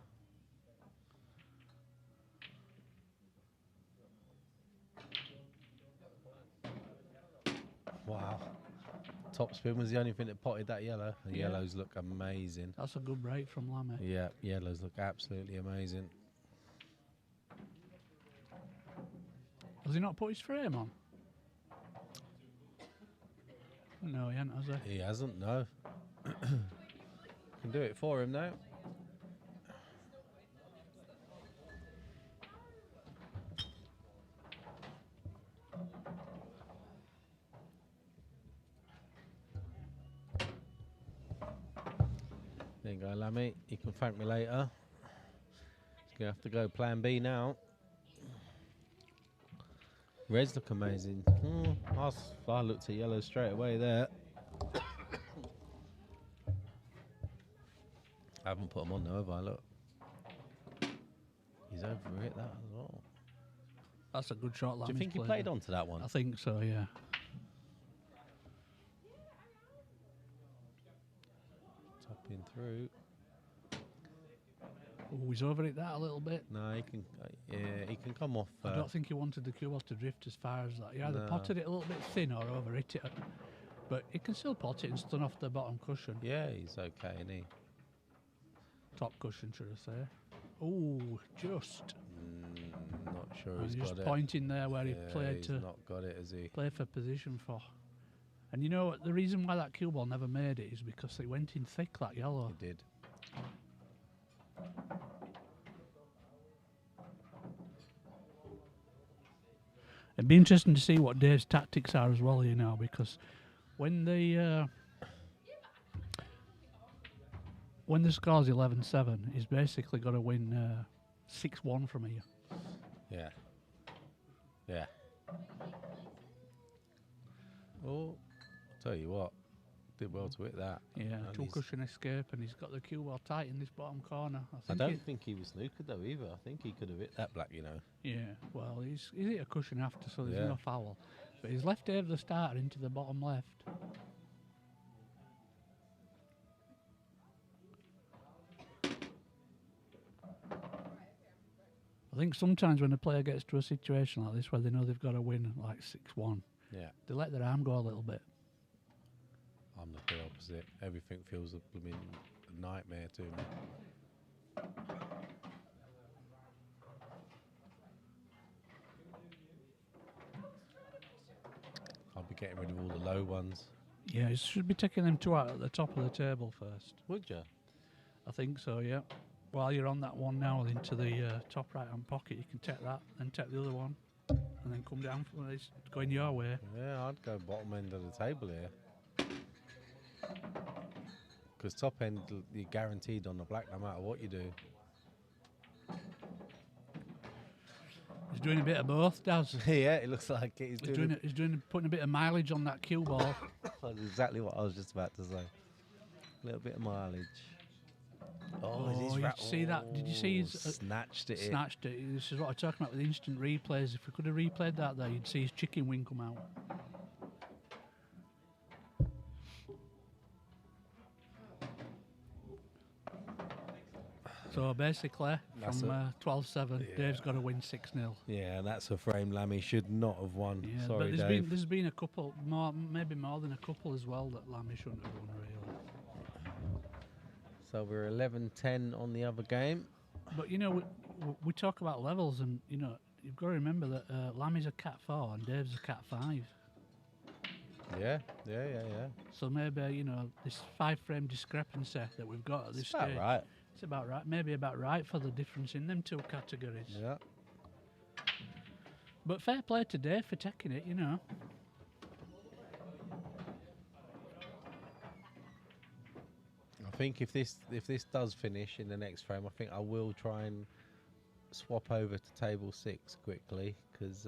Wow. top spin was the only thing that potted that yellow. The Yeah. yellows look amazing. That's a good break from Lammy. Yeah, yellows look absolutely amazing. Has he not put his frame on? No, he hasn't, has he? He hasn't, no. Can do it for him though. There you go, Lammy. You can thank me later. He's going to have to go plan B now. Reds look amazing. I looked at yellow straight away there. I haven't put them on though, have I? Look. He's over it, that as well. That's a good shot, Lammy's Do you think he played onto that one? I think so, yeah. Topping through. Oh, he's over it that a little bit. No, he can. Yeah, he can come off. I don't think he wanted the cue ball to drift as far as that. He either No. potted it a little bit thin or over hit it. But he can still pot it and stun off the bottom cushion. Yeah, he's okay, isn't he? Top cushion, should I say. Oh, just. Not sure And he's just got it. pointing there where he played he's to not got it, has he? play for position for. And you know what? The reason why that cue ball never made it is because it went in thick, that yellow. He did. It'd be interesting to see what Dave's tactics are as well, you know, because when the score's 11-7, he's basically got to win 6-1 from here. Yeah. Yeah. Oh, tell you what, did well to hit that. Yeah, And two he's- cushion escape, and he's got the cue ball tight in this bottom corner. I don't think he was snookered though either. I think he could have hit that black, you know. Yeah, well, he's hit a cushion after, so there's Yeah. no foul. But he's left over the starter into the bottom left. I think sometimes when a player gets to a situation like this where they know they've got to win like 6-1, Yeah. they let their arm go a little bit. I'm the opposite. Everything feels a blooming nightmare to me. I'll be getting rid of all the low ones. Yeah, he should be taking them two out at the top of the table first. Would you? I think so, yeah. While you're on that one now into the top right-hand pocket, you can take that, then take the other one, and then come down from it's going your way. Yeah, I'd go bottom end of the table here. Because top end, you're guaranteed on the black no matter what you do. He's doing a bit of both, Daz. Yeah, it looks like it. He's putting a bit of mileage on that cue ball. That's exactly what I was just about to say. A little bit of mileage. Oh, you see that? Did you see his snatched it? Snatched it. This is what I'm talking about with instant replays. If we could have replayed that there, you'd see his chicken wing come out. So basically, That's from 12-7, Yeah. Dave's got to win 6-0. Yeah, and that's a frame Lammy should not have won. Yeah, Sorry, but Dave. there's been a couple, maybe more than a couple as well that Lammy shouldn't have won really. So we're 11-10 on the other game. But you know, we talk about levels, and you know, you've got to remember that Lammy's a cat 4 and Dave's a cat 5. Yeah. So maybe you know this 5-frame discrepancy that we've got at this It's about stage. right. It's about right, maybe about right for the difference in them two categories. Yeah. But fair play to Dave for taking it, you know. I think if this does finish in the next frame, I think I will try and swap over to table 6 quickly because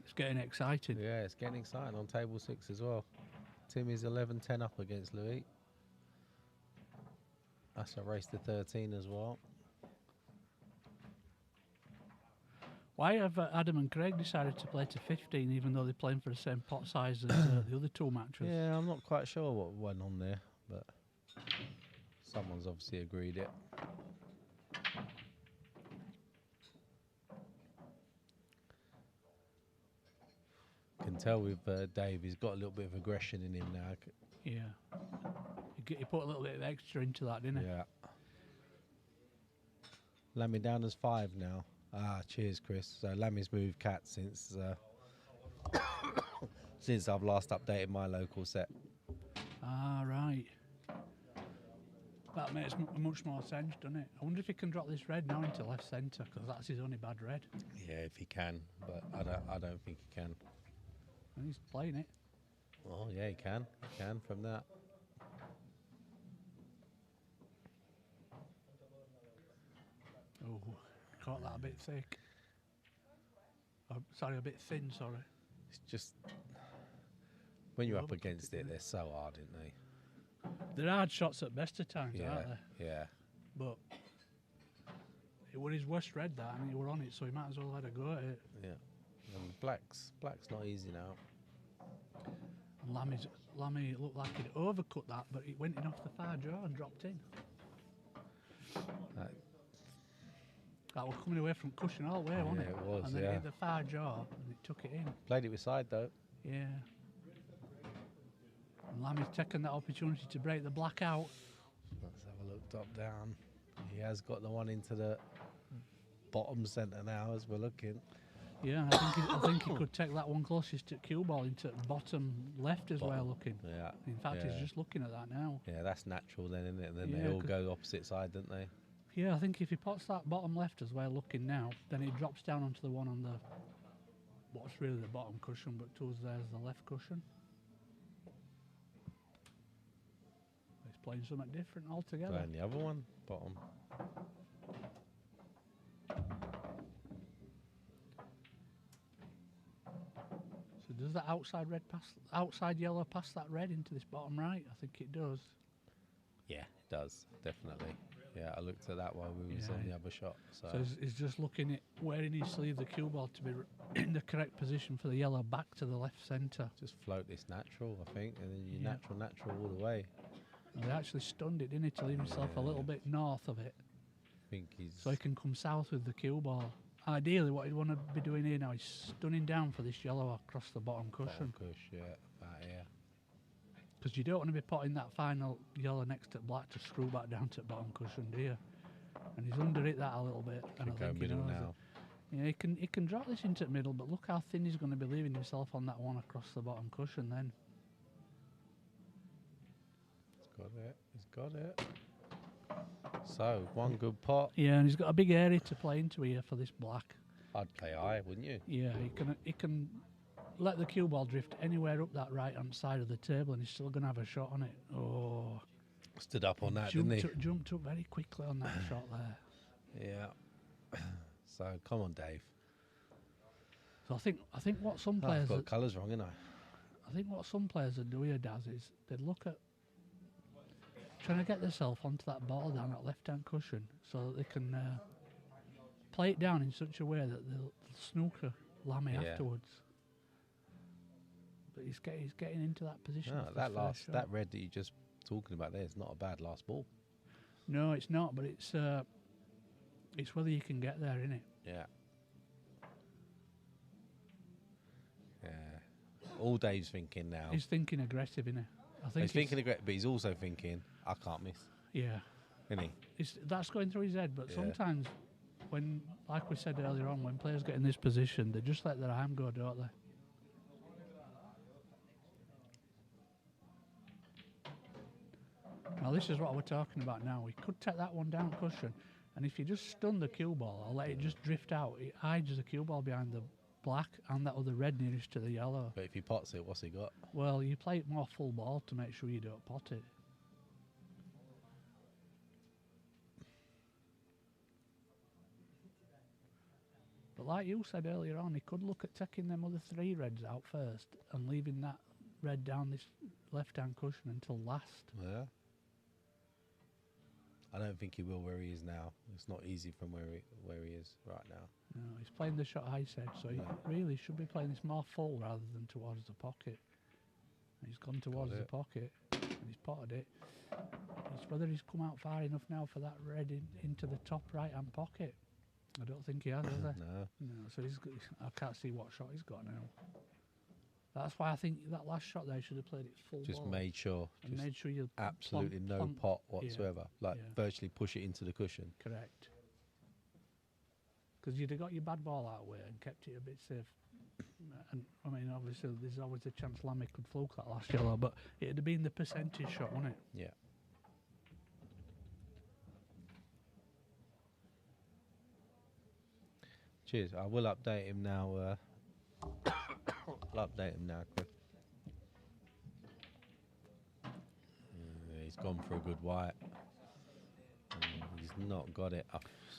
It's getting exciting. yeah, it's getting exciting on table 6 as well. Timmy's 11-10 up against Louis. That's a race to 13 as well. Why have Adam and Craig decided to play to 15 even though they're playing for the same pot size as the other two matches? Yeah, I'm not quite sure what went on there, but someone's obviously agreed it. Can can tell with Dave, he's got a little bit of aggression in him now. Yeah. He put a little bit of extra into that, didn't he? Yeah. Lammy down as 5 now. Ah, cheers, Chris. So Lammy's moved cat since since I've last updated my local set. Ah, right. That makes much more sense, doesn't it? I wonder if he can drop this red now into left centre, because that's his only bad red. Yeah, if he can, but I don't think he can. And he's playing it. Oh yeah, he can. He can from that. Oh, caught that a bit thick. Oh, sorry, a bit thin, sorry. It's just when you're up against it, they're so hard, aren't they? They're hard shots at best of times, Yeah, aren't they? yeah. But it was his worst red, that, and he were on it, so he might as well had a go at it. Yeah. And black's not easy now. And Lammy looked like he'd overcut that, but it went in off the far jaw and dropped in. That was coming away from cushion all the way, wasn't it? Yeah, it was, and then yeah. it hit the far jaw and it took it in. Played it with side though. Yeah. And Lammy's taken that opportunity to break the black out. Let's have a look top down. He has got the one into the bottom centre now as we're looking. Yeah, I think he could take that one closest to cue ball into bottom left as well looking. Yeah. In fact, yeah. he's just looking at that now. Yeah, that's natural then, isn't it? And then Yeah, they all go opposite side, don't they? Yeah, I think if he pots that bottom left as well looking now, then he drops down onto the one on the, what's really the bottom cushion, but towards there's the left cushion. He's playing something different altogether. Playing the other one, bottom. So does that outside yellow pass that red into this bottom right? I think it does. Yeah, it does, definitely. Yeah, I looked at that while we was on the other shot. So, he's just looking at where he needs to leave the cue ball to be in the correct position for the yellow back to the left centre. just float this natural, I think, and then you natural all the way. And he actually stunned it, didn't he, to leave himself a little bit north of it. I think he's... So he can come south with the cue ball. Ideally, what he'd want to be doing here now is stunning down for this yellow across the bottom cushion. yeah, about here. Because you don't want to be potting that final yellow next to black to screw back down to the bottom cushion, do you? And he's under it that a little bit. And I think he knows now. Yeah, he can drop this into the middle, but look how thin he's going to be leaving himself on that one across the bottom cushion then. He's got it. So, one good pot. Yeah, and he's got a big area to play into here for this black. I'd play high, wouldn't you? Yeah, he can let the cue ball drift anywhere up that right-hand side of the table and he's still going to have a shot on it. Oh. Stood up on that, didn't he? Jumped up very quickly on that shot there. Yeah. So, come on, Dave. So I think what some players... I've got colours wrong, ain't I? I think what some players would do here, Daz, is they'd look at trying to get themselves onto that ball down that left-hand cushion so that they can play it down in such a way that they'll snooker Lammy afterwards. But he's getting into that position. No, that red that you just talking about there is not a bad last ball. No, it's not, but it's whether you can get there, innit? Yeah. Yeah. All Dave's thinking now. He's thinking aggressive, innit? I think he's thinking aggressive, but he's also thinking, I can't miss. Yeah. Isn't he? That's going through his head, but sometimes when, like we said earlier on, when players get in this position, they just let their arm go, don't they? Now this is what we're talking about now. We could take that one down cushion, and if you just stun the cue ball or let it just drift out, it hides the cue ball behind the black and that other red nearest to the yellow. But if he pots it, what's he got? Well, you play it more full ball to make sure you don't pot it. But like you said earlier on, he could look at taking them other 3 reds out first and leaving that red down this left-hand cushion until last. Yeah. I don't think he will where he is now. It's not easy from where he is right now. No, he's playing the shot I said, so he really should be playing this more full rather than towards the pocket. And he's gone towards the pocket and he's potted it. It's whether he's come out far enough now for that red into the top right-hand pocket. I don't think he has he? No. No, so I can't see what shot he's got now. That's why I think that last shot there should have played it full Just ball. made sure. And Just made sure you absolutely no plonk. pot Yeah, whatsoever. Like yeah. virtually push it into the cushion. Correct. Because you'd have got your bad ball out of the way and kept it a bit safe. And I mean, obviously, there's always a chance Lammy could fluke that last yellow, but it'd have been the percentage shot, wouldn't it? Yeah. Cheers. I will update him now. I'll update him now, Chris. He's gone for a good white. He's not got it.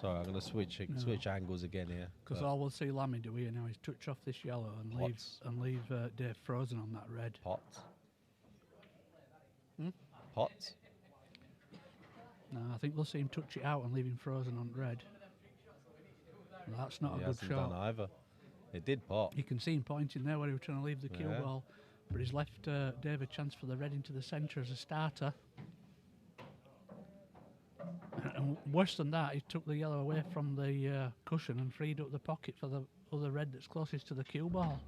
Sorry, I'm going to switch angles again here. Because all we'll see Lammy do here now is touch off this yellow and leave Dave frozen on that red. Pots. Hmm? Pots. No, I think we'll see him touch it out and leave him frozen on red. That's not a good shot. Done either. It did pot. You can see him pointing there where he was trying to leave the cue ball, but he's left Dave a chance for the red into the centre as a starter. And worse than that, he took the yellow away from the cushion and freed up the pocket for the other red that's closest to the cue ball.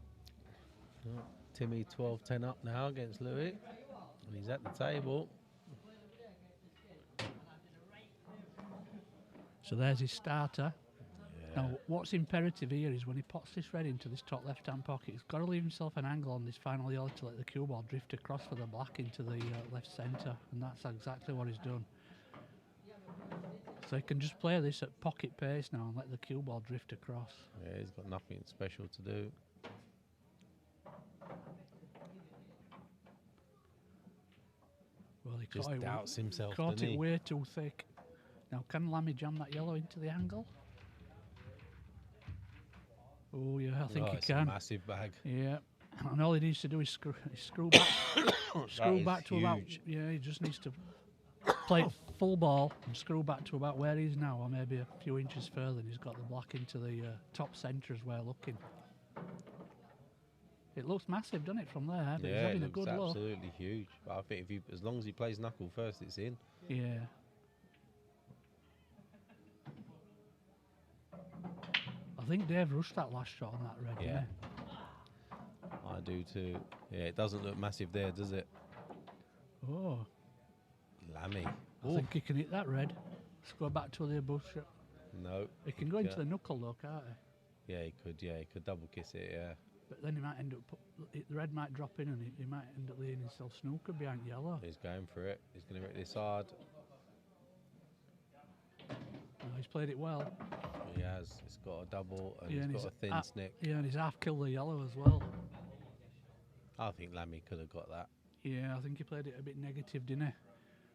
Oh, Timmy 12-10 up now against Louis, and he's at the table. So there's his starter. Yeah. Now, what's imperative here is when he pots this red into this top left-hand pocket, he's got to leave himself an angle on this final yellow to let the cue ball drift across for the black into the left centre, and that's exactly what he's done. So he can just play this at pocket pace now and let the cue ball drift across. Yeah, he's got nothing special to do. Well, he Just doubts himself, caught doesn't it he? way too thick. Now, can Lammy jam that yellow into the angle? Oh, yeah, I think he It's can. a massive bag. Yeah, and all he needs to do is screw back, screw back to about. huge. Yeah, he just needs to play it full ball and screw back to about where he is now, or maybe a few inches further. And he's got the black into the top centre as we're looking. It looks massive, doesn't it, from there? But he's Yeah, having it a good looks look. absolutely huge. But I think as long as he plays knuckle first, it's in. Yeah. I think Dave rushed that last shot on that red. Yeah. Didn't I do too. Yeah, it doesn't look massive there, does it? he? Oh, Lammy. I think he can hit that red. Let's go back to the above shot. No. He can go into the knuckle though, can't he? Yeah, he could. Yeah, he could double kiss it. Yeah. But then he might end up, the red might drop in and he might end up laying himself snooker behind yellow. He's going for it. He's going to hit this hard. Oh, he's played it well. He has. It's got a double and Yeah, and he's got a thin snick. Yeah, and he's half killed the yellow as well. I think Lammy could have got that. Yeah, I think he played it a bit negative, didn't he?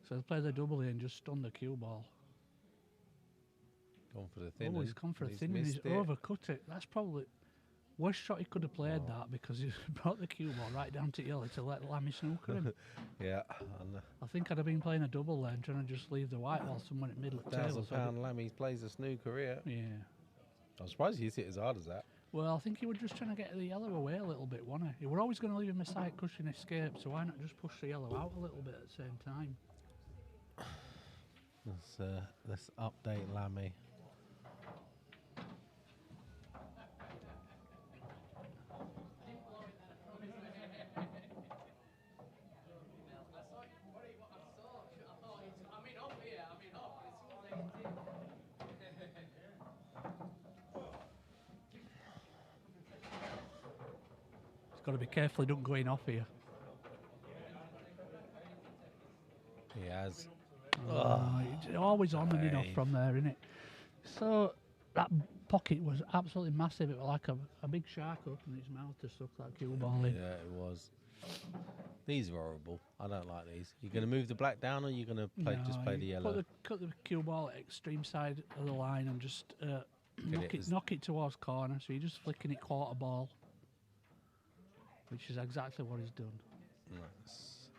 So he played the double here and just stunned the cue ball. Gone for the thin. Oh, he's gone for a thin and he's overcut it. That's probably worst shot he could have played that because he brought the cue ball right down to yellow to let Lammy snooker him. Yeah. I think I'd have been playing a double then, trying to just leave the white ball somewhere in the middle of the table. £1,000 Lammy plays a snooker here. Yeah. I'm surprised he hit it as hard as that. Well, I think he was just trying to get the yellow away a little bit, wasn't he? He were always going to leave him a side cushion escape, so why not just push the yellow out a little bit at the same time? Let's update Lammy. Got to be careful he don't go in off here. He has. It's always on and in off from there, isn't it? So that pocket was absolutely massive. It was like a big shark opening its mouth to suck that cue ball in. Yeah, it was. These are horrible. I don't like these. You're going to move the black down, or you're going to play the yellow? Cut the cue ball at extreme side of the line and just knock it towards corner. So you're just flicking it quarter ball, which is exactly what he's done. Nice.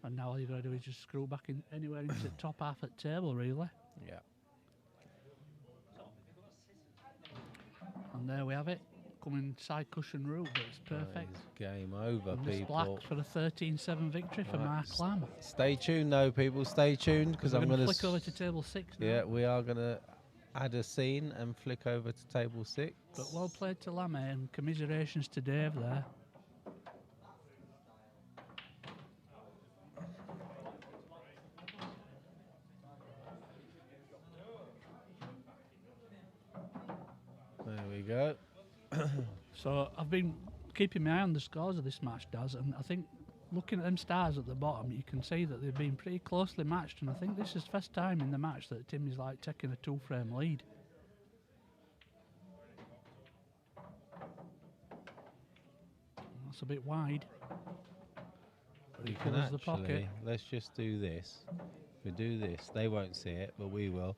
And now all you got to do is just screw back in anywhere into the top half at the table, really. Yeah. And there we have it. Coming side cushion route, but it's perfect. Game over, and this people. black for a 13-7 victory for Mark Lamb. Stay tuned, though, people. Stay tuned, because I'm going to flick over to table 6 now. Yeah, we are going to add a scene and flick over to table 6. But well played to Lamb, and commiserations to Dave there. So I've been keeping my eye on the scores of this match, Daz, and I think looking at them stars at the bottom, you can see that they've been pretty closely matched, and I think this is the first time in the match that Timmy's like taking a 2-frame lead. That's a bit wide. You can covers the pocket. actually, let's just do this. If we do this, they won't see it, but we will.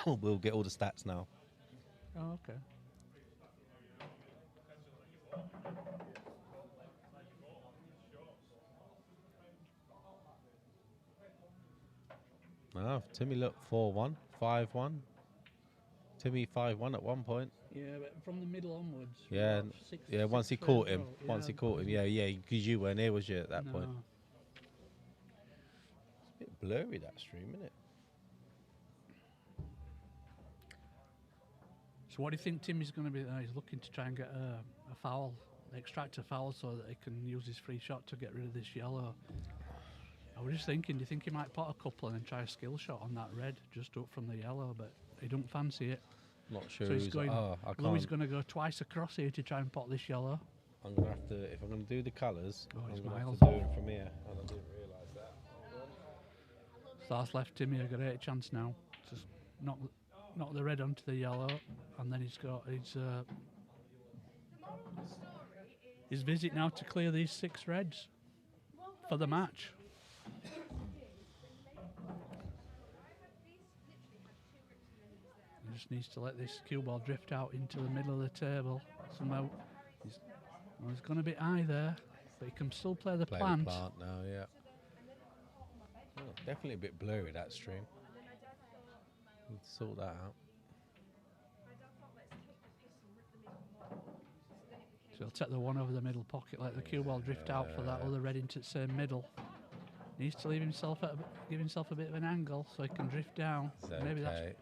We'll get all the stats now. Oh, okay. Oh, Timmy looked 4-1, 5-1. Timmy 5-1 at one point. Yeah, but from the middle onwards. Yeah, about six- yeah. six Once he frames caught him, out, once he caught him, yeah, because you weren't here, was you, at that point? No. It's a bit blurry, that stream, isn't it? So what do you think Timmy's going to be? He's looking to try and get a foul, extract a foul, so that he can use his free shot to get rid of this yellow. I was just thinking, do you think he might pot a couple and then try a skill shot on that red just up from the yellow? But he don't fancy it. Not sure. So he's going. I can't. Louis going to go twice across here to try and pot this yellow. I'm gonna have to. If I'm gonna do the colours, Oh, I'm gonna miles. have to do it from here. And I didn't realise that. So that's left Timmy a great chance now. Just knock the red onto the yellow, and then he's got his visit now to clear these 6 reds for the match. He just needs to let this cue ball drift out into the middle of the table. Somehow he's gone a bit high there, but he can still play the plant. Plant now, yeah. Oh, definitely a bit blurry, that stream. Need to sort that out. So he'll take the one over the middle pocket, let the cue ball drift out for that other red into the same middle. Needs to leave himself give himself a bit of an angle so he can drift down. It's Maybe that's okay.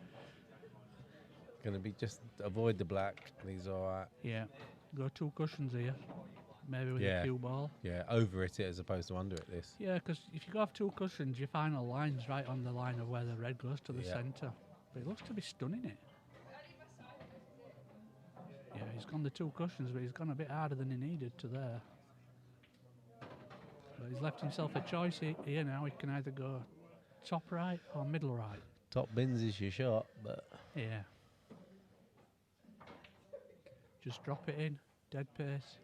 Gonna be just avoid the black. He's all right. yeah. Go 2 cushions here, maybe with the cue ball. Yeah, over it as opposed to under it. This. Yeah, because if you go off 2 cushions, your final line's right on the line of where the red goes to the centre. But it looks to be stunning it. Yeah, he's gone the 2 cushions, but he's gone a bit harder than he needed to there. But he's left himself a choice here now. He can either go top right or middle right. Top bins is your shot, but Yeah. Just drop it in, dead pace.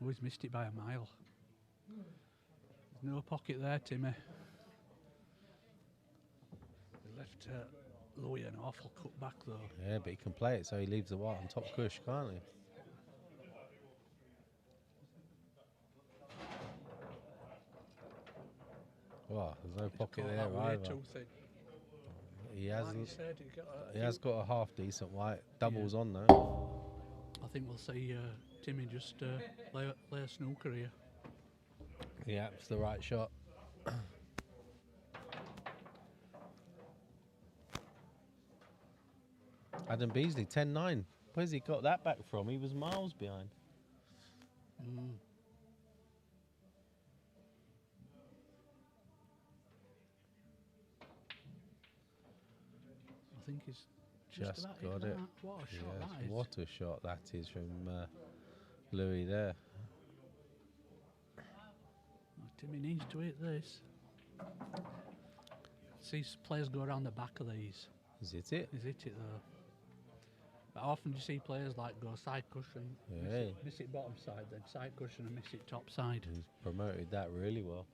Oh, he's missed it by a mile. There's no pocket there, Timmy. He left Louis an awful cut back though. yeah, but he can play it, so he leaves the white on top cush, can't he? Wow, there's no pocket there either. Too thin. He Like you hasn't. said, He has got a half decent white. Doubles on though. I think we'll see Timmy just play a snooker here. Yeah, it's the right shot. Adam Beasley, 10-9. Where's he got that back from? He was miles behind. I think he's just Just about got hit it. that. What a shot Yes, that is. what a shot that is from Louis there. Oh, Timmy needs to hit this. See players go around the back of these. Is it it? He's hit it though. But often you see players like go side cushion, Yeah. miss it bottom side, then side cushion and miss it top side. He's promoted that really well.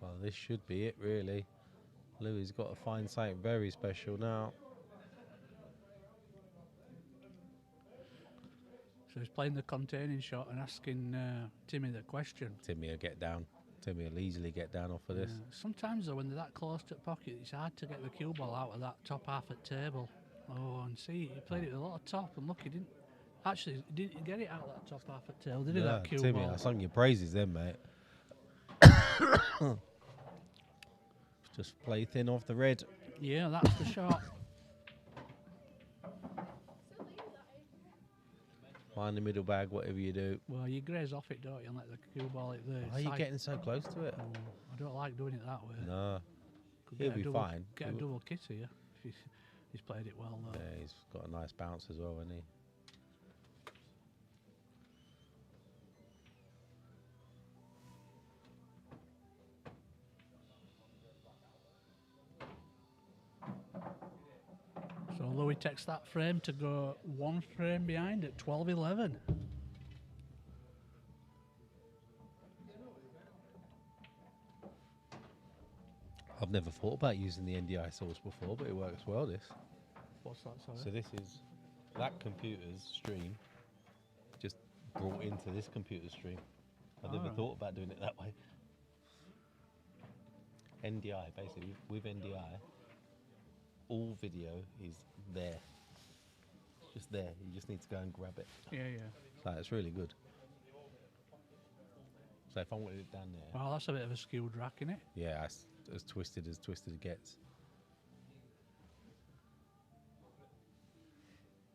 Well, this should be it really. Louis got to find something very special now. So he's playing the containing shot and asking Timmy the question. Timmy will get down. Timmy will easily get down off of this. Sometimes though, when they're that close to the pocket, it's hard to get the cue ball out of that top half of the table. Oh, and see, he played it with a lot of top, and look, he didn't get it out of that top half of the table, did he? That cue Timmy, ball. I sung your praises then, mate. Just play thin off the red. Yeah, that's the shot. Find the middle bag, whatever you do. Well, you graze off it, don't you, and let the cue ball hit the Why are you side. getting so close to it? Oh, I don't like doing it that way. No. Could He'll get a be double- fine. Get a double kiss here. If he's playing played it well though. Yeah, he's got a nice bounce as well, hasn't he? So Louis takes that frame to go 1 frame behind at 12-11. I've never thought about using the NDI source before, but it works well, this. What's that, sorry? So this is that computer's stream just brought into this computer's stream. I've never thought about doing it that way. NDI, basically, with NDI, all video is there. Just there. You just need to go and grab it. Yeah. So it's really good. So if I wanted it down there... Well, that's a bit of a skewed rack, isn't it? Yeah, as twisted it gets.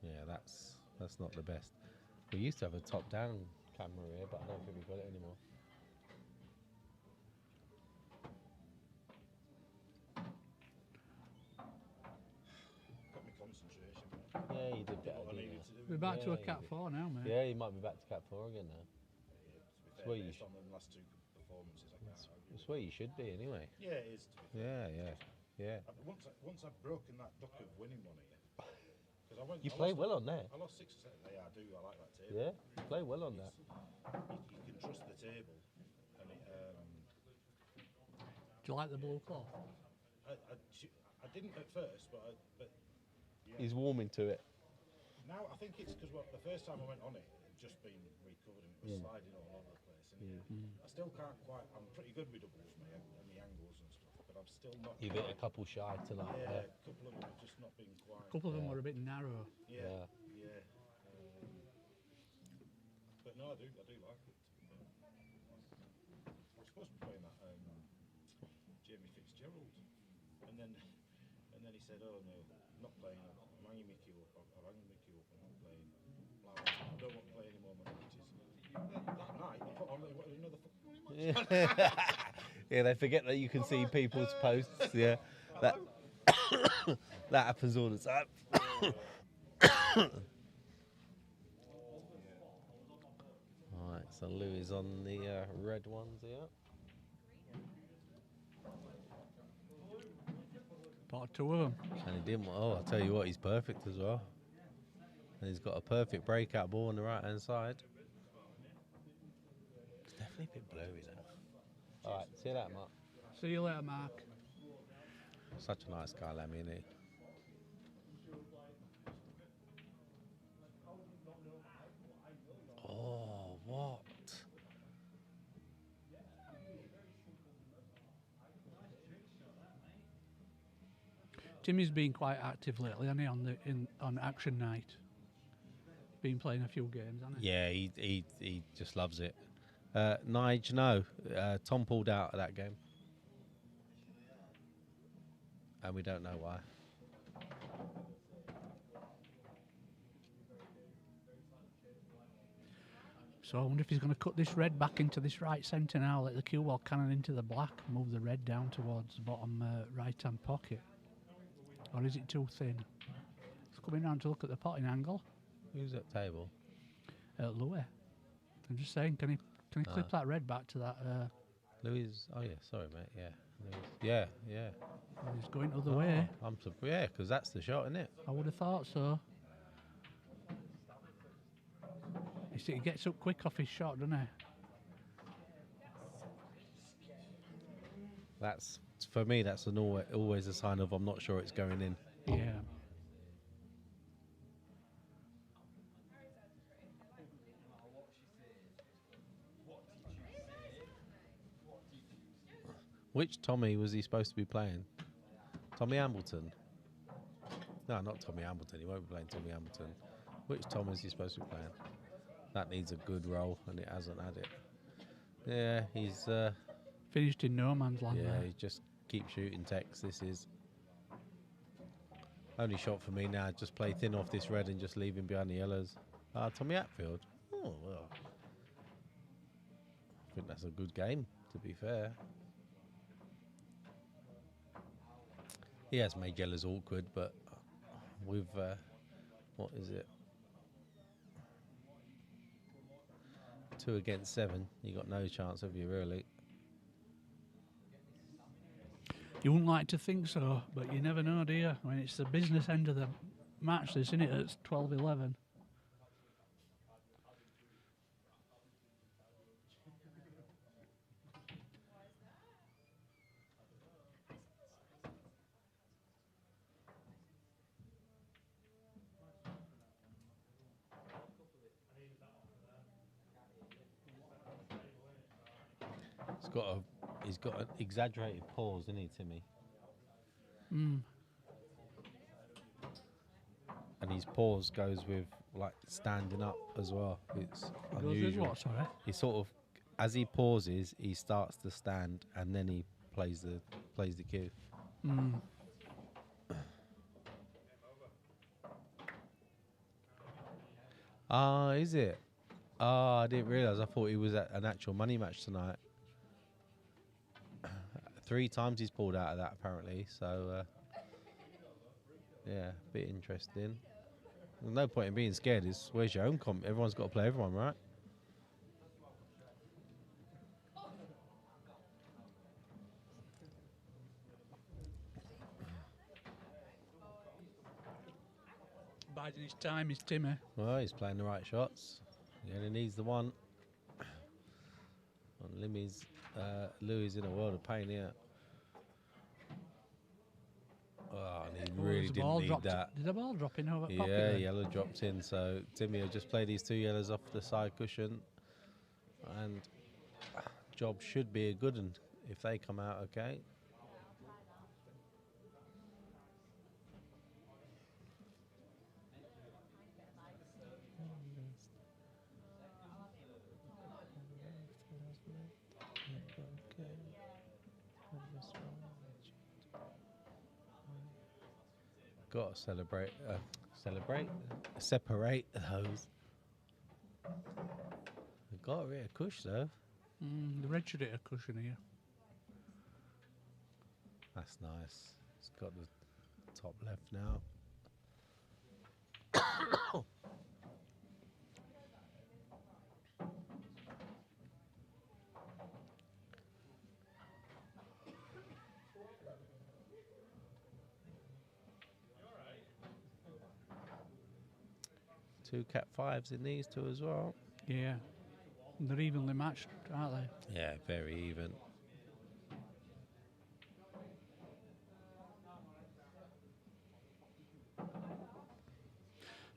Yeah, that's not the best. We used to have a top-down camera here, but I don't think we've got it anymore. Got me concentration. Yeah, you did Did better, what I didn't needed you? to do. We're back to a Yeah, Cat you 4 now, mate. Yeah, you might be back to Cat 4 again now. To be where fair, you based on the last 2 performances, I can't argue. That's where you should be anyway. Yeah, it is. To be fair. Yeah. Once I've broken that duck of winning one here, because I went. You I play lost well on there. I lost 6 or 7. Yeah, I do. I like that table. Yeah, you play well on that. You can trust the table, and it. Do you like the blue cloth? I didn't at first, but yeah. He's warming to it. Now I think it's because the first time I went on it, it had just been recovered and it was sliding all over the place. And I still can't quite. I'm pretty good with doubles, mate, and the angles and stuff, but I'm still not. You've hit a couple shy tonight. Yeah, a couple of them have just not been quite. A couple of them were a bit narrow. Yeah. But no, I do like it. To be fair. I was supposed to be playing that Jamie Fitzgerald, and then he said, "Oh no, I'm not playing. I'm hanging my cue up. I'm hanging my cue up. I'm not playing. I don't want to play any more matches." That night, he put on another fucking match. Yeah, they forget that you can see people's posts. Yeah, that that happens all the time. Alright, so Lou is on the red ones here. Bought 2 of them. And he didn't. Oh, I'll tell you what, he's perfect as well. And he's got a perfect breakout ball on the right hand side. It's definitely a bit blowy now. Alright, see you later, Mark. See you later, Mark. Such a nice guy, Lemmy, isn't he? Oh, what? Timmy's been quite active lately, hasn't he, on action night? Been playing a few games, hasn't he? Yeah, he just loves it. Nige, no. Tom pulled out of that game. And we don't know why. So I wonder if he's going to cut this red back into this right centre now, let the cue ball cannon into the black, move the red down towards the bottom right-hand pocket. Or is it too thin? It's coming round to look at the potting angle. Who's at table? Louis. I'm just saying, can he clip that red back to that? Louis. Oh yeah, sorry mate. Yeah, Louis. Yeah. He's going the other way. I'm surprised. Yeah, because that's the shot, isn't it? I would have thought so. You see, he gets up quick off his shot, doesn't he? That's for me. That's always a sign of I'm not sure it's going in. Yeah. Which Tommy was he supposed to be playing? Tommy Ambleton? No, not Tommy Ambleton. He won't be playing Tommy Ambleton. Which Tom is he supposed to be playing? That needs a good roll, and it hasn't had it. Yeah, he's... finished in no man's land. Yeah, there. he just keep shooting text. This is... Only shot for me now. Just play thin off this red and just leave him behind the yellows. Tommy Hatfield. Oh, well. I think that's a good game, to be fair. He has made yellows awkward, but with what is it? 2 against 7. You got no chance, have you, really? You wouldn't like to think so, but you never know, do you? I mean, it's the business end of the match, this, isn't it? It's 12-11. He's got an exaggerated pause, isn't he, Timmy? Mm. And his pause goes with like standing up as well. It's Goes with unusual. what, sorry? He sort of, as he pauses, he starts to stand, and then he plays the cue. Mm. Ah, is it? Ah, I didn't realise. I thought he was at an actual money match tonight. 3 times he's pulled out of that, apparently. So, yeah, a bit interesting. There's no point in being scared. Where's your own comp? Everyone's got to play everyone, right? Biding his time is Timmy. Well, he's playing the right shots. He only needs the one. On Limmy's, Louis in a world of pain here. Oh, and he really didn't need that. Did the ball drop in over pocket? Yeah, then? yellow dropped in. So Timmy will just play these 2 yellows off the side cushion, and job should be a good one if they come out okay. Got to separate those. Got a bit of cush though. The red should hit a cushion here. That's nice. It's got the top left now. Two cat 5s in these 2 as well. Yeah. They're evenly matched, aren't they? Yeah, very even.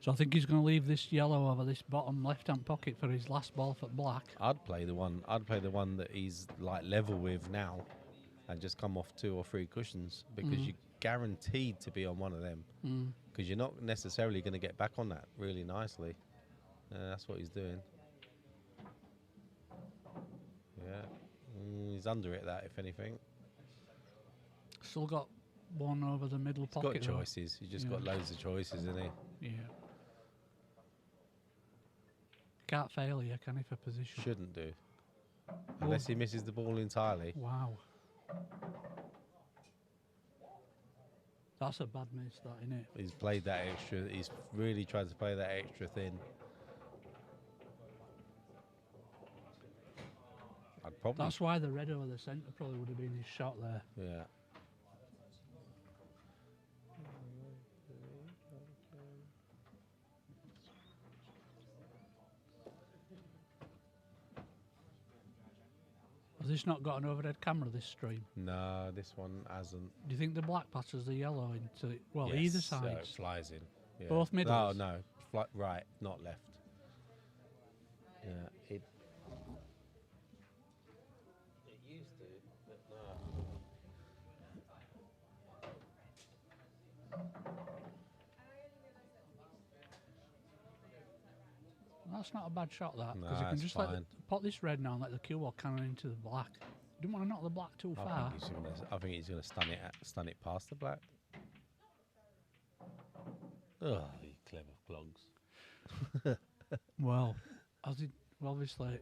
So I think he's going to leave this yellow over this bottom left-hand pocket for his last ball for black. I'd play the one that he's like level with now, and just come off 2 or 3 cushions, because you're guaranteed to be on one of them. Because you're not necessarily going to get back on that really nicely. That's what he's doing. Yeah, he's under it, that, if anything. Still got one over the middle He's pocket. got choices. He's just got loads of choices, isn't he? Yeah. Can't fail here, can he, for position? Shouldn't do. Unless he misses the ball entirely. Wow. That's a bad miss, that, isn't it? He's played that extra. He's really tried to play that extra thin. I'd probably. That's why the red over the centre probably would have been his shot there. Yeah. Has this not got an overhead camera, this stream? No, this one hasn't. Do you think the black passes the yellow into it? Well, Yes, either so side. it flies in. Yeah. Both middles? No, right, not left. Yeah, it used to, but no. That's not a bad shot, that. No, Because you can it's just fine. pop this red now and let the cue ball cannon into the black. You don't want to knock the black too far. I think he's gonna stun it past the black. Oh, you clever clogs. Well, obviously,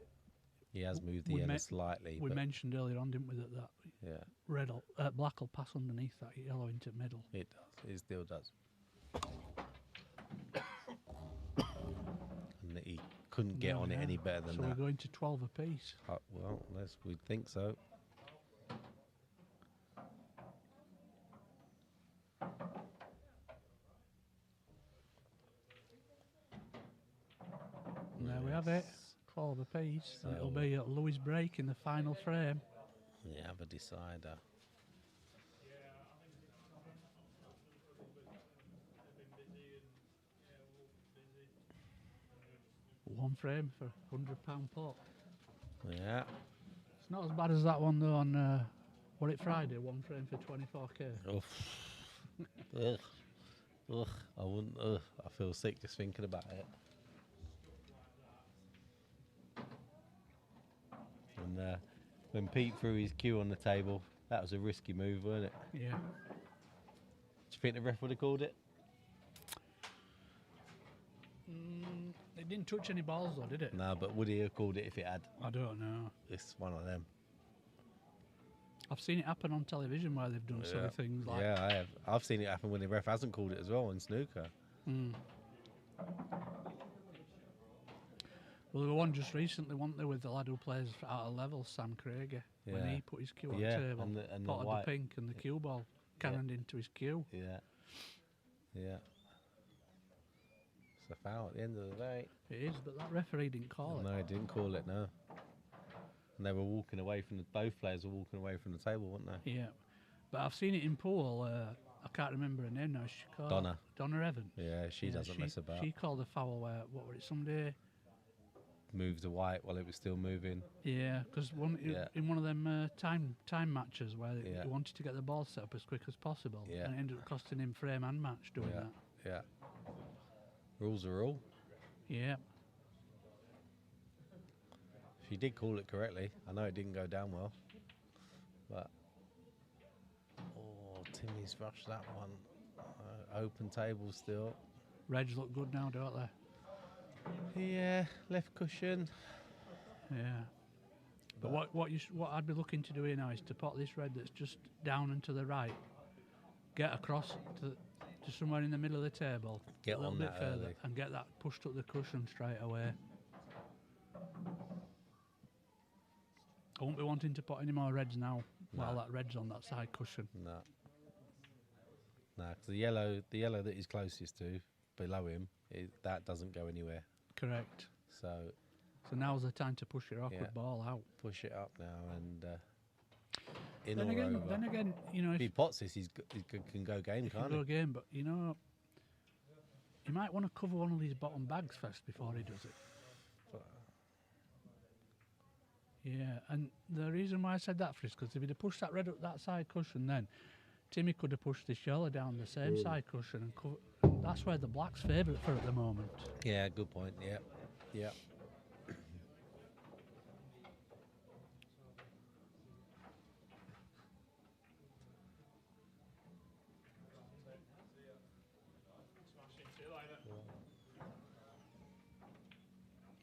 He has moved the we yellow slightly. we but mentioned earlier on, didn't we, that yeah, black will pass underneath that yellow into the middle. it does. It still does. couldn't get No, on it yeah. any better than So that. we're going to 12 apiece. Well, we'd think so. And there we have it. 12 apiece. And it'll So- be at Louis' break in the final frame. We have a decider. One frame for £100 pot. Yeah. It's not as bad as that one though on what it Friday, one frame for 24k. Oof. Ugh. Ugh. I wouldn't. Ugh. I feel sick just thinking about it. And when Pete threw his cue on the table, that was a risky move, wasn't it? Yeah. Do you think the ref would have called it? It didn't touch any balls though, did it? No, but would he have called it if it had? I don't know. It's one of them. I've seen it happen on television where they've done silly things like. Yeah, I have. I've seen it happen when the ref hasn't called it as well in snooker. Well, there was one just recently, wasn't there, with the lad who plays out of level, Sam Craigie, when Yeah. he put his cue on Yeah, the table, and the potted white. the pink and the cue ball cannoned into his cue. Yeah. Yeah. It's a foul at the end of the day. It is, but that referee didn't call it. No, he didn't call it, no. And they were walking away from both players were walking away from the table, weren't they? Yeah, but I've seen it in pool. I can't remember her name now. She called Donna Evans. Yeah, she doesn't mess about. She called a foul where, what was it, someday? Moved the white while it was still moving. Yeah, because in one of them time matches where he wanted to get the ball set up as quick as possible, and it ended up costing him frame and match doing that. Yeah. Rules are rule. Yeah. She did call it correctly. I know it didn't go down well, but Timmy's rushed that one. Open table still. Reds look good now, don't they? Yeah, left cushion. Yeah. But what I'd be looking to do here now is to pot this red that's just down and to the right, get across to somewhere in the middle of the table, Get a little on bit that further, early. and get that pushed up the cushion straight away. I won't be wanting to pot any more reds now while that red's on that side cushion. No. No, because the yellow that he's closest to, below him, that doesn't go anywhere. Correct. So now's the time to push your awkward ball out. push it up now and Then again, you know, if he pots this, he can go game, he can't can go game, but you know, you might want to cover one of these bottom bags first before he does it. Yeah, and the reason why I said that for is because if he'd have pushed that red up that side cushion, then Timmy could have pushed the yellow down the same side cushion, and that's where the black's favourite for at the moment. Yeah, good point. Yeah, yeah.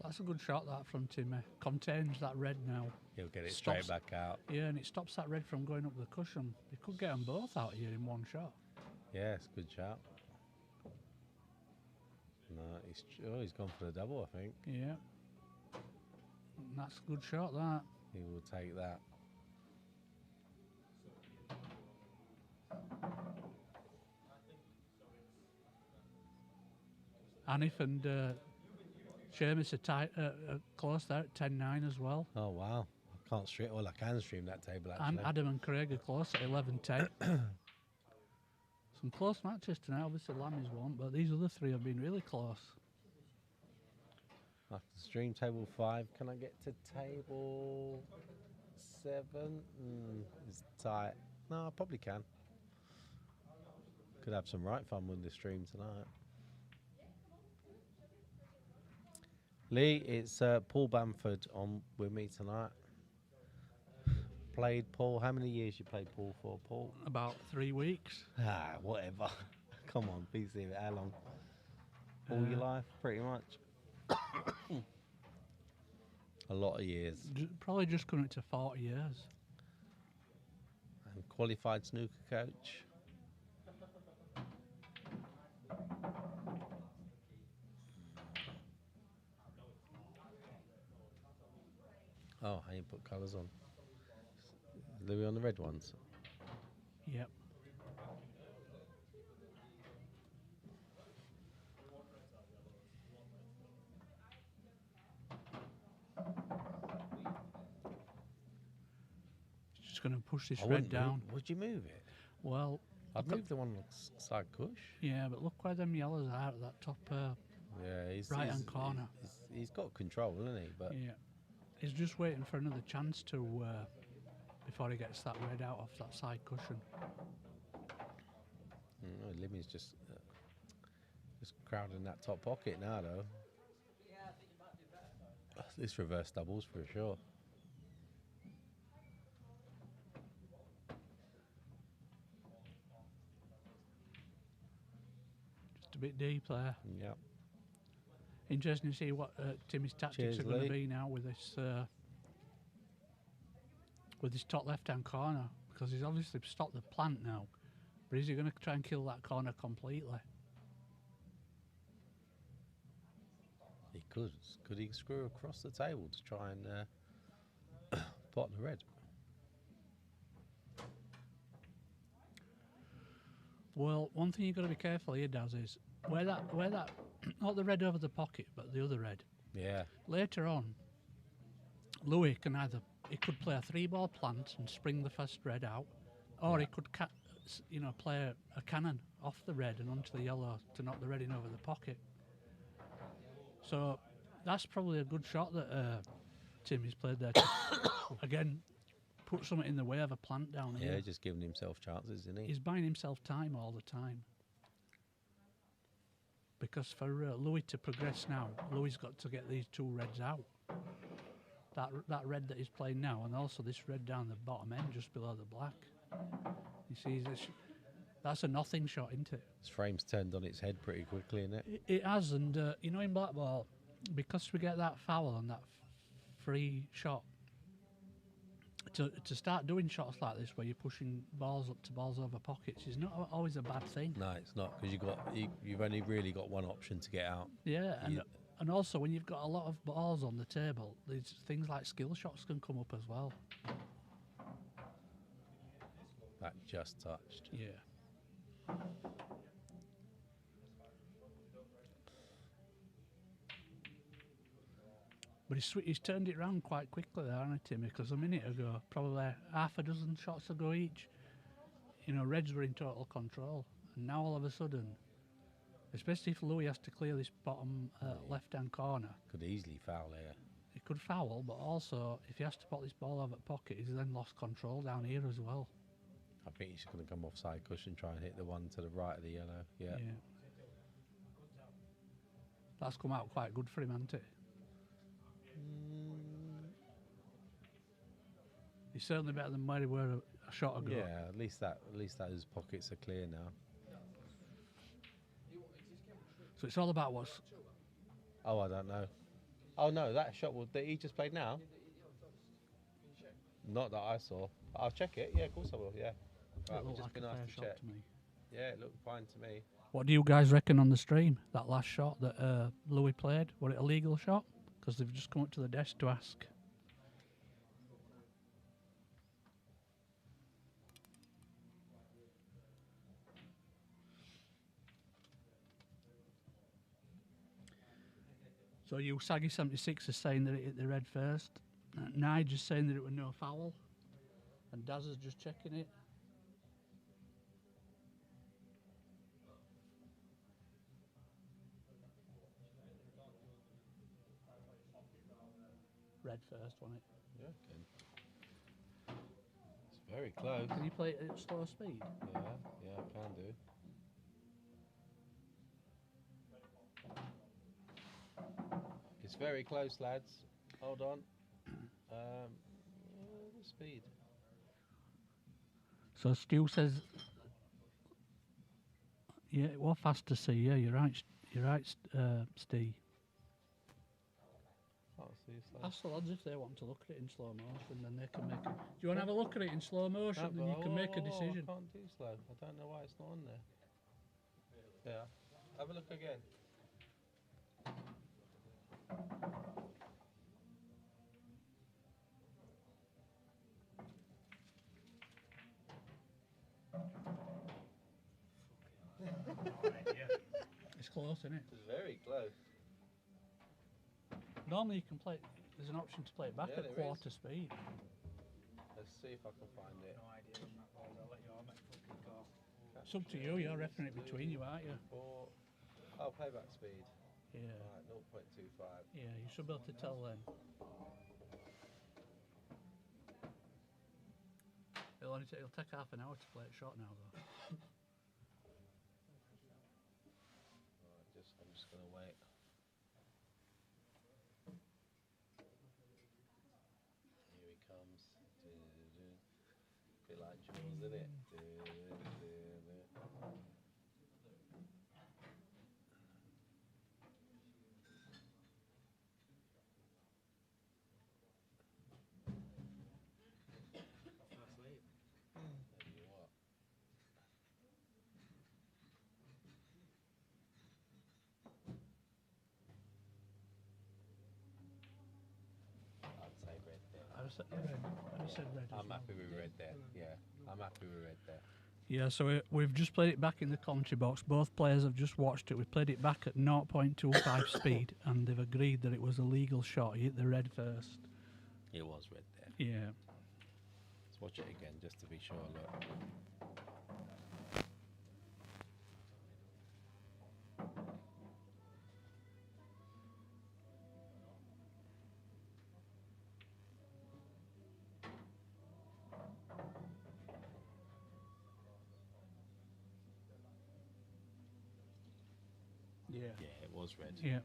That's a good shot, that, from Timmy. Contains that red now. He'll get it Stops- straight back out. Yeah, and it stops that red from going up the cushion. You could get them both out here in one shot. Yeah, it's a good shot. No, he's gone for the double, I think. Yeah. And that's a good shot, that. He will take that. Anif and Seamus are tight, close there at 10-9 as well. Oh, wow. I can't stream. Well, I can stream that table, And actually. Adam and Craig are close at 11-10. Some close matches tonight. Obviously, Lammy's won, but these other three have been really close. I can stream table 5. Can I get to table 7? It's tight. No, I probably can. Could have some right fun with the stream tonight. Lee, it's Paul Bamford on with me tonight. Played Paul. How many years you played Paul for, Paul? About 3 weeks. Whatever. Come on, be serious. How long? All your life, pretty much. A lot of years. Probably just coming to 40 years. And qualified snooker coach. Oh, I ain't put colours on. Louis on the red ones. Yep. Just going to push this red down. Would you move it? Well, I'd move the one on the side cush. Yeah, but look where them yellows are at that top right-hand corner. He's got control, hasn't he? But yeah, he's just waiting for another chance to before he gets that red out off that side cushion. Limmy's just crowding that top pocket now, though. This reverse doubles for sure. Just a bit deep there. Yep. Interesting to see what Timmy's tactics are going to be now with this top left-hand corner, because he's obviously stopped the plant now. But is he going to try and kill that corner completely? He could. Could he screw across the table to try and pot the red? Well, one thing you've got to be careful here, Daz, is where that not the red over the pocket, but the other red. Yeah. Later on, Louis can he could play a 3-ball plant and spring the first red out, or he could play a cannon off the red and onto the yellow to knock the red in over the pocket. So that's probably a good shot that Timmy's played there. Again, put something in the way of a plant down here. Yeah, just giving himself chances, isn't he? He's buying himself time all the time. Because for Louis to progress now, Louis got to get these 2 reds out. That red that he's playing now, and also this red down the bottom end, just below the black. You see, that's a nothing shot, isn't it? His frame's turned on its head pretty quickly, isn't it? It has, and in Blackball, because we get that foul on that free shot, to start doing shots like this where you're pushing balls up to balls over pockets is not always a bad thing. No, it's not, because you've only really got one option to get out. Yeah, and also when you've got a lot of balls on the table, there's things like skill shots can come up as well. That just touched. Yeah. But he's turned it round quite quickly there, hasn't he, Timmy? Because a minute ago, probably half a dozen shots ago each, Reds were in total control. And now all of a sudden, especially if Louis has to clear this bottom left-hand corner. Could easily foul here. He could foul, but also, if he has to put this ball over pocket, he's then lost control down here as well. I think he's going to come off side cushion, try and hit the one to the right of the yellow. Yeah. That's come out quite good for him, hasn't it? He's certainly better than where he were a shot ago. Yeah, at least that his pockets are clear now. So it's all about what's... Oh, I don't know. Oh no, that shot that he just played now. Not that I saw. I'll check it. Yeah, of course I will. Yeah. Right, we've just been asked to check. Yeah, it looked fine to me. What do you guys reckon on the stream? That last shot that Louis played, was it a legal shot? Because they've just come up to the desk to ask. So you Saggy76 is saying that it hit the red first. Nige is saying that it was no foul. And Daz is just checking it. Red first, wasn't it? Yeah, okay. It's very close. Can you play it at slow speed? Yeah, I can do. It's very close, lads. Hold on. The speed. So Stu says, yeah, it was fast to see. Yeah, you're right, Steve. Ask the lads if they want to look at it in slow motion, then they can make it. Do you want to have a look at it in slow motion, then you can make a decision? I can't do slow. I don't know why it's not on there. Yeah. Have a look again. close, isn't it? It's very close. Normally you can play. There's an option to play it back Yeah, at there quarter speed. Let's see if I can find it. No idea on that ball. I'll let you all make full kick off. It's up to you. You're repping it between you, aren't you? Oh, playback speed. Yeah. Right, 0.25. Yeah, you should be able to tell then. It'll take half an hour to play it short now, though. Right, I'm just gonna wait. Here he comes. Bit like Jaws, isn't it? First lead. Tell you what. I'd say red there. I said red. I'm happy with red there. Yeah, I'm happy with red there. Yeah, so we've just played it back in the commentary box. Both players have just watched it. We played it back at 0.25 speed, and they've agreed that it was a legal shot. He hit the red first. It was red there. Yeah. Let's watch it again just to be sure. Look. Yeah. Yeah, it was red. Yeah.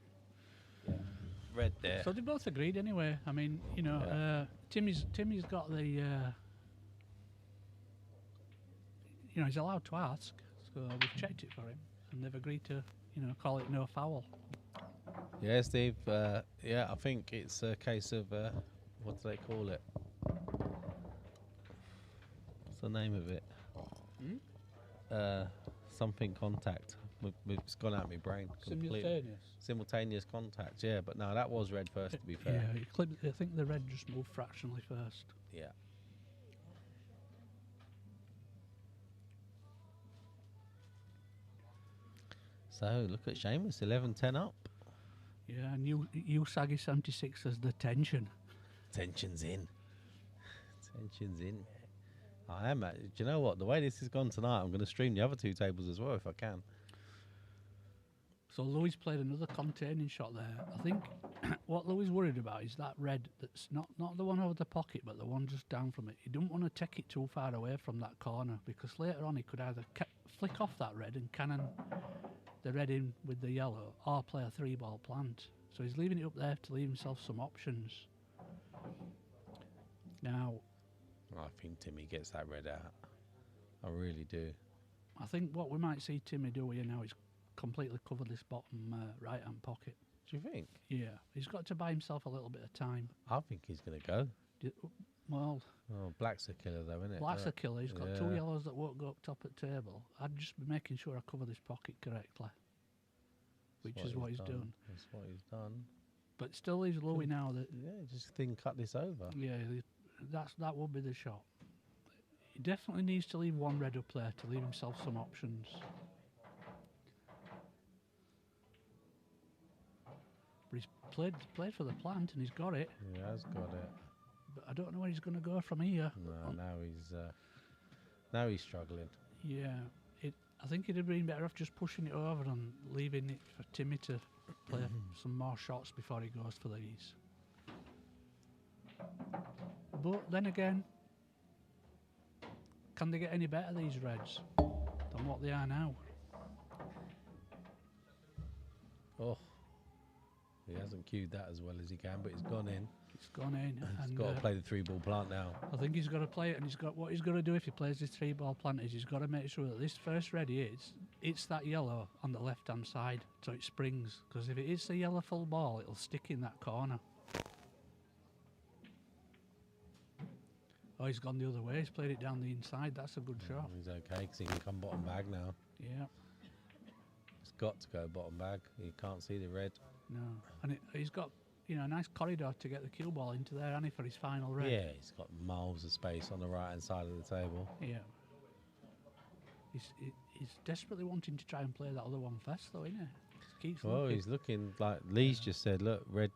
Red there. So they both agreed anyway. I mean, you know, Yeah. Timmy's got the, you know, he's allowed to ask. So we've checked it for him, and they've agreed to, you know, call it no foul. Yeah, Steve. Yeah, I think it's a case of what do they call it? What's the name of it? Something contact. It's gone out of my brain completely. Simultaneous. Simultaneous contact. Yeah, but no, that was red first. To be fair. Yeah, he clipped, I think the red just moved fractionally first. Yeah. So look at Seamus, 11-10 up. Yeah, and you Saggy 76 as the tension. Tension's in. Tension's in. I am. Do you know what? The way this has gone tonight, I'm going to stream the other two tables as well if I can. So Louis played another containing shot there. I think what Louis worried about is that red that's not the one over the pocket, but the one just down from it. He didn't want to take it too far away from that corner, because later on he could either flick off that red and cannon the red in with the yellow, or play a 3-ball plant. So he's leaving it up there to leave himself some options. Now, I think Timmy gets that red out. I really do. I think what we might see Timmy do here now is completely cover this bottom right-hand pocket. Do you think? Yeah, he's got to buy himself a little bit of time. I think he's going to go. Well, Oh, black's a killer though, isn't it? black's a killer. He's got two Yeah. yellows that won't go up top at table. I'd just be making sure I cover this pocket correctly, which That's is what he's done. That's what he's done. But still leaves Louis now that, Yeah, just think cut this over. yeah, that will be the shot. He definitely needs to leave one red up there to leave himself some options. But he's played for the plant and he's got it. He has got it. But I don't know where he's going to go from here. No, now he's struggling. Yeah, I think he'd have been better off just pushing it over and leaving it for Timmy to play some more shots before he goes for these. But then again, can they get any better, these reds, than what they are now? Oh, he hasn't cued that as well as he can, but he's gone in. It's gone in. He's and got to play the 3-ball plant now. I think he's got to play it, and what he's got to do if he plays this 3-ball plant is he's got to make sure that this first red he hits, it's that yellow on the left-hand side, so it springs. Because if it hits the yellow full ball, it'll stick in that corner. Oh, he's gone the other way. He's played it down the inside. That's a good shot. He's okay because he can come bottom bag now. Yeah. He's got to go bottom bag. He can't see the red. No. And he's got, you know, a nice corridor to get the cue ball into there, hasn't he, for his final red? Yeah, he's got miles of space on the right-hand side of the table. Yeah. He's desperately wanting to try and play that other one first, though, isn't he? Keeps Well, looking. he's looking like Lee's just said, look, red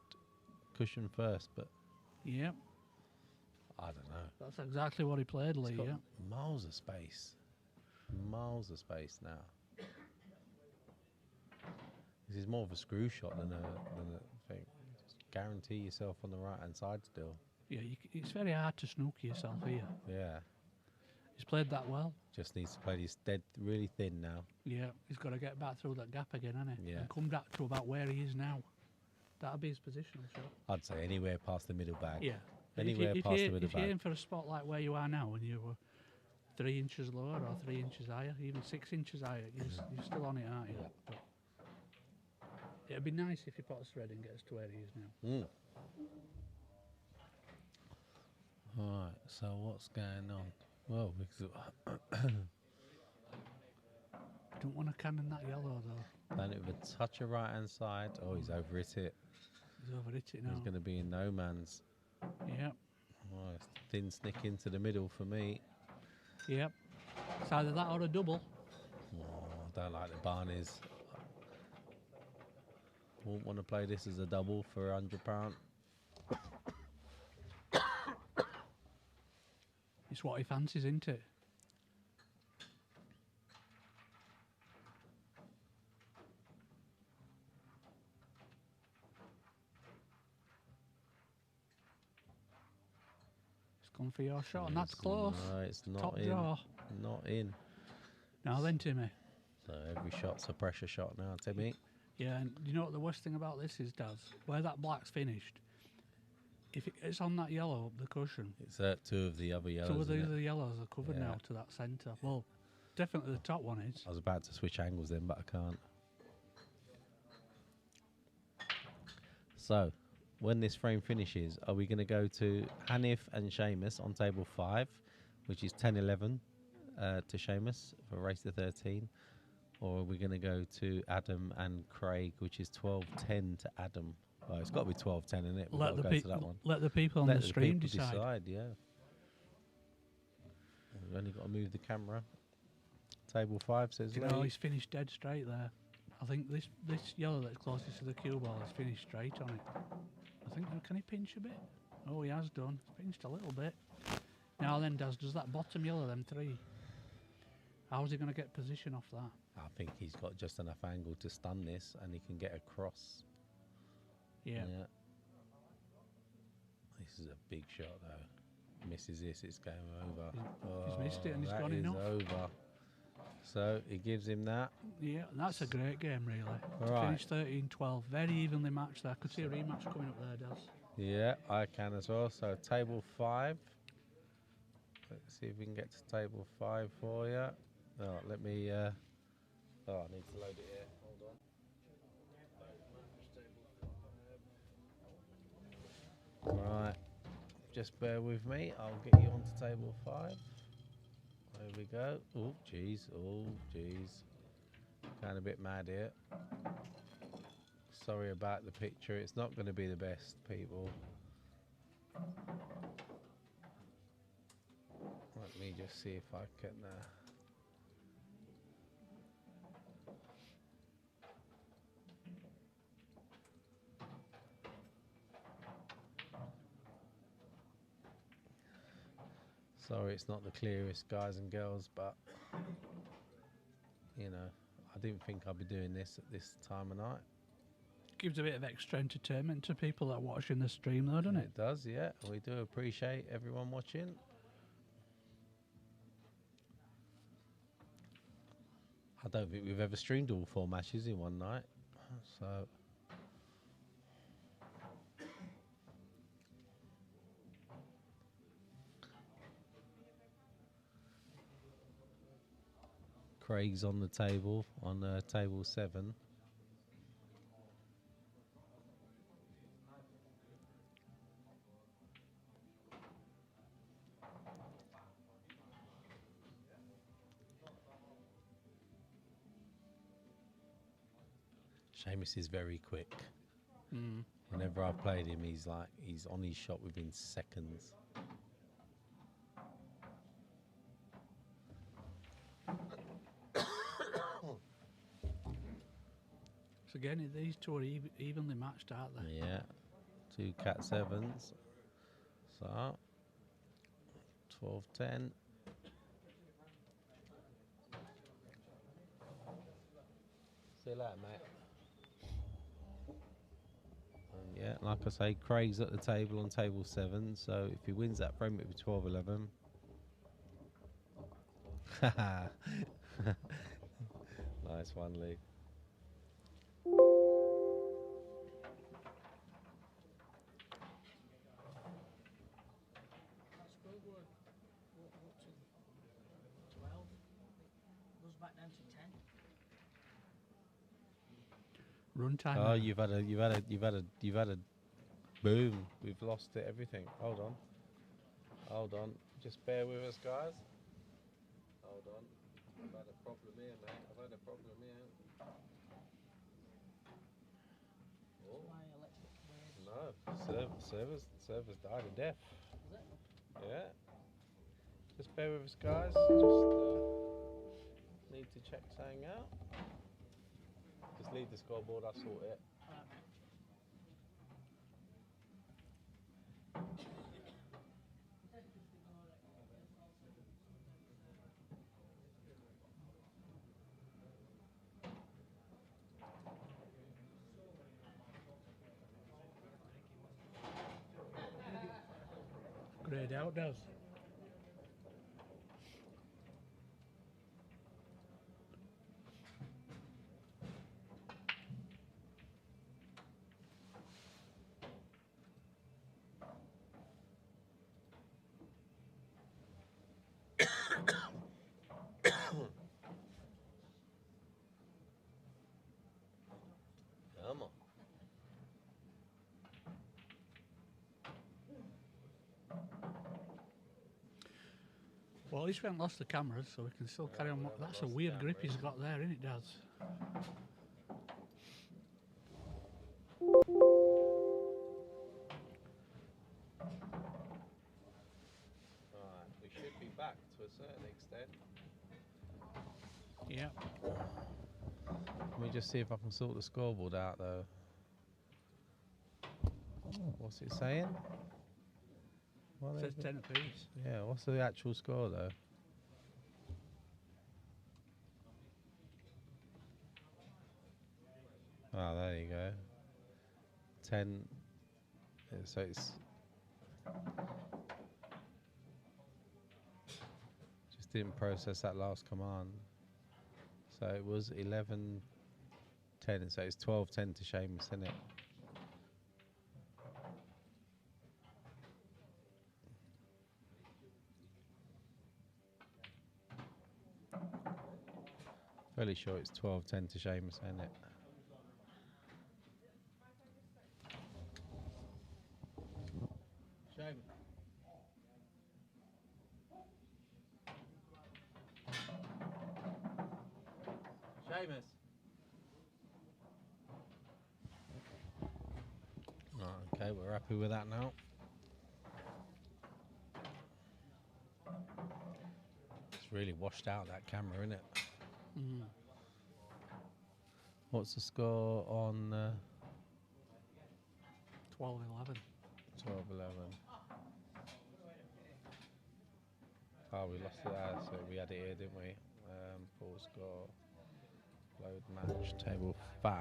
cushion first, but Yep. I don't know. That's exactly what he played, He's Lee, got yeah. miles of space. Miles of space now. This is more of a screw shot than a thing. Just guarantee yourself on the right-hand side still. Yeah, it's very hard to snooker yourself here. Yeah. He's played that well. Just needs to play this dead really thin now. Yeah, he's got to get back through that gap again, hasn't he? Yeah. And come back to about where he is now. That'll be his positional shot. I'd say anywhere past the middle bag. Yeah. Anywhere past the middle if you're bag. in for a spot like where you are now and you were 3 inches lower or 3 inches higher, even 6 inches higher, you're still on it, aren't you? Yeah. But it'd be nice if he puts thread and gets to where he is now. Alright, so what's going on? Well, because Don't want to cannon that yellow though. done it with a touch of right-hand side. Oh, he's overhit it. He's overhit it now. He's going to be in no man's. Yep. Oh, it's thin snick into the middle for me. Yep. It's either that or a double. Oh, I don't like the Barneys. Wouldn't want to play this as a double for £100. It's what he fancies, isn't it? It's gone for your shot, and that's close. No, it's not Top in. draw. Not in. Now then, Timmy. So every shot's a pressure shot now, Timmy. Yeah, and you know what the worst thing about this is, Daz? Where that black's finished, if it's on that yellow up the cushion, It's two of the other yellows. two of the isn't other it? yellows are covered Yeah. now to that centre. Well, definitely the top one is. I was about to switch angles then, but I can't. So, when this frame finishes, are we going to go to Hanif and Seamus on table 5, which is 10-11 to Seamus for race to 13? Or are we going to go to Adam and Craig, which is 12-10 to Adam? Well, it's got to be 12-10, isn't it? We've got to go to that one. Let the people on Let the the stream people decide. yeah. We've only got to move the camera. Table 5 says You know, Lee. he's finished dead straight there. I think this yellow that's closest to the cue ball is finished straight on it. I think, can he pinch a bit? Oh, he has done. He's pinched a little bit. Now then, does that bottom yellow, them 3? How's he going to get position off that? I think he's got just enough angle to stun this, and he can get across. Yeah. This is a big shot, though. Misses this, it's game over. He's missed it and he's that gone is enough. over. So he gives him that. Yeah, and that's a great game, really. Right. To finish 13-12, very evenly matched there. I could see a rematch coming up there, Daz. Yeah, I can as well. So table 5. Let's see if we can get to table 5 for you. Oh, let me. I need to load it here. Hold on. Right, just bear with me. I'll get you onto table 5. There we go. Oh, jeez. Oh, jeez. Kind of a bit mad here. Sorry about the picture. It's not going to be the best, people. Let me just see if I can. Sorry, it's not the clearest, guys and girls, but you know, I didn't think I'd be doing this at this time of night. Gives a bit of extra entertainment to people that are watching the stream, though, doesn't it? It does, yeah. We do appreciate everyone watching. I don't think we've ever streamed all 4 matches in one night, so. Craig's on the table, on table 7. Seamus is very quick. Whenever I've played him, he's on his shot within seconds. It's a Again, these two are evenly matched, aren't they? Yeah, 2 cat 7s. So 12-10. See you later, mate. And yeah, like I say, Craig's at the table on table 7, so if he wins that frame, it'll be 12-11. Nice one, Lee. Scoreboard, what to 12? Goes back down to 10. Run time. Oh, you've had a boom. We've lost it, everything. Hold on. Just bear with us, guys. Hold on. I've had a problem here, mate. I've had a problem here. Oh. My electric waves. No, server's died a death. Is it? Yeah. Just bear with us, guys. Just need to check something out. Just leave the scoreboard. I'll sort it. Alright, mate. Greyed out does. Come on. Well, at least we haven't lost the cameras, so we can still carry on. That's a weird grip he's got there, isn't it, Daz? Alright, we should be back to a certain extent. Yeah. Let me just see if I can sort the scoreboard out, though. What's it saying? What It says is it? 10 apiece. Yeah, what's the actual score, though? Oh, there you go. 10. So it's just didn't process that last command. So it was 11-10. So it's 12-10 to Seamus, isn't it? Fairly sure it's 12-10 to Seamus, isn't it? Seamus. Seamus. Right, okay, we're happy with that now. It's really washed out, that camera, isn't it? Mm. What's the score on 12-11. 12-11? Oh, we lost it there, so we had it here, didn't we? Full score. Load match, table 5.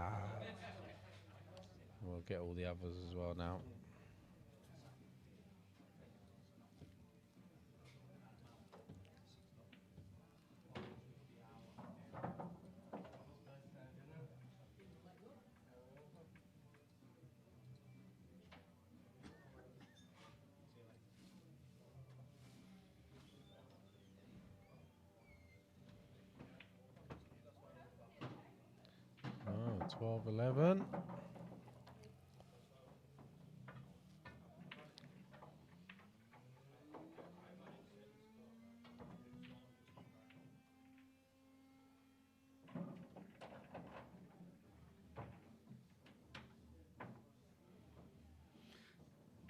We'll get all the others as well now. Oh, 12-11.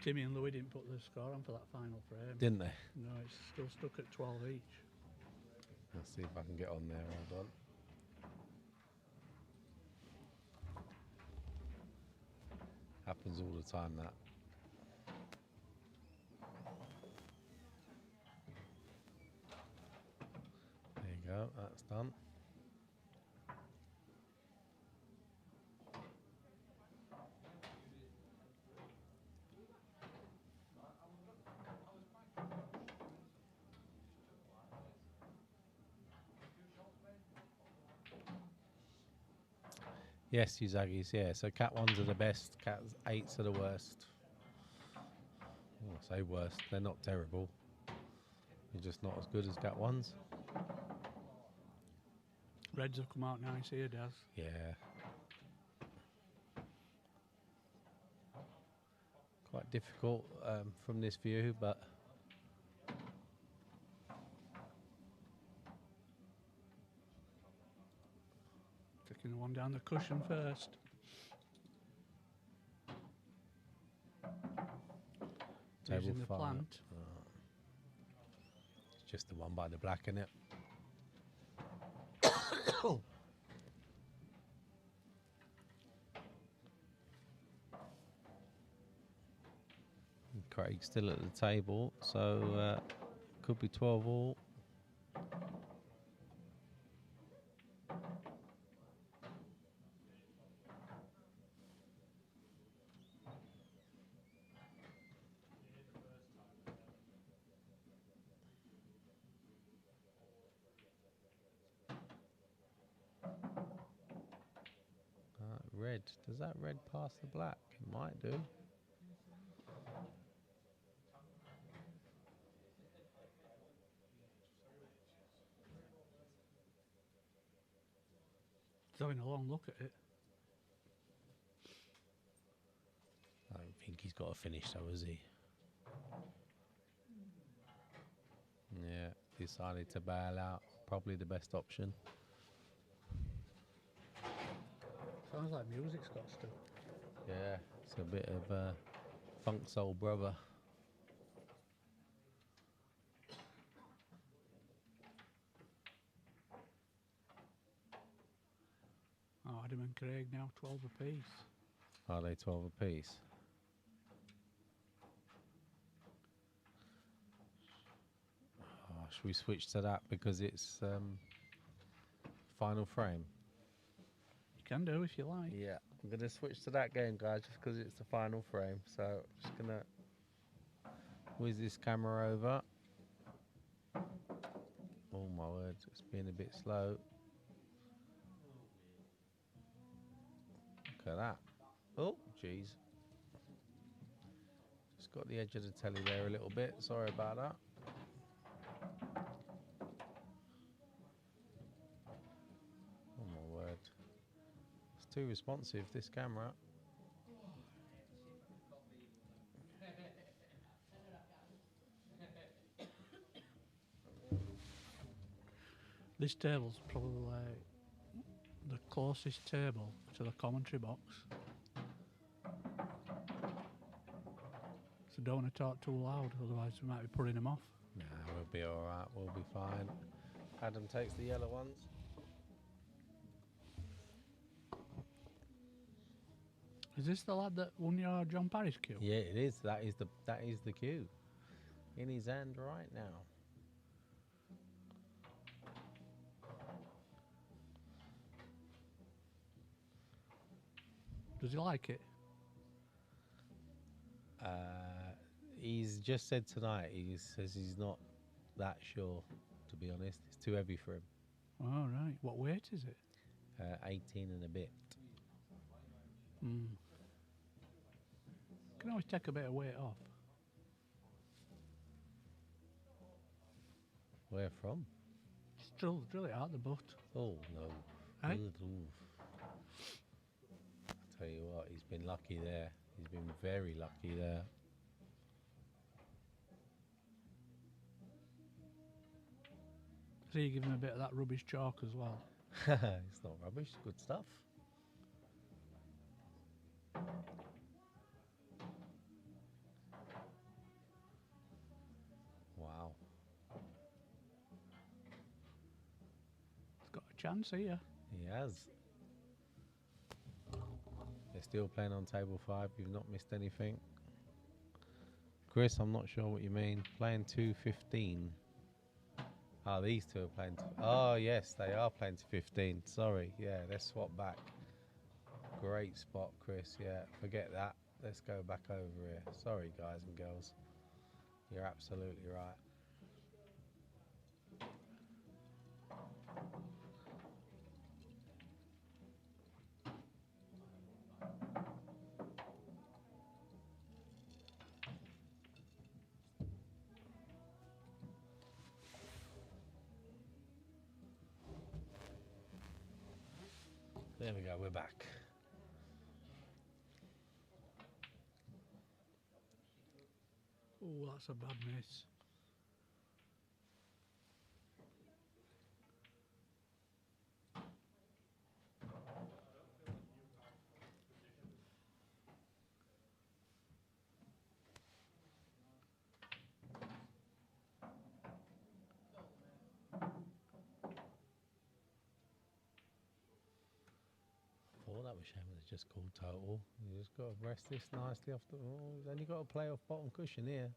Timmy and Louis didn't put the score on for that final frame. Didn't they? No, it's still stuck at 12 each. Let's see if I can get on there. Hold on. happens all the time, that. There you go, that's done. Yes, you Zaggies, yeah. So cat 1s are the best, cat 8s are the worst. Oh, I say worst, they're not terrible. They're just not as good as cat 1s. Reds have come out nice here, Daz. Yeah. Quite difficult from this view, but taking the one down the cushion first. Using the plant. It's just the one by the black, in it. Craig's still at the table, so could be 12 all. Red. Does that red pass the black? It might do. He's having a long look at it. I don't think he's got a finish, though, has he? Yeah, decided to bail out. Probably the best option. Sounds like music's got stuff. Yeah, it's a bit of funk soul brother. Oh, Adam and Craig now 12 apiece. Are they 12 apiece? Oh, should we switch to that because it's final frame? You can do if you like. Yeah, I'm going to switch to that game, guys, just because it's the final frame. So just going to whiz this camera over. Oh my word, it's been a bit slow. Look at that. Oh, jeez. Just got the edge of the telly there a little bit. Sorry about that. Oh my word. It's too responsive, this camera. This table's probably the closest table to the commentary box. So don't want to talk too loud, otherwise we might be putting them off. Nah, we'll be alright, we'll be fine. Adam takes the yellow ones. Is this the lad that won your John Parrish cue? Yeah, it is. That is the cue. In his hand right now. Does he like it? He's just said tonight, he says he's not that sure, to be honest. It's too heavy for him. Oh, right. What weight is it? 18 and a bit. Can always take a bit of weight off. Where from? Just drill it out the butt. Oh, no. Hey? Ooh. I tell you what, he's been lucky there. He's been very lucky there. So you give him a bit of that rubbish chalk as well. It's not rubbish, good stuff. Wow. He's got a chance here. He has. Let's still playing on table 5. You've not missed anything. Chris, I'm not sure what you mean. Playing 2:15. Oh, these two are playing. Oh, yes, they are playing to 15. Sorry. Yeah, let's swap back. Great spot, Chris. Yeah, forget that. Let's go back over here. Sorry, guys and girls. You're absolutely right. There we go, we're back. Oh, that's a bad miss. Oh, that was shame. It's just called total. You just got to rest this nicely off the. Oh, he's only got to play off bottom cushion here.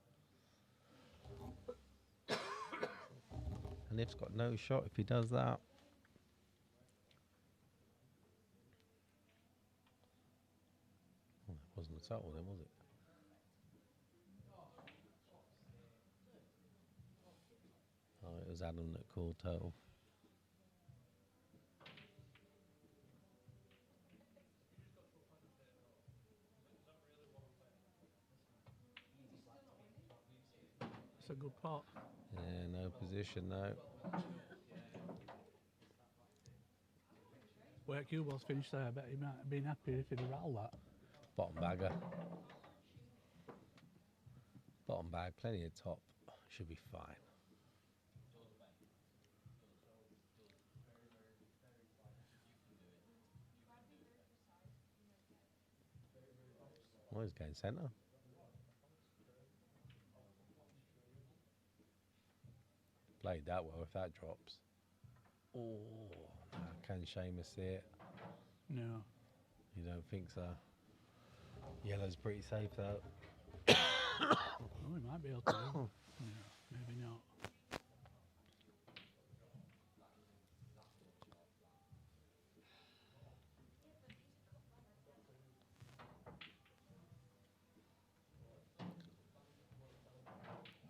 And If's got no shot if he does that. Oh, that wasn't a total then, was it? Oh, it was Adam that called total. It's a good pot. Yeah, no position, no. Where cue ball's finished there, I bet he might have been happy if he'd have rattled that. Bottom bagger. Bottom bag, plenty of top. Should be fine. Well, he's going centre. Played that well if that drops. Oh, no, can Seamus see it? No. You don't think so? Yellow's pretty safe though. Oh, he might be able to. No, maybe not.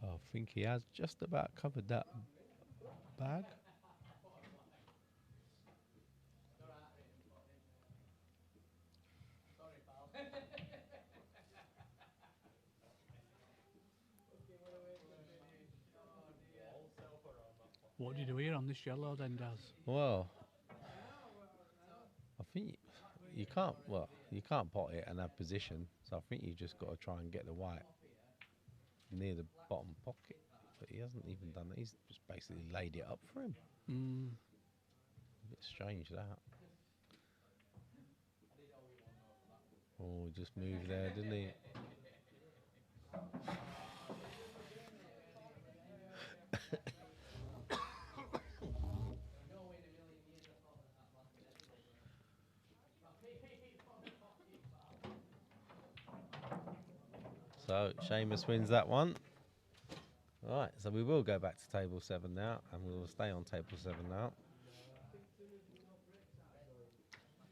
I think he has just about covered that bag. What did you do here on this yellow then, Daz? Well, I think you can't. Well, you can't pot it and have position. So I think you just got to try and get the white near the bottom pocket. But he hasn't even done that. He's just basically laid it up for him. A bit strange that. Oh, he just moved there, didn't he? So Seamus wins that one. Right, so we will go back to table 7 now, and we will stay on table 7 now.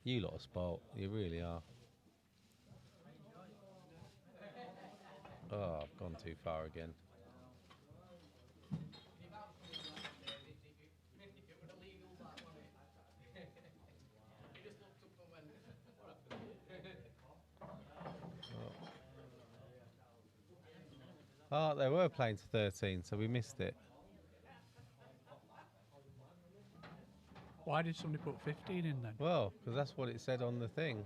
You lot are spoilt, you really are. Oh, I've gone too far again. Oh, they were playing to 13, so we missed it. Why did somebody put 15 in then? Well, because that's what it said on the thing.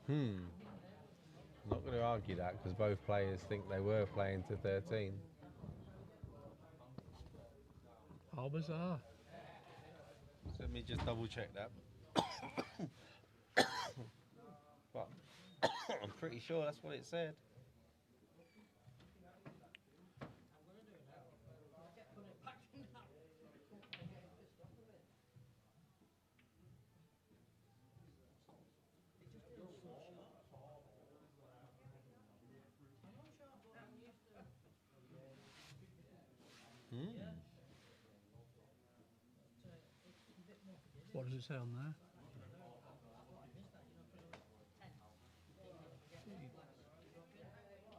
Not going to argue that because both players think they were playing to 13. How bizarre. So let me just double check that. But I'm pretty sure that's what it said. does it say on there?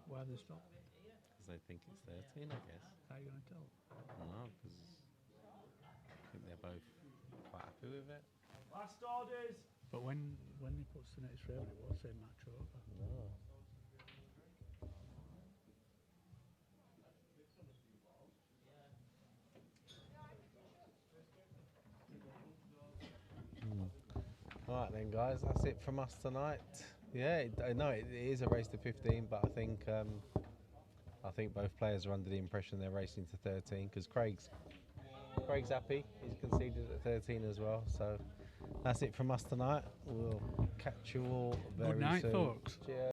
Why have they stopped? Because they think it's 13, I guess. How are you going to tell? No, because I think they're both quite happy with it. Last orders. But when he puts the next frame, it won't say match over. No. Alright then guys, that's it from us tonight. Yeah, it is a race to 15, but I think both players are under the impression they're racing to 13 because Craig's happy. He's conceded at 13 as well. So that's it from us tonight. We'll catch you all very soon. Good night, folks. Cheers.